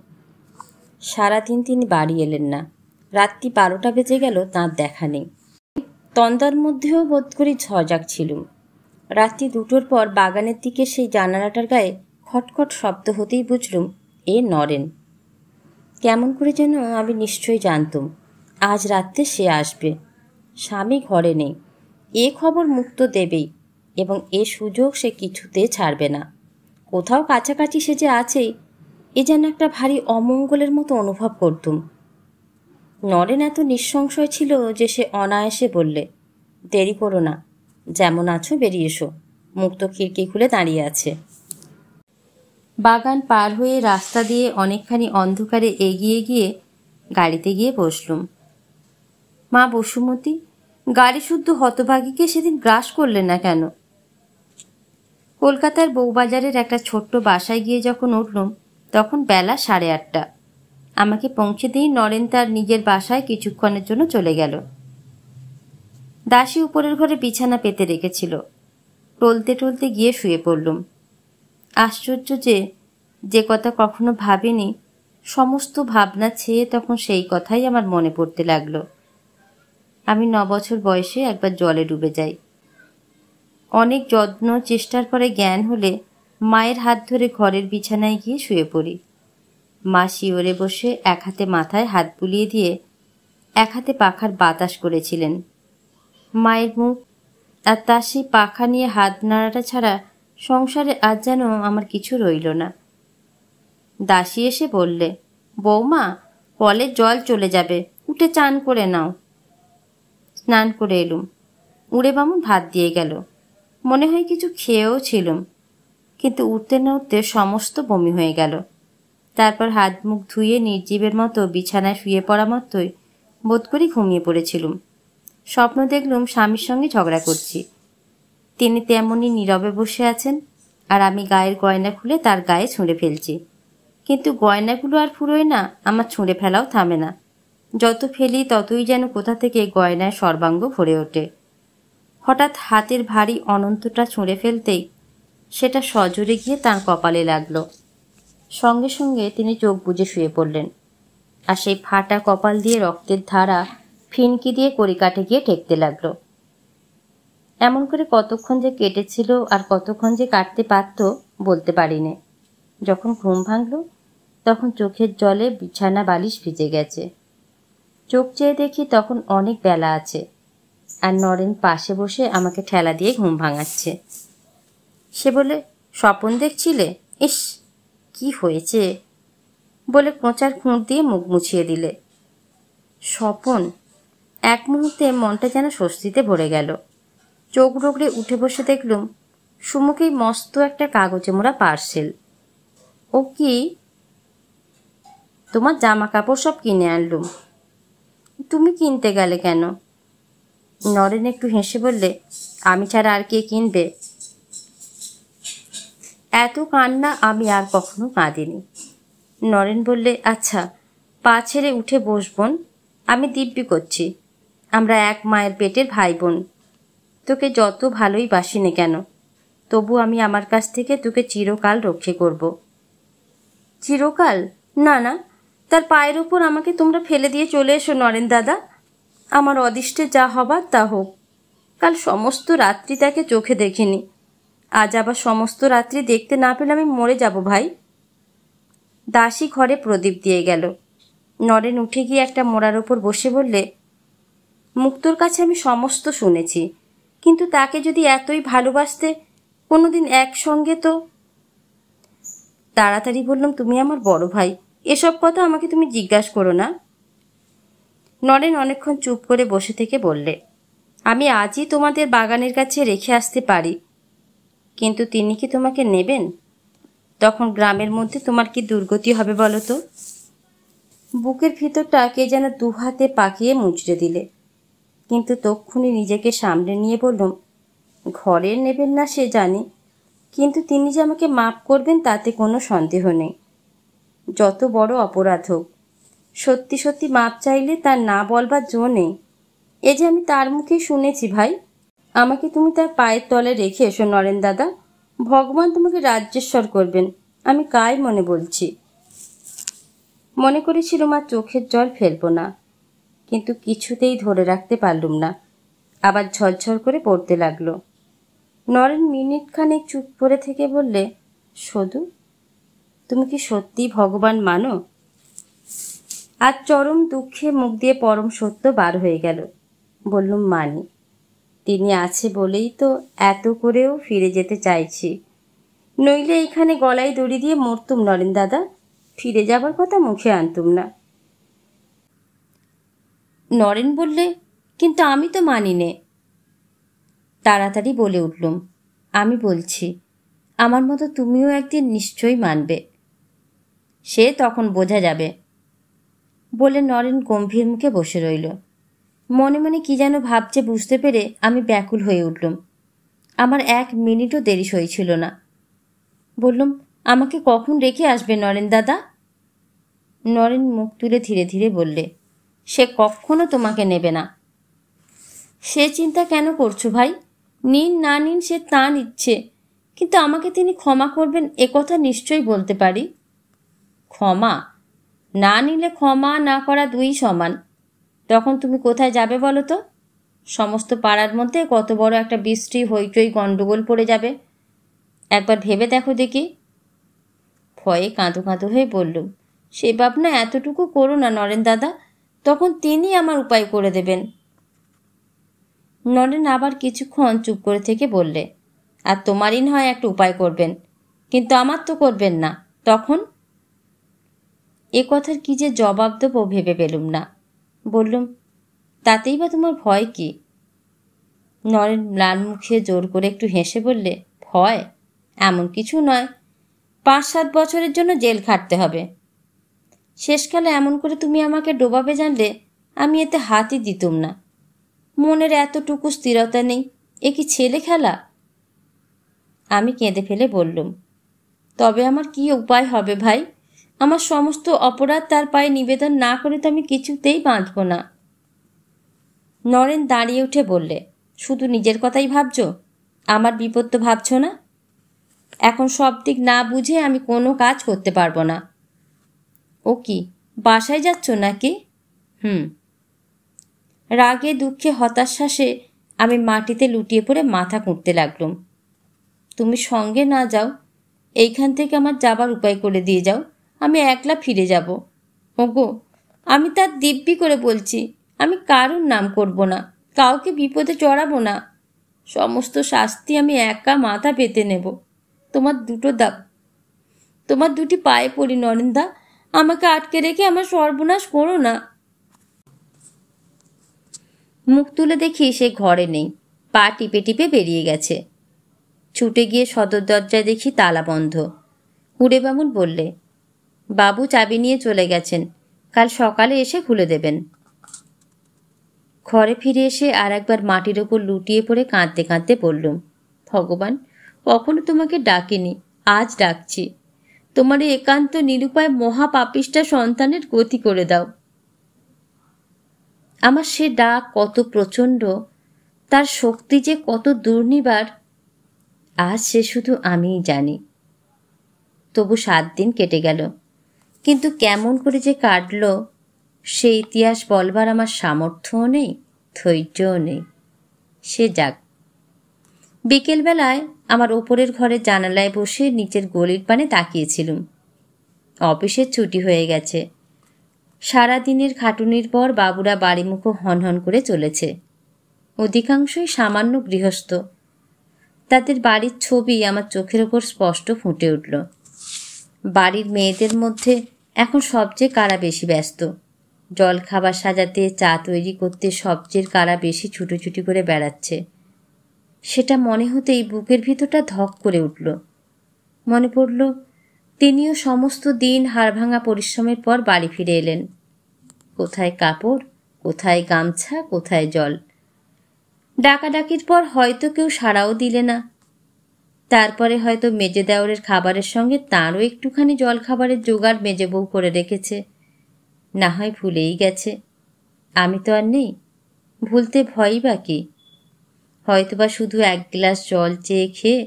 সারাদিন তিনি বাড়ি এলেন না। রাত্রি 12টা বেজে গেল, তাঁর দেখা নেই। তন্দার মধ্যেও বোধ করি ঝজাক ছিলুম। রাত্রি 2টোর পর বাগানের দিকে সেই জানালাটার গায়ে খটখট শব্দ হতেই বুঝলুম এ নরেন। কেমন করে যেন আমি নিশ্চয়ই জানতুম আজ রাত্রে সে আসবে। স্বামী ঘরে নেই, এ খবর মুক্ত দেবেই, এবং এ সুযোগ সে কিছুতে ছাড়বে না। কোথাও কাছাকাছি সে যে আছেই, এ যেন একটা ভারী অমঙ্গলের মতো অনুভব করতুম। নরেন এত নিঃসংশয় ছিল যে সে অনায়াসে বললে, দেরি করো না, যেমন আছো বেরিয়ে এসো। মুক্ত খিড়কি খুলে দাঁড়িয়ে আছে। বাগান পার হয়ে রাস্তা দিয়ে অনেকখানি অন্ধকারে এগিয়ে গিয়ে গাড়িতে গিয়ে বসলুম। মা বসুমতী, গাড়ি শুদ্ধ হতভাগীকে সেদিন গ্রাস করলে না কেন? কলকাতার বউবাজারের একটা ছোট্ট বাসায় গিয়ে যখন উঠলুম তখন বেলা 8:30। আমাকে পৌঁছে দিয়ে নরেন তার নিজের বাসায় কিছুক্ষণের জন্য চলে গেল। দাসী উপরের ঘরে বিছানা পেতে রেখেছিল। টলতে টলতে গিয়ে শুয়ে পড়লুম। আশ্চর্য যে কথা কখনো ভাবিনি, সমস্ত ভাবনা ছেয়ে তখন সেই কথাই আমার মনে পড়তে লাগলো। আমি 9 বছর বয়সে একবার জলে ডুবে যাই। অনেক যত্ন চেষ্টার পরে জ্ঞান হলে মায়ের হাত ধরে ঘরের বিছানায় গিয়ে শুয়ে পড়ি। মা শিওরে বসে এক হাতে মাথায় হাত বুলিয়ে দিয়ে এক হাতে পাখার বাতাস করেছিলেন। মায়ের মুখ আর তার সেই পাখা নিয়ে হাত নাড়াটা ছাড়া সংসারে আজ যেন আমার কিছু রইল না। দাসী এসে বললে, বৌমা, কলের জল চলে যাবে, উঠে চান করে নাও। স্নান করে এলুম। উড়ে বামুন ভাত দিয়ে গেল। মনে হয় কিছু খেয়েও ছিলুম, কিন্তু উঠতে না উঠতে সমস্ত বমি হয়ে গেল। তারপর হাত মুখ ধুয়ে নির্জীবের মতো বিছানায় শুয়ে পড়া মাত্রই বোধ করি ঘুমিয়ে পড়েছিলুম। স্বপ্ন দেখলুম স্বামীর সঙ্গে ঝগড়া করছি। তিনি তেমনই নীরবে বসে আছেন, আর আমি গায়ের গয়না খুলে তার গায়ে ছুঁড়ে ফেলছি। কিন্তু গয়নাগুলো আর ফুরোয় না, আমার ছুঁড়ে ফেলাও থামে না। যত ফেলি ততই যেন কোথা থেকে গয়নায় সর্বাঙ্গ ভরে ওঠে। হঠাৎ হাতের ভারী অনন্তটা ছুঁড়ে ফেলতেই সেটা সজোরে গিয়ে তাঁর কপালে লাগলো। সঙ্গে সঙ্গে তিনি চোখ বুজে শুয়ে পড়লেন, আর সেই ফাটা কপাল দিয়ে রক্তের ধারা ফিনকি দিয়ে কড়িকাঠে গিয়ে ঠেকতে লাগলো। এমন করে কতক্ষণ যে কেটেছিল আর কতক্ষণ যে কাটতে পারত বলতে পারিনে। যখন ঘুম ভাঙল তখন চোখের জলে বিছানা বালিশ ভিজে গেছে। চোখ চেয়ে দেখি তখন অনেক বেলা আছে, আর নরেন পাশে বসে আমাকে ঠেলা দিয়ে ঘুম ভাঙাচ্ছে। সে বলে, স্বপন দেখছিলে? ইস, কি হয়েছে বলে কোঁচার খুঁট দিয়ে মুখ মুছিয়ে দিলে। স্বপন? এক মুহূর্তে মনটা যেন স্বস্তিতে ভরে গেল। চোখ রগড়ে উঠে বসে দেখলুম সুমুখেই মস্ত একটা কাগজে মোড়া পার্সেল। ও কি? তোমার জামা কাপড় সব কিনে আনলুম। তুমি কিনতে গেলে কেন? নরেন একটু হেসে বললে, আমি ছাড়া আর কে কিনবে? এত কান্না আমি আর কখনো কাঁদিনি। নরেন বললে, আচ্ছা, পা ছেড়ে উঠে বসবন। আমি দিব্যি করছি, আমরা এক মায়ের পেটের ভাই বোন। তোকে যত ভালোই বাসি নে কেন, তবু আমি আমার কাছ থেকে তোকে চিরকাল রক্ষে করব। চিরকাল? না না, তার পায়ের ওপর আমাকে তোমরা ফেলে দিয়ে চলে এসো নরেন দাদা। আমার অদিষ্টে যা হবার তা হোক। কাল সমস্ত রাত্রি তাকে চোখে দেখিনি, আজ আবার সমস্ত রাত্রি দেখতে না পেলে আমি মরে যাব ভাই। দাসী ঘরে প্রদীপ দিয়ে গেল। নরেন উঠে গিয়ে একটা মোড়ার ওপর বসে বললে, মুক্তোর কাছে আমি সমস্ত শুনেছি, কিন্তু তাকে যদি এতই ভালোবাসতে কোনোদিন একসঙ্গে তো। তাড়াতাড়ি বললাম, তুমি আমার বড় ভাই, এসব কথা আমাকে তুমি জিজ্ঞাসা করো না। নরেন অনেকক্ষণ চুপ করে বসে থেকে বললে, আমি আজই তোমাদের বাগানের কাছে রেখে আসতে পারি, কিন্তু তিনি কি তোমাকে নেবেন? তখন গ্রামের মধ্যে তোমার কি দুর্গতি হবে বলো তো? বুকের ভিতরটা কে যেন দুহাতে পাকিয়ে মুচড়ে দিলে, কিন্তু তক্ষুনি নিজেকে সামলে নিয়ে বললুম, ঘরে নেবেন না সে জানি, কিন্তু তিনি যে আমাকে মাপ করবেন তাতে কোনো সন্দেহ নেই। যত বড় অপরাধ হোক, সত্যি সত্যি মাপ চাইলে তার না বলবার জো নেই। এ যে আমি তার মুখেই শুনেছি। ভাই, আমাকে তুমি তার পায়ের তলে রেখে এসো নরেন দাদা, ভগবান তোমাকে রাজ্যেশ্বর করবেন, আমি কাই মনে বলছি। মনে করেছিলুম আর চোখের জল ফেলব না, কিন্তু কিছুতেই ধরে রাখতে পারলুম না, আবার ঝরঝর করে পড়তে লাগলো। নরেন মিনিটখানেক চুপ করে থেকে বললে, সদু, তুমি কি সত্যি ভগবান মানো? আজ চরম দুঃখে মুখ দিয়ে পরম সত্য বার হয়ে গেল। বললুম, মানি। তিনি আছে বলেই তো এত করেও ফিরে যেতে চাইছি, নইলে এইখানে গলায় দড়ি দিয়ে মরতুম নরেন দাদা, ফিরে যাবার কথা মুখে আনতুম না। নরেন বললে, কিন্তু আমি তো মানি নে। তাড়াতাড়ি বলে উঠলুম, আমি বলছি, আমার মতো তুমিও একদিন নিশ্চয়ই মানবে, সে তখন বোঝা যাবে। বলে নরেন গম্ভীর মুখে বসে রইল। মনে মনে কি যেন ভাবছে বুঝতে পেরে আমি ব্যাকুল হয়ে উঠলুম। আমার 1 মিনিটও দেরি সইছিল না। বললুম, আমাকে কখন রেখে আসবে নরেন দাদা? নরেন মুখ তুলে ধীরে ধীরে বললে, সে কখনো তোমাকে নেবে না। সে চিন্তা কেন করছো ভাই? নিন না নিন সে তাঁর ইচ্ছে, কিন্তু আমাকে তিনি ক্ষমা করবেন এ কথা নিশ্চয়ই বলতে পারি। ক্ষমা না নিলে ক্ষমা না করা দুই সমান। তখন তুমি কোথায় যাবে বলো তো? সমস্ত পাড়ার মধ্যে কত বড় একটা বৃষ্টি হইচই গণ্ডগোল পড়ে যাবে, একবার ভেবে দেখো দেখি। ভয়ে কাঁদো কাঁদো হয়ে বললুম, সে ভাবনা এতটুকু করো না নরেন দাদা, তখন তিনি আমার উপায় করে দেবেন। নরেন আবার কিছুক্ষণ চুপ করে থেকে বললে, আর তোমারই হয় একটা উপায় করবেন, কিন্তু আমার তো করবেন না, তখন? এ কথার কি যে জবাব দেবো ভেবে পেলুম না। বললুম, তাতেই বা তোমার ভয় কি? নরেন ম্লান মুখে জোর করে একটু হেসে বললে, ভয় এমন কিছু নয়, 5-7 বছরের জন্য জেল খাটতে হবে। শেষকালে এমন করে তুমি আমাকে ডোবাবে জানলে আমি এতে হাতই দিতুম না। মনের এতটুকু স্থিরতা নেই, এ কি ছেলে খেলা? আমি কেঁদে ফেলে বললুম, তবে আমার কি উপায় হবে ভাই? আমার সমস্ত অপরাধ তার পায়ে নিবেদন না করে তো আমি কিছুতেই বাঁধব না। নরেন দাঁড়িয়ে উঠে বললে, শুধু নিজের কথাই ভাবছ, আমার বিপদ তো ভাবছ না? এখন সব দিক না বুঝে আমি কোনো কাজ করতে পারবো না। ও কি, বাসায় যাচ্ছ নাকি? রাগে দুঃখে হতাশ্বাসে আমি মাটিতে লুটিয়ে পড়ে মাথা কুঁটতে লাগলুম। তুমি সঙ্গে না যাও, এইখান থেকে আমার যাবার উপায় করে দিয়ে যাও, আমি একলা ফিরে যাব। ওগো, আমি তার দিব্যি করে বলছি, আমি কারুর নাম করব না, কাউকে বিপদে চড়াবো না, সমস্ত শাস্তি আমি একা মাথা পেতে নেব। তোমার দুটি পায়ে পড়ি নরেন্দা, আমাকে আটকে রেখে আমার সর্বনাশ করো না। মুখ তুলে দেখি সে ঘরে নেই, পা টিপে টিপে বেরিয়ে গেছে। ছুটে গিয়ে সদর দরজায় দেখি তালা বন্ধ। হুড়ে বামুন বললে, বাবু চাবি নিয়ে চলে গেছেন, কাল সকালে এসে খুলে দেবেন। ঘরে ফিরে এসে আর একবার মাটির ওপর লুটিয়ে পড়ে কাঁদতে কাঁদতে বললুম, ভগবান, কখনো তোমাকে ডাকিনি, আজ ডাকছি, তোমার এই একান্ত নিরুপায় মহাপাপিষ্টা সন্তানের গতি করে দাও। আমার সে ডাক কত প্রচণ্ড, তার শক্তি যে কত দুর্নিবার, আজ সে শুধু আমিই জানি। তবু 7 দিন কেটে গেল, কিন্তু কেমন করে যে কাটল সে ইতিহাস বলবার আমার সামর্থ্যও নেই, ধৈর্যও নেই। সে যাক। বিকেলবেলায় আমার ওপরের ঘরের জানালায় বসে নিচের গলির পানে তাকিয়েছিলুম। অফিসের ছুটি হয়ে গেছে। সারাদিনের খাটুনির পর বাবুরা বাড়িমুখো হনহন করে চলেছে। অধিকাংশই সামান্য গৃহস্থ। তাদের বাড়ির ছবি আমার চোখের ওপর স্পষ্ট ফুটে উঠল। বাড়ির মেয়েদের মধ্যে এখন সবচেয়ে কারা বেশি ব্যস্ত। জল খাবার সাজাতে, চা তৈরি করতে সবচেয়ে কারা বেশি ছুটোছুটি করে বেড়াচ্ছে। সেটা মনে হতেই বুকের ভিতরটা ধক করে উঠল। মনে পড়ল তিনিও সমস্ত দিন হাড়ভাঙা পরিশ্রমের পর বাড়ি ফিরে এলেন। কোথায় কাপড়, কোথায় গামছা, কোথায় জল। ডাকাডাকির পর হয়তো কেউ সাড়াও দিলে না। তারপরে হয়তো মেজে দেওরের খাবারের সঙ্গে তাঁরও একটুখানি জল খাবারের জোগাড় মেজে বউ করে রেখেছে। না হয় ভুলেই গেছে। আমি তো আর নেই, ভুলতে ভয়ই বা কি। হয়তোবা শুধু এক গ্লাস জল চেয়ে খেয়ে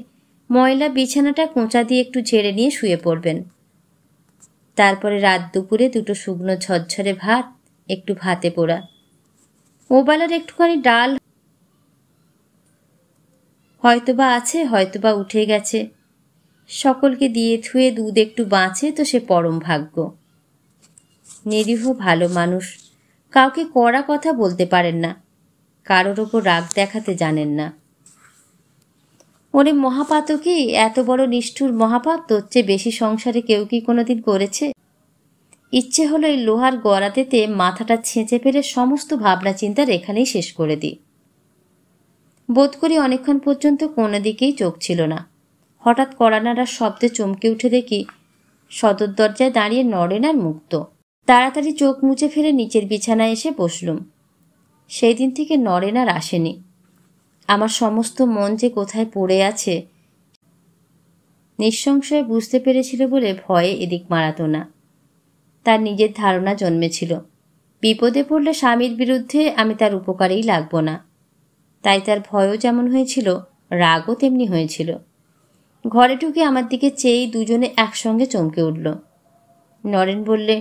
ময়লা বিছানাটা কোঁচা দিয়ে একটু ঝেড়ে নিয়ে শুয়ে পড়বেন। তারপরে রাত দুপুরে দুটো শুকনো ঝরঝরে ভাত, একটু ভাতে পোড়া, ওবেলার একটুখানি ডাল হয়তোবা আছে, হয়তোবা উঠে গেছে। সকলকে দিয়ে থুয়ে দুধ একটু বাঁচে তো সে পরম ভাগ্য। নিরীহ ভালো মানুষ, কাউকে কড়া কথা বলতে পারেন না, কারোর ওপর রাগ দেখাতে জানেন না। ওরে মহাপাতকি, এত বড় নিষ্ঠুর মহাপাপ তোর চেয়ে বেশি সংসারে কেউ কি কোনোদিন করেছে? ইচ্ছে হলো এই লোহার গড়াতেতে মাথাটা ছেঁচে ফেলে সমস্ত ভাবনা চিন্তার এখানেই শেষ করে দিই। বোধ করি অনেকক্ষণ পর্যন্ত কোনো দিকেই চোখ ছিল না। হঠাৎ কড়া নাড়ার শব্দে চমকে উঠে দেখি সদর দরজায় দাঁড়িয়ে নরেন আর মুক্ত। তাড়াতাড়ি চোখ মুছে ফেলে নিচের বিছানায় এসে বসলুম। সেই দিন থেকে নরেন আর আসেনি। আমার সমস্ত মন যে কোথায় পড়ে আছে নিঃসংশয়ে বুঝতে পেরেছিল বলে ভয়ে এদিক মারাতো না। তার নিজের ধারণা জন্মেছিল বিপদে পড়লে স্বামীর বিরুদ্ধে আমি তার উপকারেই লাগব না। তাই তার ভয়ও যেমন হয়েছিল, রাগও তেমনি হয়েছিল। ঘরে ঢুকে আমার দিকে চেয়েই দুজনে একসঙ্গে চমকে উঠল। নরেন বললে,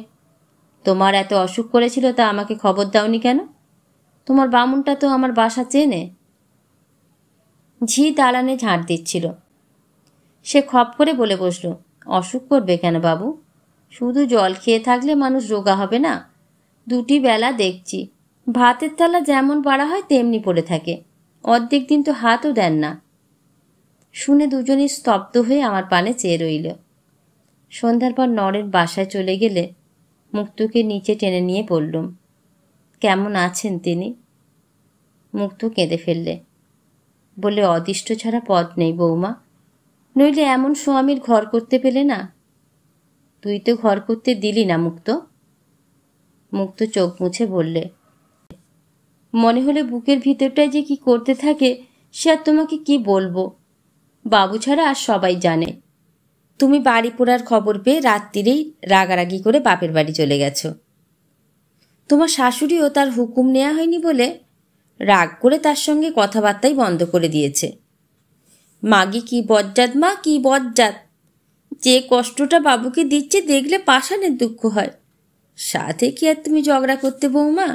তোমার এত অসুখ করেছিল তা আমাকে খবর দাওনি কেন? তোমার বামুনটা তো আমার বাসা চেনে। ঝি দালানে ঝাঁট দিচ্ছিল। সে খপ করে বলে বসল, অসুখ করবে কেন বাবু? শুধু জল খেয়ে থাকলে মানুষ রোগা হবে না? দুটি বেলা দেখছি ভাতের থালা যেমন বাড়া হয় তেমনি পড়ে থাকে, অর্ধেক দিন তো হাতও দেন না। শুনে দুজনেই স্তব্ধ হয়ে আমার পানে চেয়ে রইল। সন্ধ্যার পর নরেন বাসায় চলে গেলে মুক্তকে নিচে টেনে নিয়ে বললুম, কেমন আছেন তিনি? মুক্ত কেঁদে ফেললে। বলে, অদিষ্ট ছাড়া পথ নেই বৌমা, নইলে এমন স্বামীর ঘর করতে পেলে না। তুই তো ঘর করতে দিলি না মুক্ত। মুক্ত চোখ মুছে বললে, মনে হলে বুকের ভিতরটায় যে কি করতে থাকে সে আর তোমাকে কি বলবো। বাবু ছাড়া আর সবাই জানে তুমি বাড়ি পোড়ার খবর পেয়ে রাত্রিরেই রাগারাগি করে বাপের বাড়ি চলে গেছো। তোমার শাশুড়িও তার হুকুম নেওয়া হয়নি বলে রাগ করে তার সঙ্গে কথাবার্তাই বন্ধ করে দিয়েছে। মাগি কি বজ্জাত, মা কি বজ্জাত, যে কষ্টটা বাবুকে দিচ্ছে দেখলে পাষাণের দুঃখ হয়। সাথে কি আর তুমি ঝগড়া করতে বৌমা?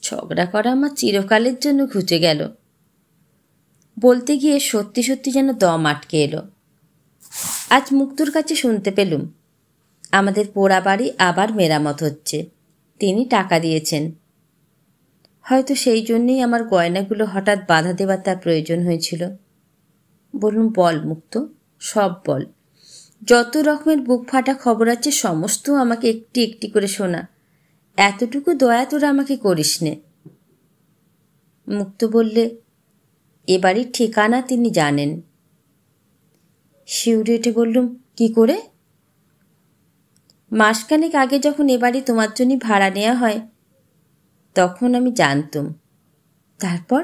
ঝগড়া করা আমার চিরকালের জন্য ঘুচে গেল। বলতে গিয়ে সত্যি সত্যি যেন দম আটকে এলো। আজ মুক্তোর কাছে শুনতে পেলুম আমাদের পোড়া বাড়ি আবার মেরামত হচ্ছে, তিনি টাকা দিয়েছেন। হয়তো সেই জন্যেই আমার গয়নাগুলো হঠাৎ বাধা দেবার তার প্রয়োজন হয়েছিল। বলুন, বল মুক্ত, সব বল। যত রকমের বুক ফাটা খবর আছে সমস্ত আমাকে একটি একটি করে শোনা। এতটুকু দয়া তোরা আমাকে করিস নে। মুক্ত বললে, এ বাড়ির ঠিকানা তিনি জানেন। শিউরে উঠে বললুম, কি করে? মাসখানেক আগে যখন এ বাড়ি তোমার জন্য ভাড়া নেওয়া হয় তখন আমি জানতুম। তারপর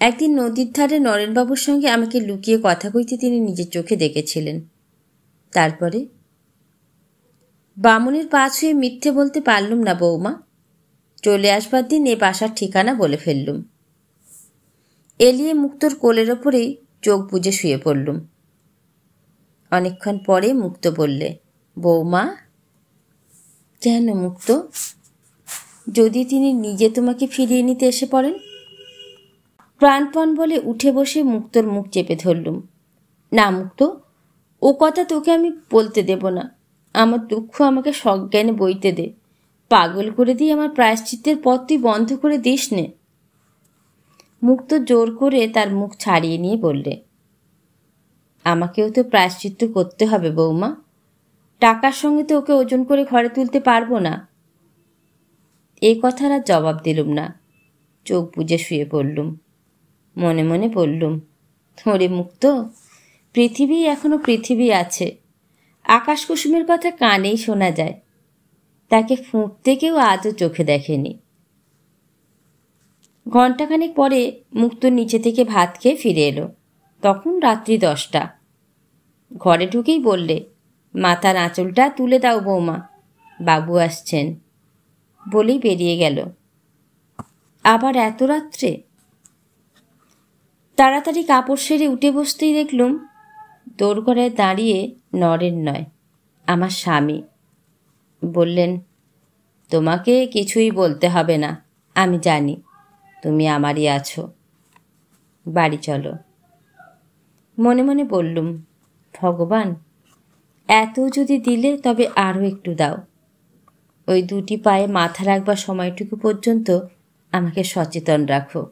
একদিন নদীর ধারে নরেনবাবুর সঙ্গে আমাকে লুকিয়ে কথা কইতে তিনি নিজের চোখে দেখেছিলেন। তারপরে বামুনের পা ছুঁয়ে মিথ্যে বলতে পারলুম না বৌমা। চলে আসবার দিন এ বাসার ঠিকানা বলে ফেললুম। এলিয়ে মুক্তোর কোলের ওপরেই চোখ বুজে শুয়ে পড়লুম। অনেকক্ষণ পরে মুক্ত বললে, বৌমা। কেন মুক্ত? যদি তিনি নিজে তোমাকে ফিরিয়ে নিতে এসে পড়েন? প্রাণপণ বলে উঠে বসে মুক্তোর মুখ চেপে ধরলুম। না মুক্ত, ও কথা তোকে আমি বলতে দেব না। আমার দুঃখ আমাকে সজ্ঞানে বইতে দে। পাগল করে দিয়ে আমার প্রায়শ্চিত্তের পথ তুই বন্ধ করে দিস নে। মুক্ত জোর করে তার মুখ ছাড়িয়ে নিয়ে বললে, আমাকেও তো প্রায়শ্চিত্ত করতে হবে বৌমা। টাকার সঙ্গে তো ওকে ওজন করে ঘরে তুলতে পারবো না। এই কথার আর জবাব দিলুম না। চোখ বুজে শুয়ে পড়লুম। মনে মনে বললুম, ওরে মুক্ত, পৃথিবী এখনো পৃথিবী আছে। আকাশ কুসুমের কথা কানেই শোনা যায়, তাকে ফুঁকতে কেউ আজও চোখে দেখেনি। ঘণ্টাখানেক পরে মুক্ত নিচে থেকে ভাত খেয়ে ফিরে এলো। তখন রাত্রি 10টা। ঘরে ঢুকেই বললে, মাথার আঁচলটা তুলে দাও বৌমা, বাবু আসছেন, বলেই বেরিয়ে গেল। আবার এত রাত্রে? তাড়াতাড়ি কাপড় সেরে উঠে বসতেই দেখলুম দোরগোড়ায় দাঁড়িয়ে নরেন নয়, আমার স্বামী। বললেন, তোমাকে কিছুই বলতে হবে না, আমি জানি তুমি আমারই আছো, বাড়ি চলো। মনে মনে বললুম, ভগবান, এত যদি দিলে তবে আরও একটু দাও। ওই দুটি পায়ে মাথা রাখবার সময়টুকু পর্যন্ত আমাকে সচেতন রাখো।